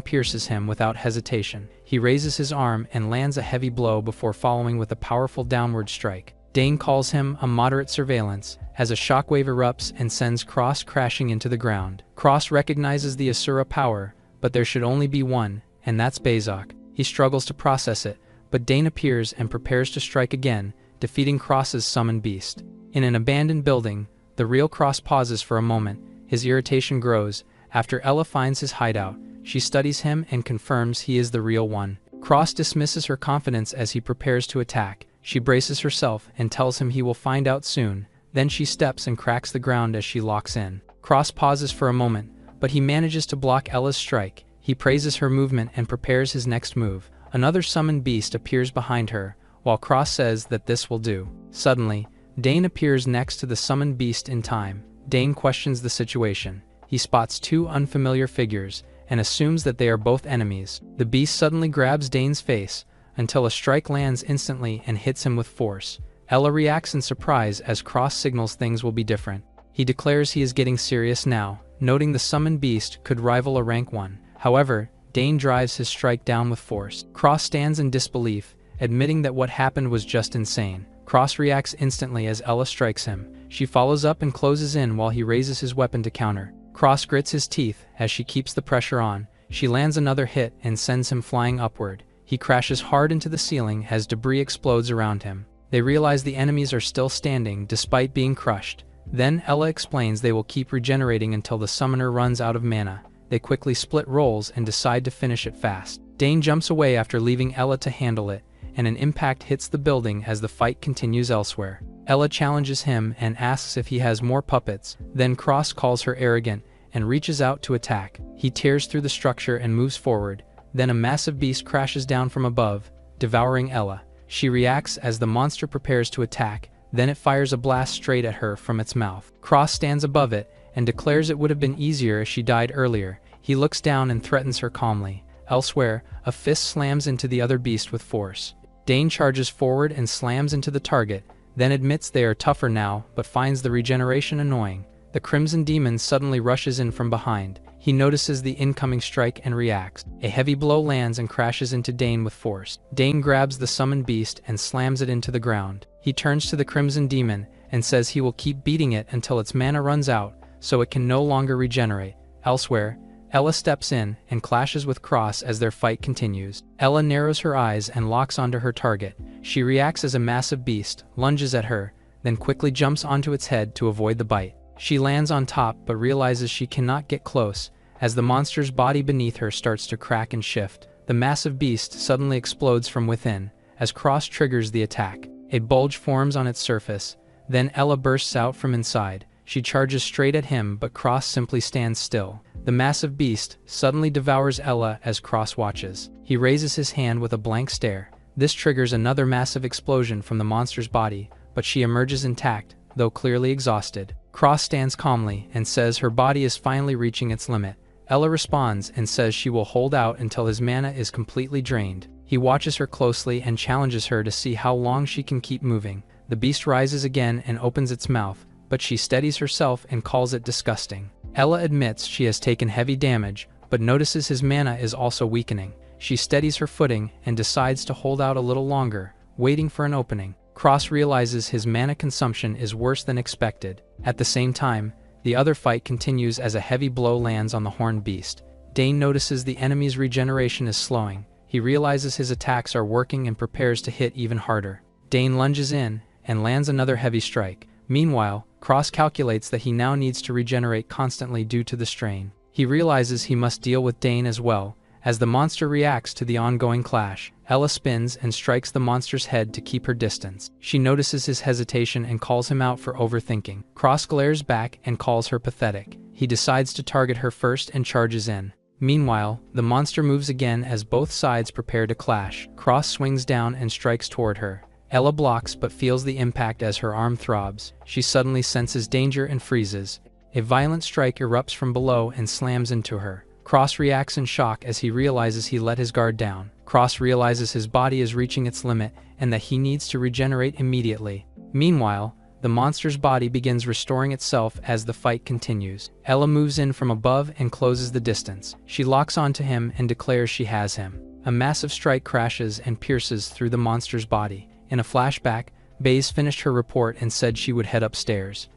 pierces him without hesitation. He raises his arm and lands a heavy blow before following with a powerful downward strike. Dane calls him a moderate surveillance, as a shockwave erupts and sends Cross crashing into the ground. Cross recognizes the Asura power, but there should only be one, and that's Bezok. He struggles to process it, but Dane appears and prepares to strike again, defeating Cross's summoned beast. In an abandoned building, the real Cross pauses for a moment. His irritation grows. After Ella finds his hideout, she studies him and confirms he is the real one. Cross dismisses her confidence as he prepares to attack. She braces herself and tells him he will find out soon. Then she steps and cracks the ground as she locks in. Cross pauses for a moment, but he manages to block Ella's strike. He praises her movement and prepares his next move. Another summoned beast appears behind her, while Cross says that this will do. Suddenly, Dane appears next to the summoned beast in time. Dane questions the situation. He spots two unfamiliar figures and assumes that they are both enemies. The beast suddenly grabs Dane's face until a strike lands instantly and hits him with force. Ella reacts in surprise as Cross signals things will be different. He declares he is getting serious now, noting the summoned beast could rival a rank 1. However, Dane drives his strike down with force. Cross stands in disbelief, admitting that what happened was just insane. Cross reacts instantly as Ella strikes him. She follows up and closes in while he raises his weapon to counter. Cross grits his teeth as she keeps the pressure on. She lands another hit and sends him flying upward. He crashes hard into the ceiling as debris explodes around him. They realize the enemies are still standing despite being crushed. Then Ella explains they will keep regenerating until the summoner runs out of mana. They quickly split roles and decide to finish it fast. Dane jumps away after leaving Ella to handle it, and an impact hits the building as the fight continues elsewhere. Ella challenges him and asks if he has more puppets. Then Cross calls her arrogant and reaches out to attack. He tears through the structure and moves forward. Then a massive beast crashes down from above, devouring Ella. She reacts as the monster prepares to attack. Then it fires a blast straight at her from its mouth. Cross stands above it and declares it would have been easier if she died earlier. He looks down and threatens her calmly. Elsewhere, a fist slams into the other beast with force. Dane charges forward and slams into the target, then admits they are tougher now but finds the regeneration annoying. The Crimson Demon suddenly rushes in from behind. He notices the incoming strike and reacts. A heavy blow lands and crashes into Dane with force. Dane grabs the summoned beast and slams it into the ground. He turns to the Crimson Demon and says he will keep beating it until its mana runs out, so it can no longer regenerate. Elsewhere, Ella steps in and clashes with Cross as their fight continues. Ella narrows her eyes and locks onto her target. She reacts as a massive beast lunges at her, then quickly jumps onto its head to avoid the bite. She lands on top but realizes she cannot get close, as the monster's body beneath her starts to crack and shift. The massive beast suddenly explodes from within, as Cross triggers the attack. A bulge forms on its surface, then Ella bursts out from inside. She charges straight at him but Cross simply stands still. The massive beast suddenly devours Ella as Cross watches. He raises his hand with a blank stare. This triggers another massive explosion from the monster's body, but she emerges intact, though clearly exhausted. Cross stands calmly and says her body is finally reaching its limit. Ella responds and says she will hold out until his mana is completely drained. He watches her closely and challenges her to see how long she can keep moving. The beast rises again and opens its mouth, but she steadies herself and calls it disgusting. Ella admits she has taken heavy damage, but notices his mana is also weakening. She steadies her footing and decides to hold out a little longer, waiting for an opening. Cross realizes his mana consumption is worse than expected. At the same time, the other fight continues as a heavy blow lands on the horned beast. Dane notices the enemy's regeneration is slowing. He realizes his attacks are working and prepares to hit even harder. Dane lunges in and lands another heavy strike. Meanwhile, Cross calculates that he now needs to regenerate constantly due to the strain. He realizes he must deal with Dane as well, As the monster reacts to the ongoing clash, Ella spins and strikes the monster's head to keep her distance. She notices his hesitation and calls him out for overthinking. Cross glares back and calls her pathetic. He decides to target her first and charges in. Meanwhile, the monster moves again as both sides prepare to clash. Cross swings down and strikes toward her. Ella blocks but feels the impact as her arm throbs. She suddenly senses danger and freezes. A violent strike erupts from below and slams into her. Cross reacts in shock as he realizes he let his guard down. Cross realizes his body is reaching its limit and that he needs to regenerate immediately. Meanwhile, the monster's body begins restoring itself as the fight continues. Ella moves in from above and closes the distance. She locks onto him and declares she has him. A massive strike crashes and pierces through the monster's body. In a flashback, Baze finished her report and said she would head upstairs.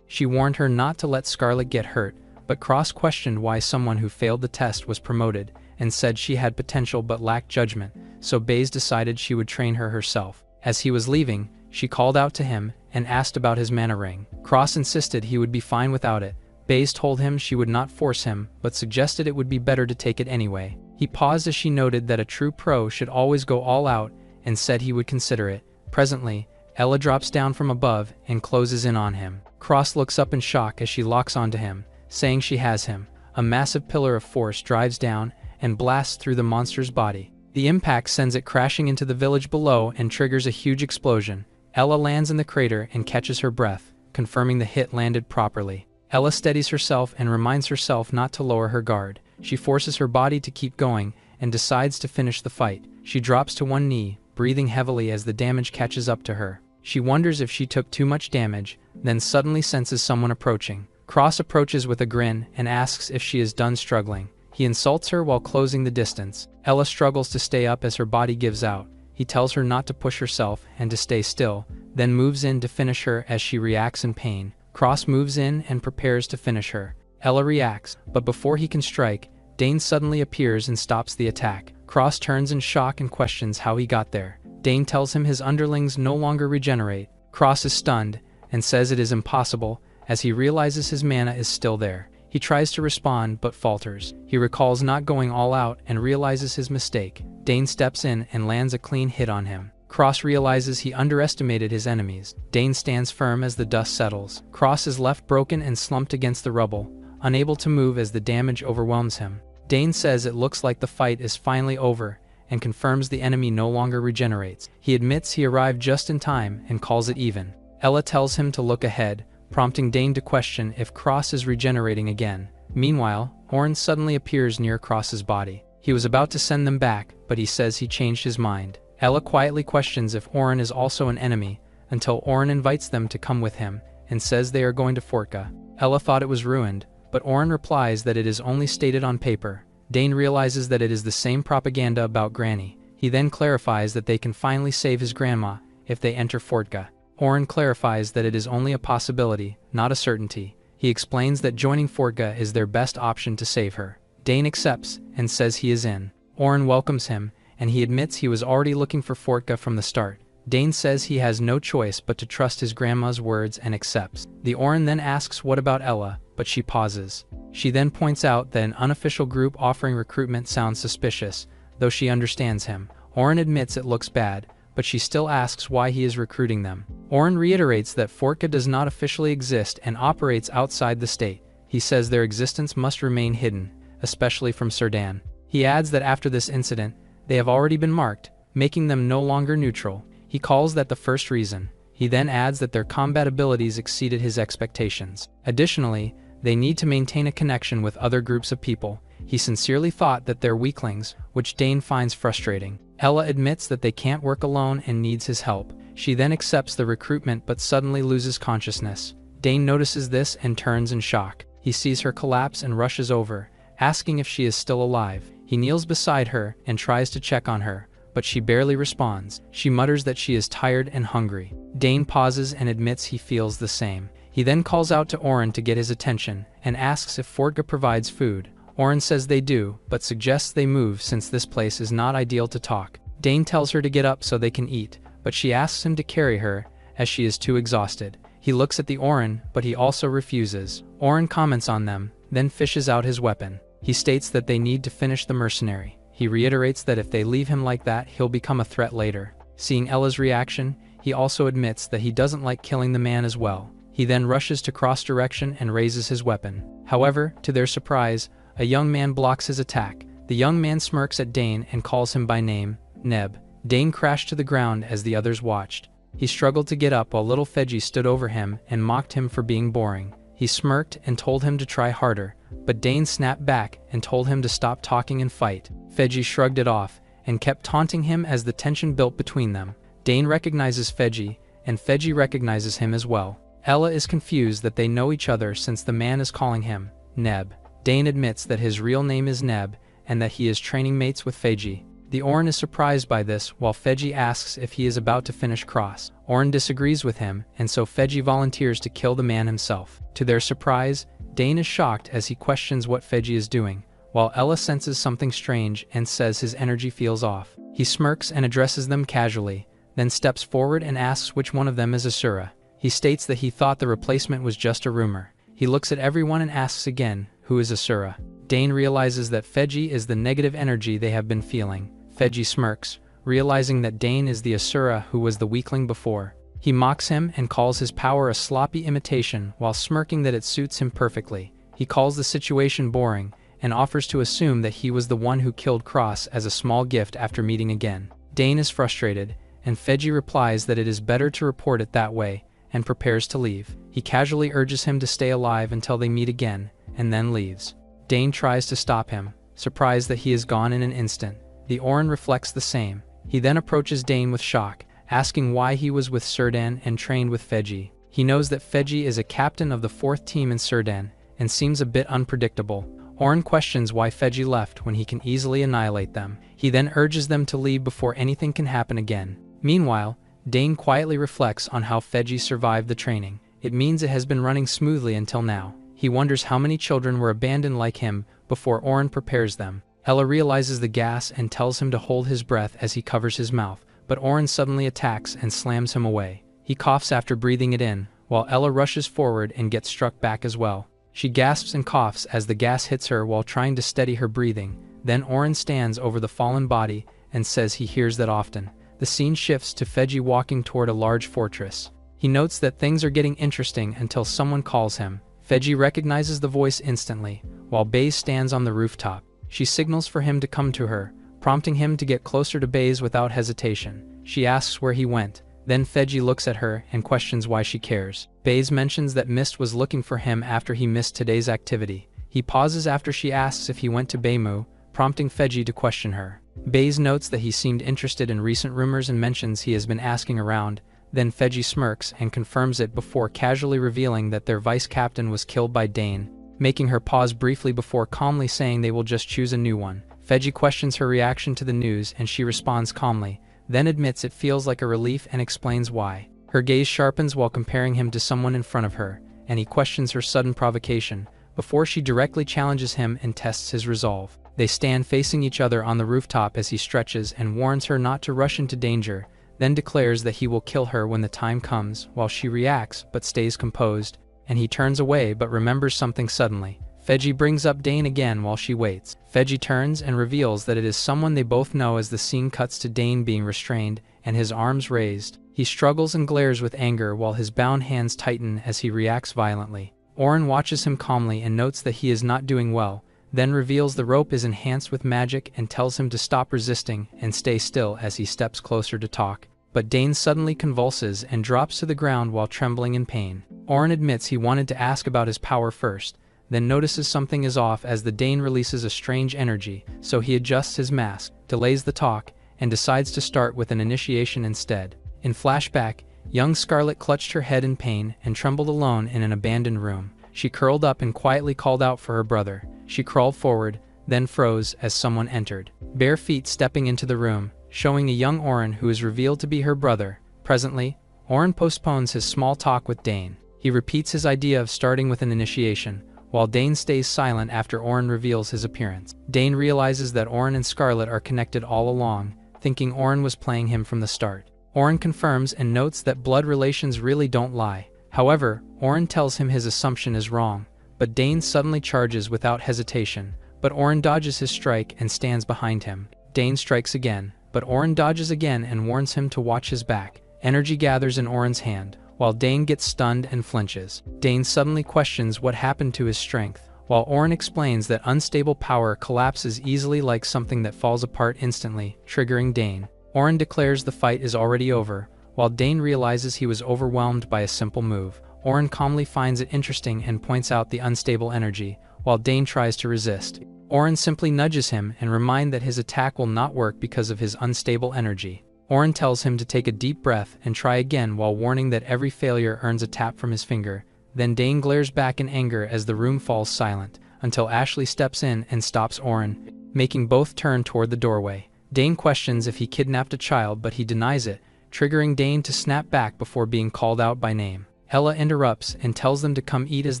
She warned her not to let Scarlet get hurt, but Cross questioned why someone who failed the test was promoted and said she had potential but lacked judgment, so Baze decided she would train her herself. As he was leaving, she called out to him and asked about his mana ring. Cross insisted he would be fine without it. Baze told him she would not force him, but suggested it would be better to take it anyway. He paused as she noted that a true pro should always go all out and said he would consider it. Presently, Ella drops down from above and closes in on him. Cross looks up in shock as she locks onto him, saying she has him. A massive pillar of force drives down and blasts through the monster's body. The impact sends it crashing into the village below and triggers a huge explosion. Ella lands in the crater and catches her breath, confirming the hit landed properly. Ella steadies herself and reminds herself not to lower her guard. She forces her body to keep going and decides to finish the fight. She drops to one knee, breathing heavily as the damage catches up to her. She wonders if she took too much damage, then suddenly senses someone approaching. Cross approaches with a grin and asks if she is done struggling. He insults her while closing the distance. Ella struggles to stay up as her body gives out. He tells her not to push herself and to stay still, then moves in to finish her as she reacts in pain. Cross moves in and prepares to finish her. Ella reacts, but before he can strike, Dane suddenly appears and stops the attack. Cross turns in shock and questions how he got there. Dane tells him his underlings no longer regenerate. Cross is stunned and says it is impossible, as he realizes his mana is still there. He tries to respond but falters. He recalls not going all out and realizes his mistake. Dane steps in and lands a clean hit on him. Cross realizes he underestimated his enemies. Dane stands firm as the dust settles. Cross is left broken and slumped against the rubble, unable to move as the damage overwhelms him. Dane says it looks like the fight is finally over and confirms the enemy no longer regenerates. He admits he arrived just in time and calls it even. Ella tells him to look ahead, prompting Dane to question if Cross is regenerating again. Meanwhile, Orin suddenly appears near Cross's body. He was about to send them back, but he says he changed his mind. Ella quietly questions if Orin is also an enemy, until Orin invites them to come with him and says they are going to Fortka. Ella thought it was ruined, but Orin replies that it is only stated on paper. Dane realizes that it is the same propaganda about Granny. He then clarifies that they can finally save his grandma if they enter Fortka. Orin clarifies that it is only a possibility, not a certainty. He explains that joining Fortka is their best option to save her. Dane accepts and says he is in. Orin welcomes him, and he admits he was already looking for Fortka from the start. Dane says he has no choice but to trust his grandma's words and accepts. The Orin then asks what about Ella, but she pauses. She then points out that an unofficial group offering recruitment sounds suspicious, though she understands him. Orin admits it looks bad, but she still asks why he is recruiting them. Orin reiterates that Fortka does not officially exist and operates outside the state. He says their existence must remain hidden, especially from Serdan. He adds that after this incident, they have already been marked, making them no longer neutral. He calls that the first reason. He then adds that their combat abilities exceeded his expectations. Additionally, they need to maintain a connection with other groups of people. He sincerely thought that they're weaklings, which Dane finds frustrating. Ella admits that they can't work alone and needs his help. She then accepts the recruitment but suddenly loses consciousness. Dane notices this and turns in shock. He sees her collapse and rushes over, asking if she is still alive. He kneels beside her and tries to check on her, but she barely responds. She mutters that she is tired and hungry. Dane pauses and admits he feels the same. He then calls out to Orin to get his attention and asks if Fortka provides food. Orin says they do, but suggests they move since this place is not ideal to talk. Dane tells her to get up so they can eat, but she asks him to carry her, as she is too exhausted. He looks at the Orin, but he also refuses. Orin comments on them, then fishes out his weapon. He states that they need to finish the mercenary. He reiterates that if they leave him like that, he'll become a threat later. Seeing Ella's reaction, he also admits that he doesn't like killing the man as well. He then rushes to cross direction and raises his weapon. However, to their surprise, a young man blocks his attack. The young man smirks at Dane and calls him by name, Neb. Dane crashed to the ground as the others watched. He struggled to get up while little Feji stood over him and mocked him for being boring. He smirked and told him to try harder, but Dane snapped back and told him to stop talking and fight. Feji shrugged it off and kept taunting him as the tension built between them. Dane recognizes Feji, and Feji recognizes him as well. Ella is confused that they know each other since the man is calling him Neb. Dane admits that his real name is Neb and that he is training mates with Feji. The Orin is surprised by this while Feji asks if he is about to finish cross. Orin disagrees with him, and so Feji volunteers to kill the man himself. To their surprise, Dane is shocked as he questions what Feji is doing, while Ella senses something strange and says his energy feels off. He smirks and addresses them casually, then steps forward and asks which one of them is Asura. He states that he thought the replacement was just a rumor. He looks at everyone and asks again, who is Asura? Dane realizes that Feji is the negative energy they have been feeling. Feji smirks, realizing that Dane is the Asura who was the weakling before. He mocks him and calls his power a sloppy imitation while smirking that it suits him perfectly. He calls the situation boring and offers to assume that he was the one who killed Cross as a small gift after meeting again. Dane is frustrated, and Feji replies that it is better to report it that way and prepares to leave. He casually urges him to stay alive until they meet again, and then leaves. Dane tries to stop him, surprised that he is gone in an instant. The Orin reflects the same. He then approaches Dane with shock, asking why he was with Serdan and trained with Feji. He knows that Feji is a captain of the 4th team in Serdan, and seems a bit unpredictable. Orin questions why Feji left when he can easily annihilate them. He then urges them to leave before anything can happen again. Meanwhile, Dane quietly reflects on how Feji survived the training. It means it has been running smoothly until now. He wonders how many children were abandoned like him before Orin prepares them. Ella realizes the gas and tells him to hold his breath as he covers his mouth, but Orin suddenly attacks and slams him away. He coughs after breathing it in, while Ella rushes forward and gets struck back as well. She gasps and coughs as the gas hits her while trying to steady her breathing. Then Orin stands over the fallen body and says he hears that often. The scene shifts to Feji walking toward a large fortress. He notes that things are getting interesting until someone calls him. Feji recognizes the voice instantly, while Baze stands on the rooftop. She signals for him to come to her, prompting him to get closer to Baze without hesitation. She asks where he went. Then Feji looks at her and questions why she cares. Baze mentions that Mist was looking for him after he missed today's activity. He pauses after she asks if he went to Beimu, prompting Feji to question her. Baze notes that he seemed interested in recent rumors and mentions he has been asking around. Then Feji smirks and confirms it before casually revealing that their vice captain was killed by Dane, making her pause briefly before calmly saying they will just choose a new one. Feji questions her reaction to the news and she responds calmly, then admits it feels like a relief and explains why. Her gaze sharpens while comparing him to someone in front of her, and he questions her sudden provocation, before she directly challenges him and tests his resolve. They stand facing each other on the rooftop as he stretches and warns her not to rush into danger, then declares that he will kill her when the time comes, while she reacts but stays composed, and he turns away but remembers something suddenly. Feji brings up Dane again while she waits. Feji turns and reveals that it is someone they both know as the scene cuts to Dane being restrained and his arms raised. He struggles and glares with anger while his bound hands tighten as he reacts violently. Orin watches him calmly and notes that he is not doing well, then reveals the rope is enhanced with magic and tells him to stop resisting and stay still as he steps closer to talk. But Dane suddenly convulses and drops to the ground while trembling in pain. Orin admits he wanted to ask about his power first, then notices something is off as the Dane releases a strange energy, so he adjusts his mask, delays the talk, and decides to start with an initiation instead. In flashback, young Scarlet clutched her head in pain and trembled alone in an abandoned room. She curled up and quietly called out for her brother. She crawled forward, then froze as someone entered, bare feet stepping into the room, showing a young Orin who is revealed to be her brother. Presently, Orin postpones his small talk with Dane. He repeats his idea of starting with an initiation, while Dane stays silent after Orin reveals his appearance. Dane realizes that Orin and Scarlet are connected all along, thinking Orin was playing him from the start. Orin confirms and notes that blood relations really don't lie. However, Orin tells him his assumption is wrong, but Dane suddenly charges without hesitation, but Oren dodges his strike and stands behind him. Dane strikes again, but Oren dodges again and warns him to watch his back. Energy gathers in Oren's hand, while Dane gets stunned and flinches. Dane suddenly questions what happened to his strength, while Oren explains that unstable power collapses easily like something that falls apart instantly, triggering Dane. Oren declares the fight is already over, while Dane realizes he was overwhelmed by a simple move. Oren calmly finds it interesting and points out the unstable energy, while Dane tries to resist. Oren simply nudges him and reminds that his attack will not work because of his unstable energy. Oren tells him to take a deep breath and try again while warning that every failure earns a tap from his finger. Then Dane glares back in anger as the room falls silent, until Ashley steps in and stops Oren, making both turn toward the doorway. Dane questions if he kidnapped a child, but he denies it, triggering Dane to snap back before being called out by name. Ella interrupts and tells them to come eat as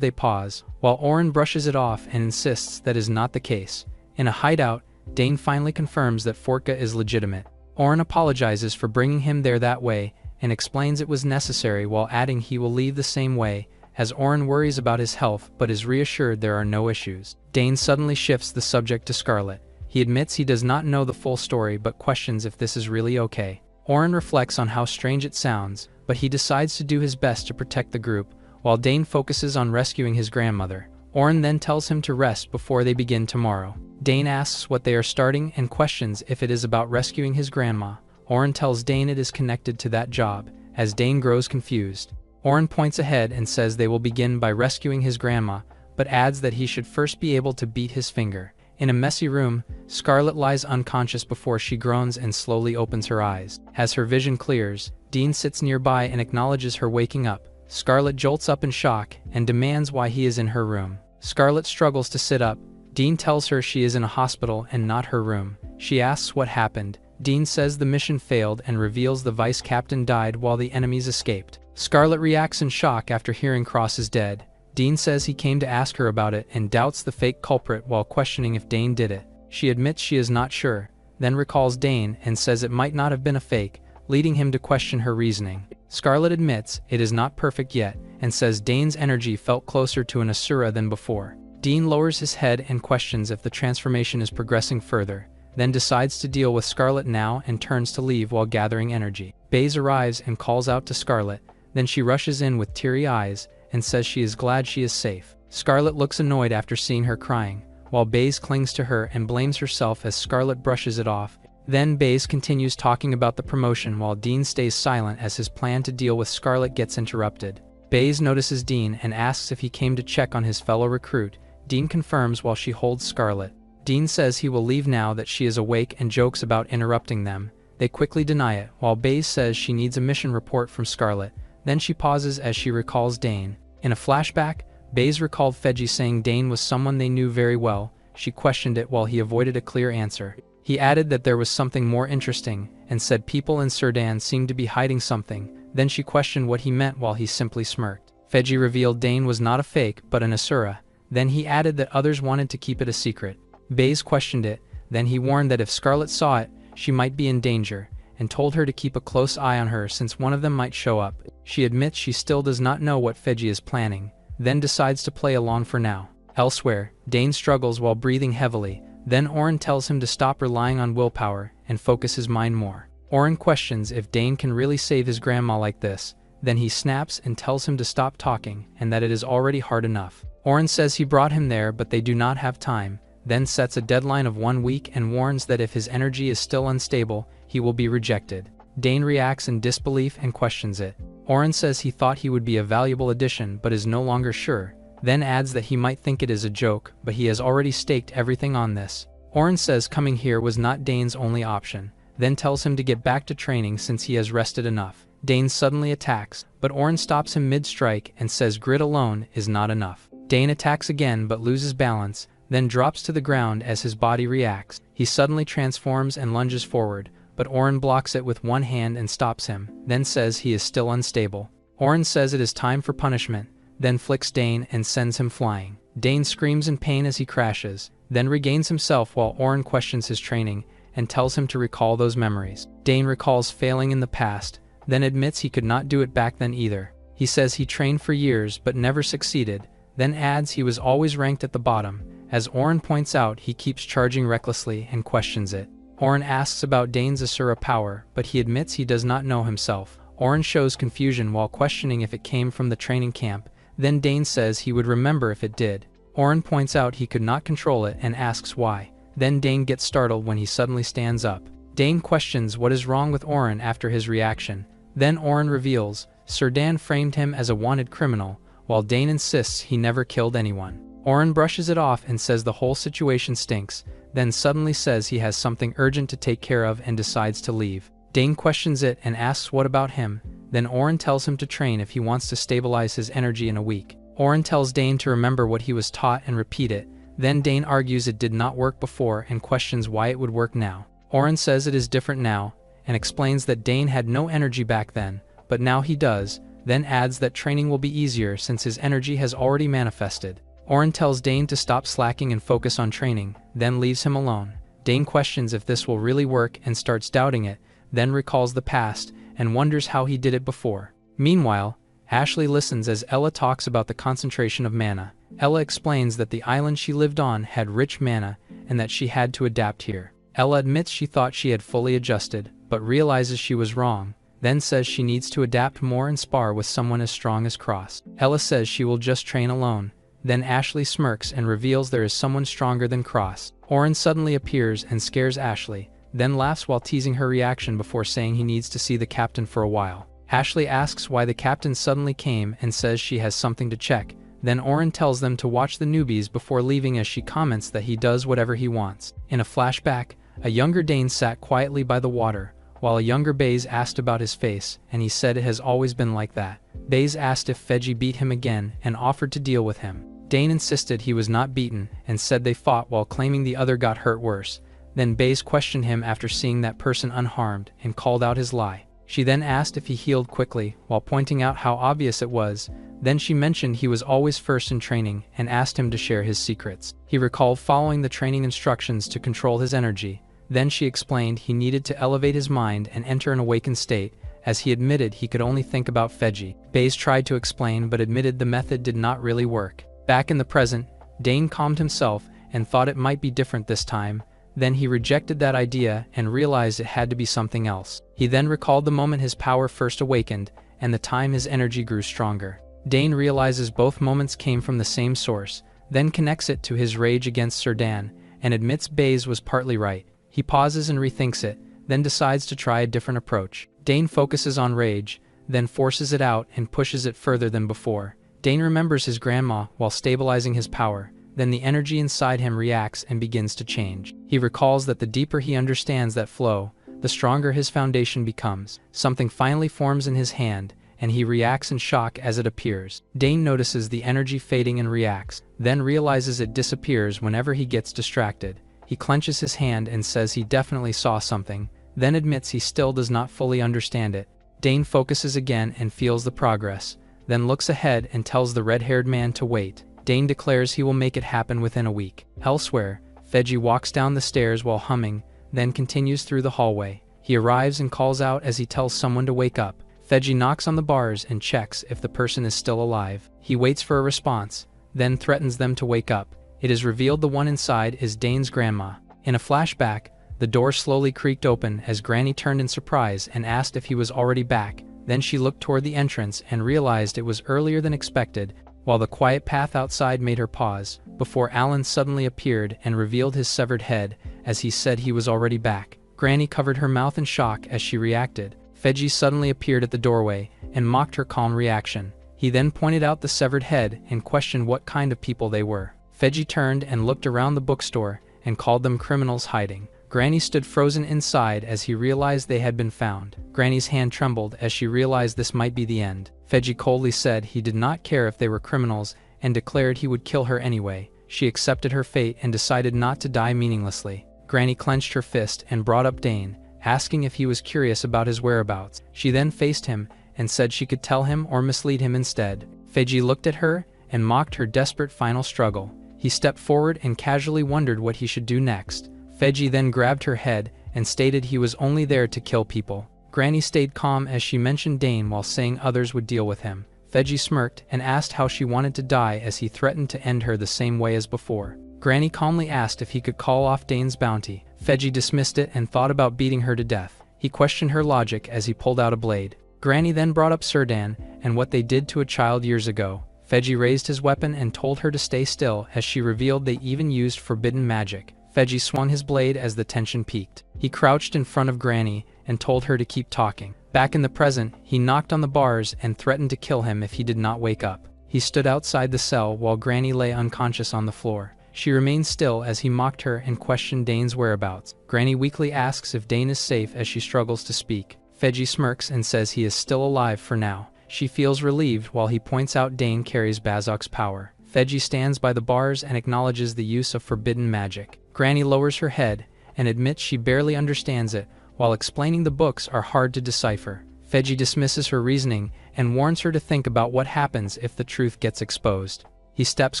they pause, while Oren brushes it off and insists that is not the case. In a hideout, Dane finally confirms that Forka is legitimate. Oren apologizes for bringing him there that way and explains it was necessary, while adding he will leave the same way, as Oren worries about his health but is reassured there are no issues. Dane suddenly shifts the subject to Scarlet. He admits he does not know the full story but questions if this is really okay. Oren reflects on how strange it sounds, but he decides to do his best to protect the group, while Dane focuses on rescuing his grandmother. Oren then tells him to rest before they begin tomorrow. Dane asks what they are starting and questions if it is about rescuing his grandma. Oren tells Dane it is connected to that job, as Dane grows confused. Oren points ahead and says they will begin by rescuing his grandma, but adds that he should first be able to beat his finger. In a messy room, Scarlet lies unconscious before she groans and slowly opens her eyes. As her vision clears, Dean sits nearby and acknowledges her waking up. Scarlet jolts up in shock and demands why he is in her room. Scarlet struggles to sit up. Dean tells her she is in a hospital and not her room. She asks what happened. Dean says the mission failed and reveals the vice captain died while the enemies escaped. Scarlet reacts in shock after hearing Cross is dead. Dean says he came to ask her about it and doubts the fake culprit while questioning if Dane did it. She admits she is not sure, then recalls Dane and says it might not have been a fake, leading him to question her reasoning. Scarlet admits it is not perfect yet and says Dane's energy felt closer to an Asura than before. Dean lowers his head and questions if the transformation is progressing further, then decides to deal with Scarlet now and turns to leave while gathering energy. Baze arrives and calls out to Scarlet, then she rushes in with teary eyes and says she is glad she is safe. Scarlet looks annoyed after seeing her crying, while Baze clings to her and blames herself as Scarlet brushes it off. Then Baze continues talking about the promotion while Dean stays silent as his plan to deal with Scarlet gets interrupted. Baze notices Dean and asks if he came to check on his fellow recruit. Dean confirms while she holds Scarlet. Dean says he will leave now that she is awake and jokes about interrupting them. They quickly deny it, while Baze says she needs a mission report from Scarlet. Then she pauses as she recalls Dane. In a flashback, Baze recalled Feji saying Dane was someone they knew very well. She questioned it while he avoided a clear answer. He added that there was something more interesting, and said people in Serdan seemed to be hiding something. Then she questioned what he meant while he simply smirked. Feji revealed Dane was not a fake, but an Asura. Then he added that others wanted to keep it a secret. Baze questioned it, then he warned that if Scarlet saw it, she might be in danger, and told her to keep a close eye on her since one of them might show up. She admits she still does not know what Feji is planning, then decides to play along for now. Elsewhere, Dane struggles while breathing heavily, then Oren tells him to stop relying on willpower and focus his mind more. Oren questions if Dane can really save his grandma like this, then he snaps and tells him to stop talking and that it is already hard enough. Oren says he brought him there but they do not have time, then sets a deadline of 1 week and warns that if his energy is still unstable, he will be rejected. Dane reacts in disbelief and questions it. Oren says he thought he would be a valuable addition but is no longer sure, then adds that he might think it is a joke, but he has already staked everything on this. Oren says coming here was not Dane's only option, then tells him to get back to training since he has rested enough. Dane suddenly attacks, but Oren stops him mid-strike and says grit alone is not enough. Dane attacks again but loses balance, then drops to the ground as his body reacts. He suddenly transforms and lunges forward, but Oren blocks it with one hand and stops him, then says he is still unstable. Oren says it is time for punishment, then flicks Dane and sends him flying. Dane screams in pain as he crashes, then regains himself while Oren questions his training and tells him to recall those memories. Dane recalls failing in the past, then admits he could not do it back then either. He says he trained for years but never succeeded, then adds he was always ranked at the bottom, As Oren points out, he keeps charging recklessly and questions it. Oren asks about Dane's Asura power, but he admits he does not know himself. Oren shows confusion while questioning if it came from the training camp, then Dane says he would remember if it did. Oren points out he could not control it and asks why. Then Dane gets startled when he suddenly stands up. Dane questions what is wrong with Oren after his reaction. Then Oren reveals Serdan framed him as a wanted criminal, while Dane insists he never killed anyone. Oren brushes it off and says the whole situation stinks, then suddenly says he has something urgent to take care of and decides to leave. Dane questions it and asks what about him, then Oren tells him to train if he wants to stabilize his energy in a week. Oren tells Dane to remember what he was taught and repeat it, then Dane argues it did not work before and questions why it would work now. Oren says it is different now, and explains that Dane had no energy back then, but now he does, then adds that training will be easier since his energy has already manifested. Oren tells Dane to stop slacking and focus on training, then leaves him alone. Dane questions if this will really work and starts doubting it, then recalls the past and wonders how he did it before. Meanwhile, Ashley listens as Ella talks about the concentration of mana. Ella explains that the island she lived on had rich mana and that she had to adapt here. Ella admits she thought she had fully adjusted, but realizes she was wrong, then says she needs to adapt more and spar with someone as strong as Cross. Ella says she will just train alone. Then Ashley smirks and reveals there is someone stronger than Cross. Oren suddenly appears and scares Ashley, then laughs while teasing her reaction before saying he needs to see the captain for a while. Ashley asks why the captain suddenly came and says she has something to check. Then Oren tells them to watch the newbies before leaving as she comments that he does whatever he wants. In a flashback, a younger Dane sat quietly by the water, while a younger Baze asked about his face, and he said it has always been like that. Baze asked if Feji beat him again and offered to deal with him. Dane insisted he was not beaten and said they fought while claiming the other got hurt worse. Then Baze questioned him after seeing that person unharmed and called out his lie. She then asked if he healed quickly while pointing out how obvious it was. Then she mentioned he was always first in training and asked him to share his secrets. He recalled following the training instructions to control his energy. Then she explained he needed to elevate his mind and enter an awakened state, as he admitted he could only think about Feji. Baze tried to explain but admitted the method did not really work. Back in the present, Dane calmed himself and thought it might be different this time. Then he rejected that idea and realized it had to be something else. He then recalled the moment his power first awakened and the time his energy grew stronger. Dane realizes both moments came from the same source, then connects it to his rage against Serdan, and admits Baze was partly right. He pauses and rethinks it, then decides to try a different approach. Dane focuses on rage, then forces it out and pushes it further than before. Dane remembers his grandma while stabilizing his power, then the energy inside him reacts and begins to change. He recalls that the deeper he understands that flow, the stronger his foundation becomes. Something finally forms in his hand, and he reacts in shock as it appears. Dane notices the energy fading and reacts, then realizes it disappears whenever he gets distracted. He clenches his hand and says he definitely saw something, then admits he still does not fully understand it. Dane focuses again and feels the progress, then looks ahead and tells the red-haired man to wait. Dane declares he will make it happen within a week. Elsewhere, Feji walks down the stairs while humming, then continues through the hallway. He arrives and calls out as he tells someone to wake up. Feji knocks on the bars and checks if the person is still alive. He waits for a response, then threatens them to wake up. It is revealed the one inside is Dane's grandma. In a flashback, the door slowly creaked open as Granny turned in surprise and asked if he was already back. Then she looked toward the entrance and realized it was earlier than expected, while the quiet path outside made her pause, before Alan suddenly appeared and revealed his severed head, as he said he was already back. Granny covered her mouth in shock as she reacted. Feji suddenly appeared at the doorway and mocked her calm reaction. He then pointed out the severed head and questioned what kind of people they were. Feji turned and looked around the bookstore and called them criminals hiding. Granny stood frozen inside as he realized they had been found. Granny's hand trembled as she realized this might be the end. Feji coldly said he did not care if they were criminals and declared he would kill her anyway. She accepted her fate and decided not to die meaninglessly. Granny clenched her fist and brought up Dane, asking if he was curious about his whereabouts. She then faced him and said she could tell him or mislead him instead. Feji looked at her and mocked her desperate final struggle. He stepped forward and casually wondered what he should do next. Feji then grabbed her head and stated he was only there to kill people. Granny stayed calm as she mentioned Dane while saying others would deal with him. Feji smirked and asked how she wanted to die as he threatened to end her the same way as before. Granny calmly asked if he could call off Dane's bounty. Feji dismissed it and thought about beating her to death. He questioned her logic as he pulled out a blade. Granny then brought up Serdan and what they did to a child years ago. Feji raised his weapon and told her to stay still as she revealed they even used forbidden magic. Feji swung his blade as the tension peaked. He crouched in front of Granny and told her to keep talking. Back in the present, he knocked on the bars and threatened to kill him if he did not wake up. He stood outside the cell while Granny lay unconscious on the floor. She remained still as he mocked her and questioned Dane's whereabouts. Granny weakly asks if Dane is safe as she struggles to speak. Feji smirks and says he is still alive for now. She feels relieved while he points out Dane carries Bazok's power. Feji stands by the bars and acknowledges the use of forbidden magic. Granny lowers her head and admits she barely understands it, while explaining the books are hard to decipher. Feji dismisses her reasoning and warns her to think about what happens if the truth gets exposed. He steps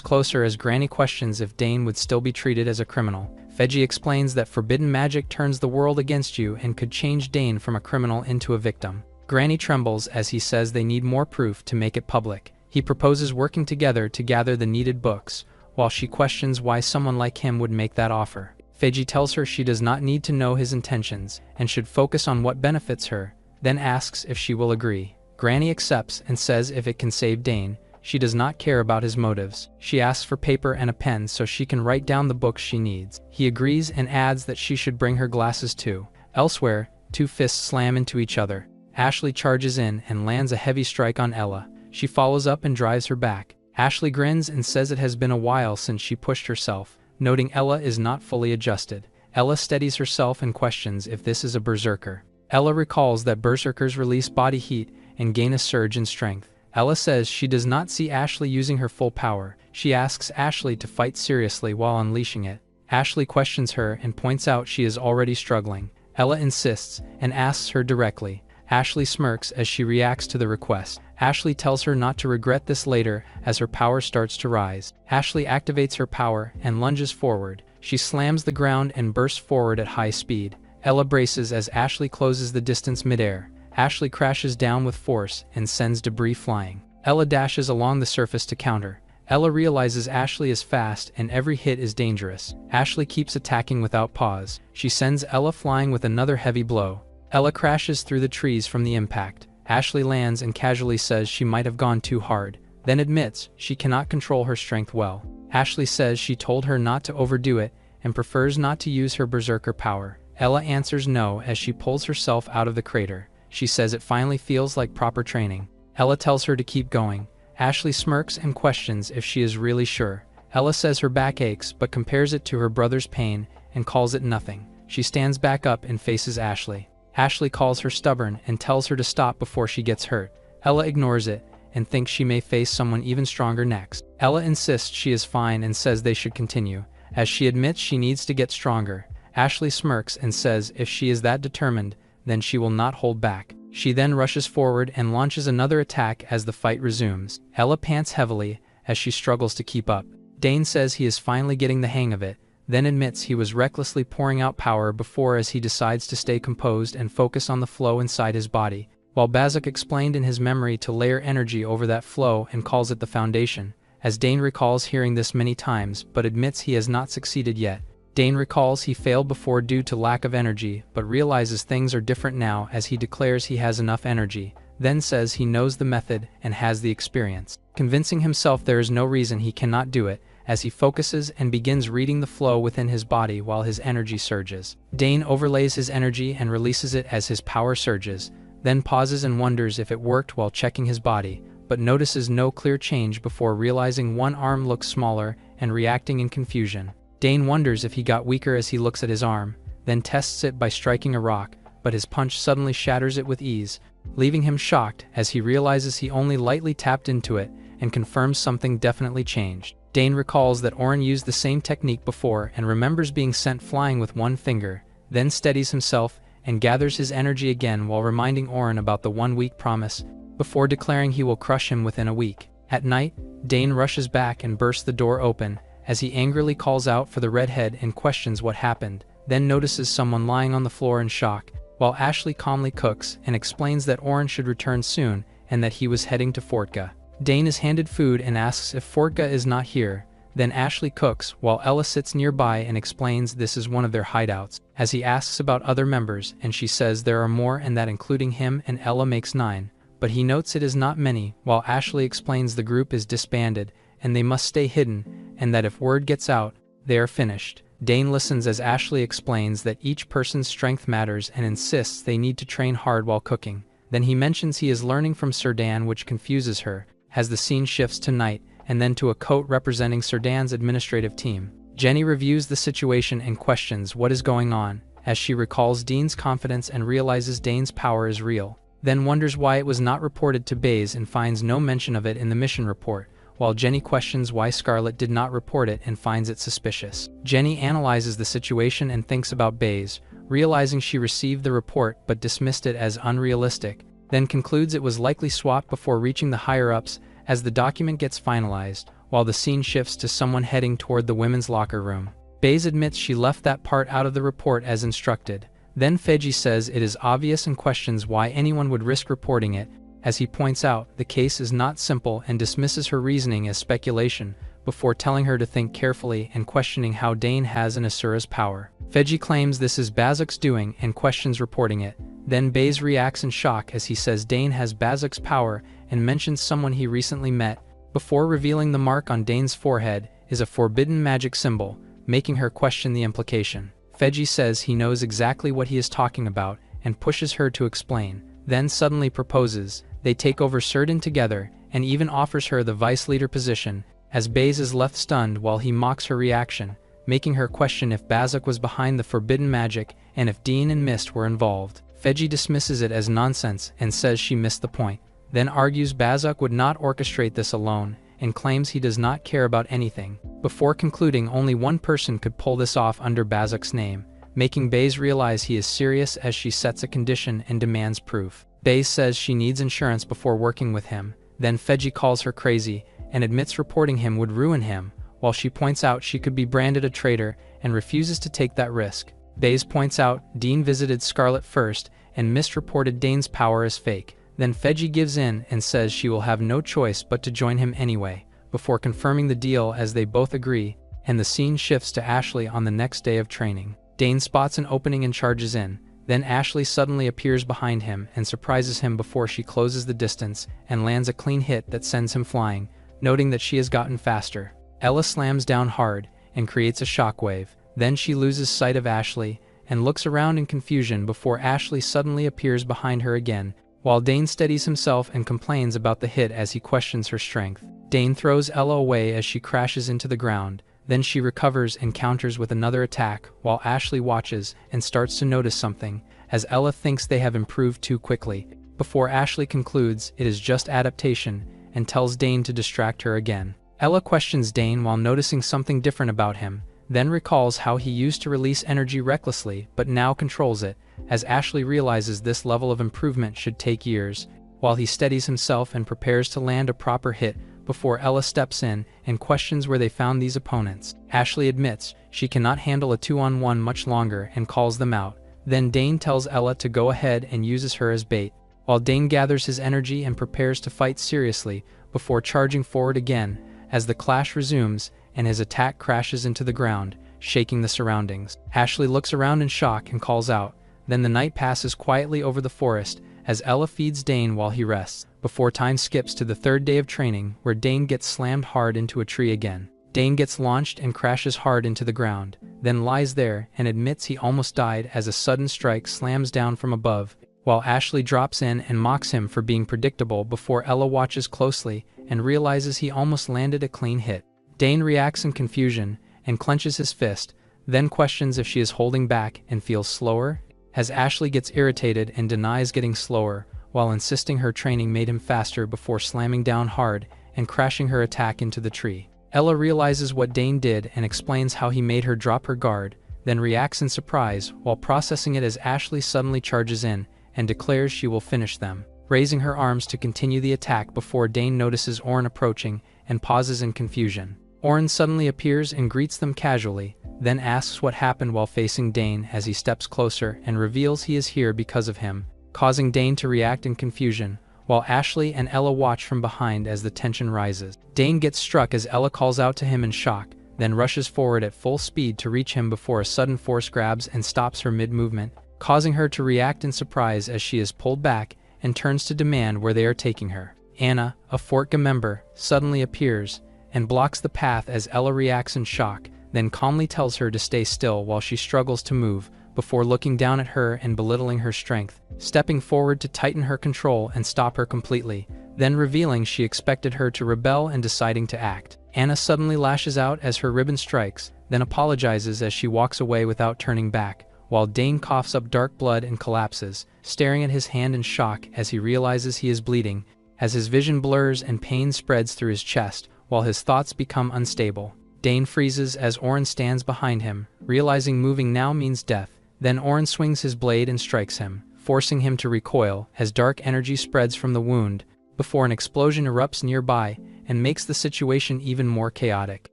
closer as Granny questions if Dane would still be treated as a criminal. Feji explains that forbidden magic turns the world against you and could change Dane from a criminal into a victim. Granny trembles as he says they need more proof to make it public. He proposes working together to gather the needed books, while she questions why someone like him would make that offer. Feji tells her she does not need to know his intentions and should focus on what benefits her, then asks if she will agree. Granny accepts and says if it can save Dane, she does not care about his motives. She asks for paper and a pen so she can write down the books she needs. He agrees and adds that she should bring her glasses too. Elsewhere, two fists slam into each other. Ashley charges in and lands a heavy strike on Ella. She follows up and drives her back. Ashley grins and says it has been a while since she pushed herself, noting Ella is not fully adjusted. Ella steadies herself and questions if this is a berserker. Ella recalls that berserkers release body heat and gain a surge in strength. Ella says she does not see Ashley using her full power. She asks Ashley to fight seriously while unleashing it. Ashley questions her and points out she is already struggling. Ella insists and asks her directly. Ashley smirks as she reacts to the request. Ashley tells her not to regret this later as her power starts to rise. Ashley activates her power and lunges forward. She slams the ground and bursts forward at high speed. Ella braces as Ashley closes the distance midair. Ashley crashes down with force and sends debris flying. Ella dashes along the surface to counter. Ella realizes Ashley is fast and every hit is dangerous. Ashley keeps attacking without pause. She sends Ella flying with another heavy blow. Ella crashes through the trees from the impact. Ashley lands and casually says she might have gone too hard, then admits she cannot control her strength well. Ashley says she told her not to overdo it and prefers not to use her berserker power. Ella answers no as she pulls herself out of the crater. She says it finally feels like proper training. Ella tells her to keep going. Ashley smirks and questions if she is really sure. Ella says her back aches but compares it to her brother's pain and calls it nothing. She stands back up and faces Ashley. Ashley calls her stubborn and tells her to stop before she gets hurt. Ella ignores it and thinks she may face someone even stronger next. Ella insists she is fine and says they should continue, as she admits she needs to get stronger. Ashley smirks and says if she is that determined, then she will not hold back. She then rushes forward and launches another attack as the fight resumes. Ella pants heavily as she struggles to keep up. Dane says he is finally getting the hang of it, then admits he was recklessly pouring out power before as he decides to stay composed and focus on the flow inside his body, while Bazok explained in his memory to layer energy over that flow and calls it the foundation, as Dane recalls hearing this many times but admits he has not succeeded yet. Dane recalls he failed before due to lack of energy but realizes things are different now as he declares he has enough energy, then says he knows the method and has the experience, convincing himself there is no reason he cannot do it, as he focuses and begins reading the flow within his body while his energy surges. Dane overlays his energy and releases it as his power surges, then pauses and wonders if it worked while checking his body, but notices no clear change before realizing one arm looks smaller and reacting in confusion. Dane wonders if he got weaker as he looks at his arm, then tests it by striking a rock, but his punch suddenly shatters it with ease, leaving him shocked as he realizes he only lightly tapped into it and confirms something definitely changed. Dane recalls that Oren used the same technique before and remembers being sent flying with one finger, then steadies himself and gathers his energy again while reminding Oren about the 1-week promise, before declaring he will crush him within a week. At night, Dane rushes back and bursts the door open, as he angrily calls out for the redhead and questions what happened, then notices someone lying on the floor in shock, while Ashley calmly cooks and explains that Oren should return soon and that he was heading to Fortka. Dane is handed food and asks if Fortka is not here, Then Ashley cooks, while Ella sits nearby and explains this is one of their hideouts. As he asks about other members, and she says there are more and that including him and Ella makes 9, but he notes it is not many, while Ashley explains the group is disbanded, and they must stay hidden, and that if word gets out, they are finished. Dane listens as Ashley explains that each person's strength matters and insists they need to train hard while cooking. Then he mentions he is learning from Sir Dan, which confuses her, as the scene shifts to night, and then to a coat representing Sir Dan's administrative team. Jenny reviews the situation and questions what is going on, as she recalls Dean's confidence and realizes Dane's power is real. Then wonders why it was not reported to Baze and finds no mention of it in the mission report, while Jenny questions why Scarlet did not report it and finds it suspicious. Jenny analyzes the situation and thinks about Baze, realizing she received the report but dismissed it as unrealistic, then concludes it was likely swapped before reaching the higher-ups as the document gets finalized, while the scene shifts to someone heading toward the women's locker room. Baze admits she left that part out of the report as instructed. Then Feji says it is obvious and questions why anyone would risk reporting it. As he points out, the case is not simple and dismisses her reasoning as speculation, before telling her to think carefully and questioning how Dane has an Asura's power. Feji claims this is Bazuk's doing and questions reporting it. Then Baze reacts in shock as he says Dane has Bazuk's power and mentions someone he recently met, before revealing the mark on Dane's forehead is a forbidden magic symbol, making her question the implication. Feji says he knows exactly what he is talking about and pushes her to explain, then suddenly proposes. They take over Surdin together, and even offers her the vice leader position, as Baze is left stunned while he mocks her reaction, making her question if Bazuk was behind the forbidden magic and if Dean and Mist were involved. Feji dismisses it as nonsense and says she missed the point, then argues Bazuk would not orchestrate this alone, and claims he does not care about anything, before concluding only one person could pull this off under Bazuk's name, making Baze realize he is serious as she sets a condition and demands proof. Baze says she needs insurance before working with him, then Feji calls her crazy, and admits reporting him would ruin him, while she points out she could be branded a traitor, and refuses to take that risk. Baze points out Dean visited Scarlet first, and misreported Dane's power as fake. Then Feji gives in and says she will have no choice but to join him anyway, before confirming the deal as they both agree, and the scene shifts to Ashley on the next day of training. Dane spots an opening and charges in. Then Ashley suddenly appears behind him and surprises him before she closes the distance and lands a clean hit that sends him flying, noting that she has gotten faster. Ella slams down hard and creates a shockwave. Then she loses sight of Ashley and looks around in confusion before Ashley suddenly appears behind her again, while Dane steadies himself and complains about the hit as he questions her strength. Dane throws Ella away as she crashes into the ground. Then she recovers and counters with another attack, while Ashley watches and starts to notice something, as Ella thinks they have improved too quickly, before Ashley concludes it is just adaptation, and tells Dane to distract her again. Ella questions Dane while noticing something different about him, then recalls how he used to release energy recklessly but now controls it, as Ashley realizes this level of improvement should take years, while he steadies himself and prepares to land a proper hit, before Ella steps in and questions where they found these opponents. Ashley admits she cannot handle a 2-on-1 much longer and calls them out. Then Dane tells Ella to go ahead and uses her as bait, while Dane gathers his energy and prepares to fight seriously before charging forward again as the clash resumes and his attack crashes into the ground, shaking the surroundings. Ashley looks around in shock and calls out. Then the night passes quietly over the forest as Ella feeds Dane while he rests, before time skips to the third day of training where Dane gets slammed hard into a tree again. Dane gets launched and crashes hard into the ground, then lies there and admits he almost died as a sudden strike slams down from above, while Ashley drops in and mocks him for being predictable before Ella watches closely and realizes he almost landed a clean hit. Dane reacts in confusion and clenches his fist, then questions if she is holding back and feels slower, as Ashley gets irritated and denies getting slower, while insisting her training made him faster before slamming down hard and crashing her attack into the tree. Ella realizes what Dane did and explains how he made her drop her guard, then reacts in surprise while processing it as Ashley suddenly charges in and declares she will finish them, raising her arms to continue the attack before Dane notices Orn approaching and pauses in confusion. Orn suddenly appears and greets them casually, then asks what happened while facing Dane as he steps closer and reveals he is here because of him, causing Dane to react in confusion, while Ashley and Ella watch from behind as the tension rises. Dane gets struck as Ella calls out to him in shock, then rushes forward at full speed to reach him before a sudden force grabs and stops her mid-movement, causing her to react in surprise as she is pulled back and turns to demand where they are taking her. Anna, a Fortga member, suddenly appears and blocks the path as Ella reacts in shock, then calmly tells her to stay still while she struggles to move, before looking down at her and belittling her strength, stepping forward to tighten her control and stop her completely, then revealing she expected her to rebel and deciding to act. Anna suddenly lashes out as her ribbon strikes, then apologizes as she walks away without turning back, while Dane coughs up dark blood and collapses, staring at his hand in shock as he realizes he is bleeding, as his vision blurs and pain spreads through his chest, while his thoughts become unstable. Dane freezes as Oren stands behind him, realizing moving now means death. Then Oren swings his blade and strikes him, forcing him to recoil as dark energy spreads from the wound, before an explosion erupts nearby and makes the situation even more chaotic.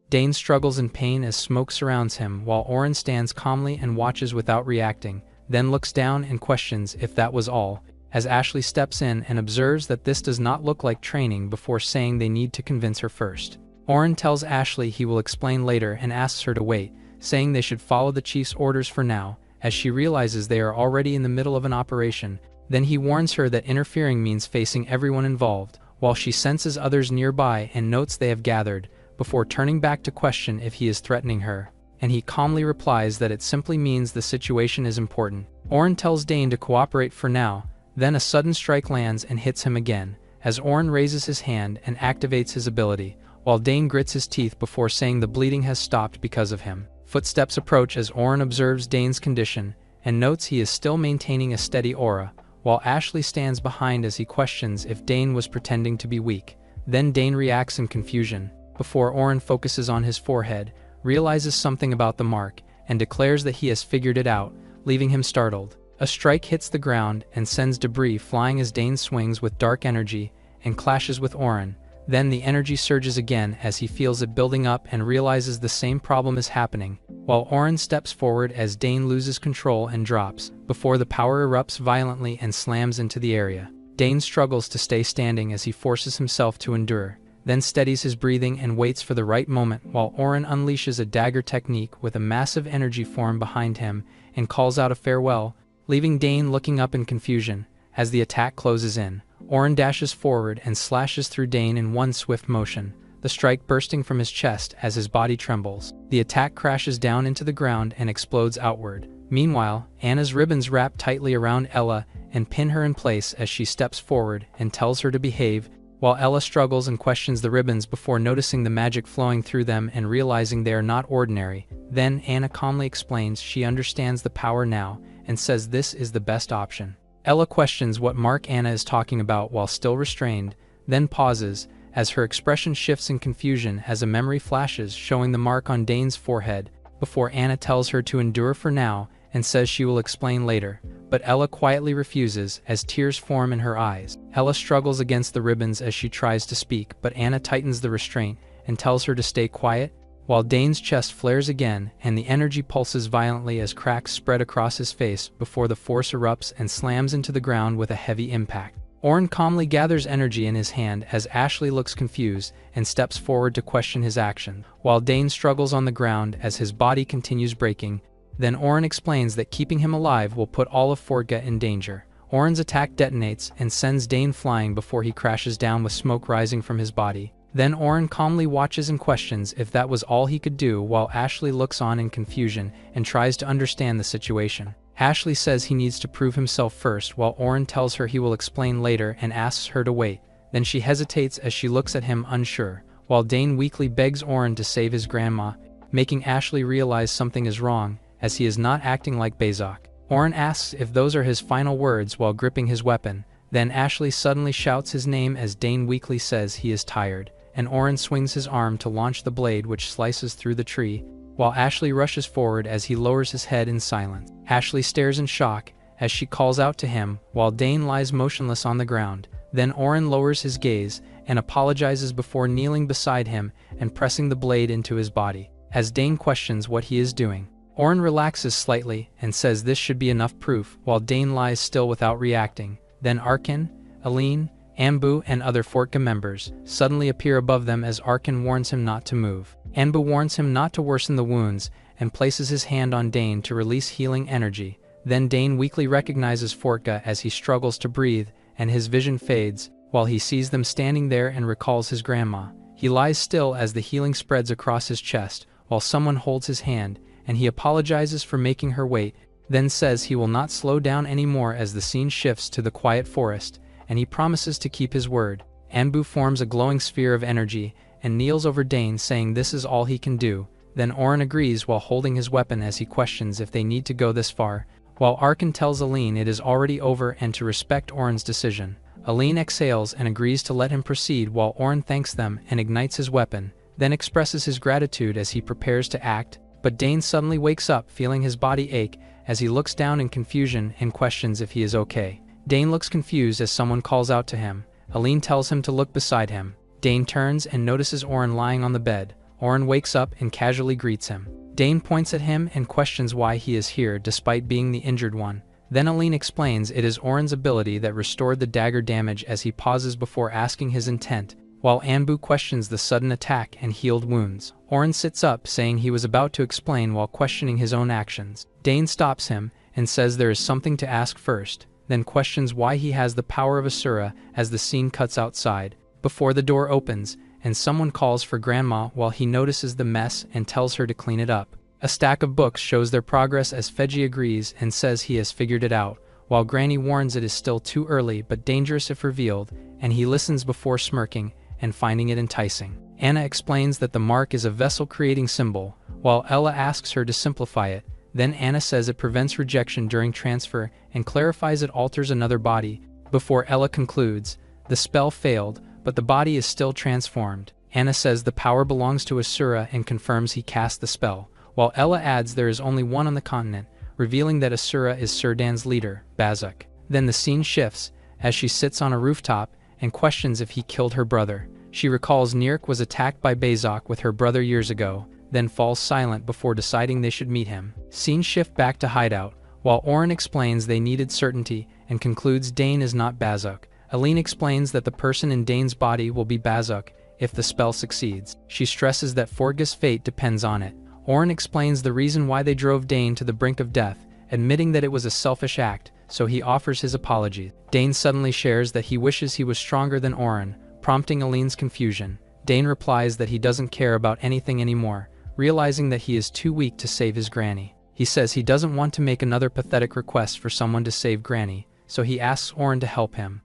Dane struggles in pain as smoke surrounds him while Oren stands calmly and watches without reacting, then looks down and questions if that was all, as Ashley steps in and observes that this does not look like training before saying they need to convince her first. Oren tells Ashley he will explain later and asks her to wait, saying they should follow the chief's orders for now, as she realizes they are already in the middle of an operation. Then he warns her that interfering means facing everyone involved, while she senses others nearby and notes they have gathered, before turning back to question if he is threatening her, and he calmly replies that it simply means the situation is important. Oren tells Dane to cooperate for now, then a sudden strike lands and hits him again, as Oren raises his hand and activates his ability, while Dane grits his teeth before saying the bleeding has stopped because of him. Footsteps approach as Oren observes Dane's condition and notes he is still maintaining a steady aura, while Ashley stands behind as he questions if Dane was pretending to be weak. Then Dane reacts in confusion, before Oren focuses on his forehead, realizes something about the mark, and declares that he has figured it out, leaving him startled. A strike hits the ground and sends debris flying as Dane swings with dark energy and clashes with Oren. Then the energy surges again as he feels it building up and realizes the same problem is happening, while Oren steps forward as Dane loses control and drops, before the power erupts violently and slams into the area. Dane struggles to stay standing as he forces himself to endure, then steadies his breathing and waits for the right moment while Oren unleashes a dagger technique with a massive energy form behind him and calls out a farewell, leaving Dane looking up in confusion. As the attack closes in, Oren dashes forward and slashes through Dane in one swift motion, the strike bursting from his chest as his body trembles. The attack crashes down into the ground and explodes outward. Meanwhile, Anna's ribbons wrap tightly around Ella and pin her in place as she steps forward and tells her to behave, while Ella struggles and questions the ribbons before noticing the magic flowing through them and realizing they are not ordinary. Then Anna calmly explains she understands the power now and says this is the best option. Ella questions what mark Anna is talking about while still restrained, then pauses, as her expression shifts in confusion as a memory flashes showing the mark on Dane's forehead, before Anna tells her to endure for now and says she will explain later, but Ella quietly refuses as tears form in her eyes. Ella struggles against the ribbons as she tries to speak, but Anna tightens the restraint and tells her to stay quiet, while Dane's chest flares again and the energy pulses violently as cracks spread across his face before the force erupts and slams into the ground with a heavy impact. Oren calmly gathers energy in his hand as Ashley looks confused and steps forward to question his action, while Dane struggles on the ground as his body continues breaking. Then Oren explains that keeping him alive will put all of Fortga in danger. Oren's attack detonates and sends Dane flying before he crashes down with smoke rising from his body. Then Oren calmly watches and questions if that was all he could do, while Ashley looks on in confusion and tries to understand the situation. Ashley says he needs to prove himself first, while Oren tells her he will explain later and asks her to wait. Then she hesitates as she looks at him unsure, while Dane weakly begs Oren to save his grandma, making Ashley realize something is wrong, as he is not acting like Bezok. Oren asks if those are his final words while gripping his weapon. Then Ashley suddenly shouts his name as Dane weakly says he is tired, and Oren swings his arm to launch the blade which slices through the tree, while Ashley rushes forward as he lowers his head in silence. Ashley stares in shock as she calls out to him, while Dane lies motionless on the ground. Then Oren lowers his gaze and apologizes before kneeling beside him and pressing the blade into his body. As Dane questions what he is doing, Oren relaxes slightly and says this should be enough proof, while Dane lies still without reacting. Then Arkin, Aline, Anbu and other Fortka members suddenly appear above them as Arkan warns him not to move. Anbu warns him not to worsen the wounds and places his hand on Dane to release healing energy. Then Dane weakly recognizes Fortka as he struggles to breathe, and his vision fades, while he sees them standing there and recalls his grandma. He lies still as the healing spreads across his chest, while someone holds his hand, and he apologizes for making her wait, then says he will not slow down anymore as the scene shifts to the quiet forest, and he promises to keep his word. Anbu forms a glowing sphere of energy and kneels over Dane, saying this is all he can do. Then Oren agrees while holding his weapon as he questions if they need to go this far, while Arkan tells Aline it is already over and to respect Oren's decision. Aline exhales and agrees to let him proceed while Oren thanks them and ignites his weapon, then expresses his gratitude as he prepares to act, but Dane suddenly wakes up feeling his body ache as he looks down in confusion and questions if he is okay. Dane looks confused as someone calls out to him. Aline tells him to look beside him. Dane turns and notices Oren lying on the bed. Oren wakes up and casually greets him. Dane points at him and questions why he is here despite being the injured one. Then Aline explains it is Oren's ability that restored the dagger damage as he pauses before asking his intent, while Anbu questions the sudden attack and healed wounds. Oren sits up saying he was about to explain while questioning his own actions. Dane stops him and says there is something to ask first, then questions why he has the power of Asura as the scene cuts outside, before the door opens and someone calls for Grandma while he notices the mess and tells her to clean it up. A stack of books shows their progress as Feji agrees and says he has figured it out, while Granny warns it is still too early but dangerous if revealed, and he listens before smirking and finding it enticing. Anna explains that the mark is a vessel-creating symbol, while Ella asks her to simplify it. Then Anna says it prevents rejection during transfer and clarifies it alters another body, before Ella concludes, the spell failed, but the body is still transformed. Anna says the power belongs to Asura and confirms he cast the spell, while Ella adds there is only one on the continent, revealing that Asura is Surdan's leader, Bazuk. Then the scene shifts, as she sits on a rooftop and questions if he killed her brother. She recalls Nirk was attacked by Bazuk with her brother years ago, then falls silent before deciding they should meet him. Scene shift back to Hideout, while Oren explains they needed certainty and concludes Dane is not Bazuk. Aline explains that the person in Dane's body will be Bazuk if the spell succeeds. She stresses that Forga's fate depends on it. Oren explains the reason why they drove Dane to the brink of death, admitting that it was a selfish act, so he offers his apologies. Dane suddenly shares that he wishes he was stronger than Oren, prompting Aline's confusion. Dane replies that he doesn't care about anything anymore, realizing that he is too weak to save his granny. He says he doesn't want to make another pathetic request for someone to save Granny, so he asks Oren to help him.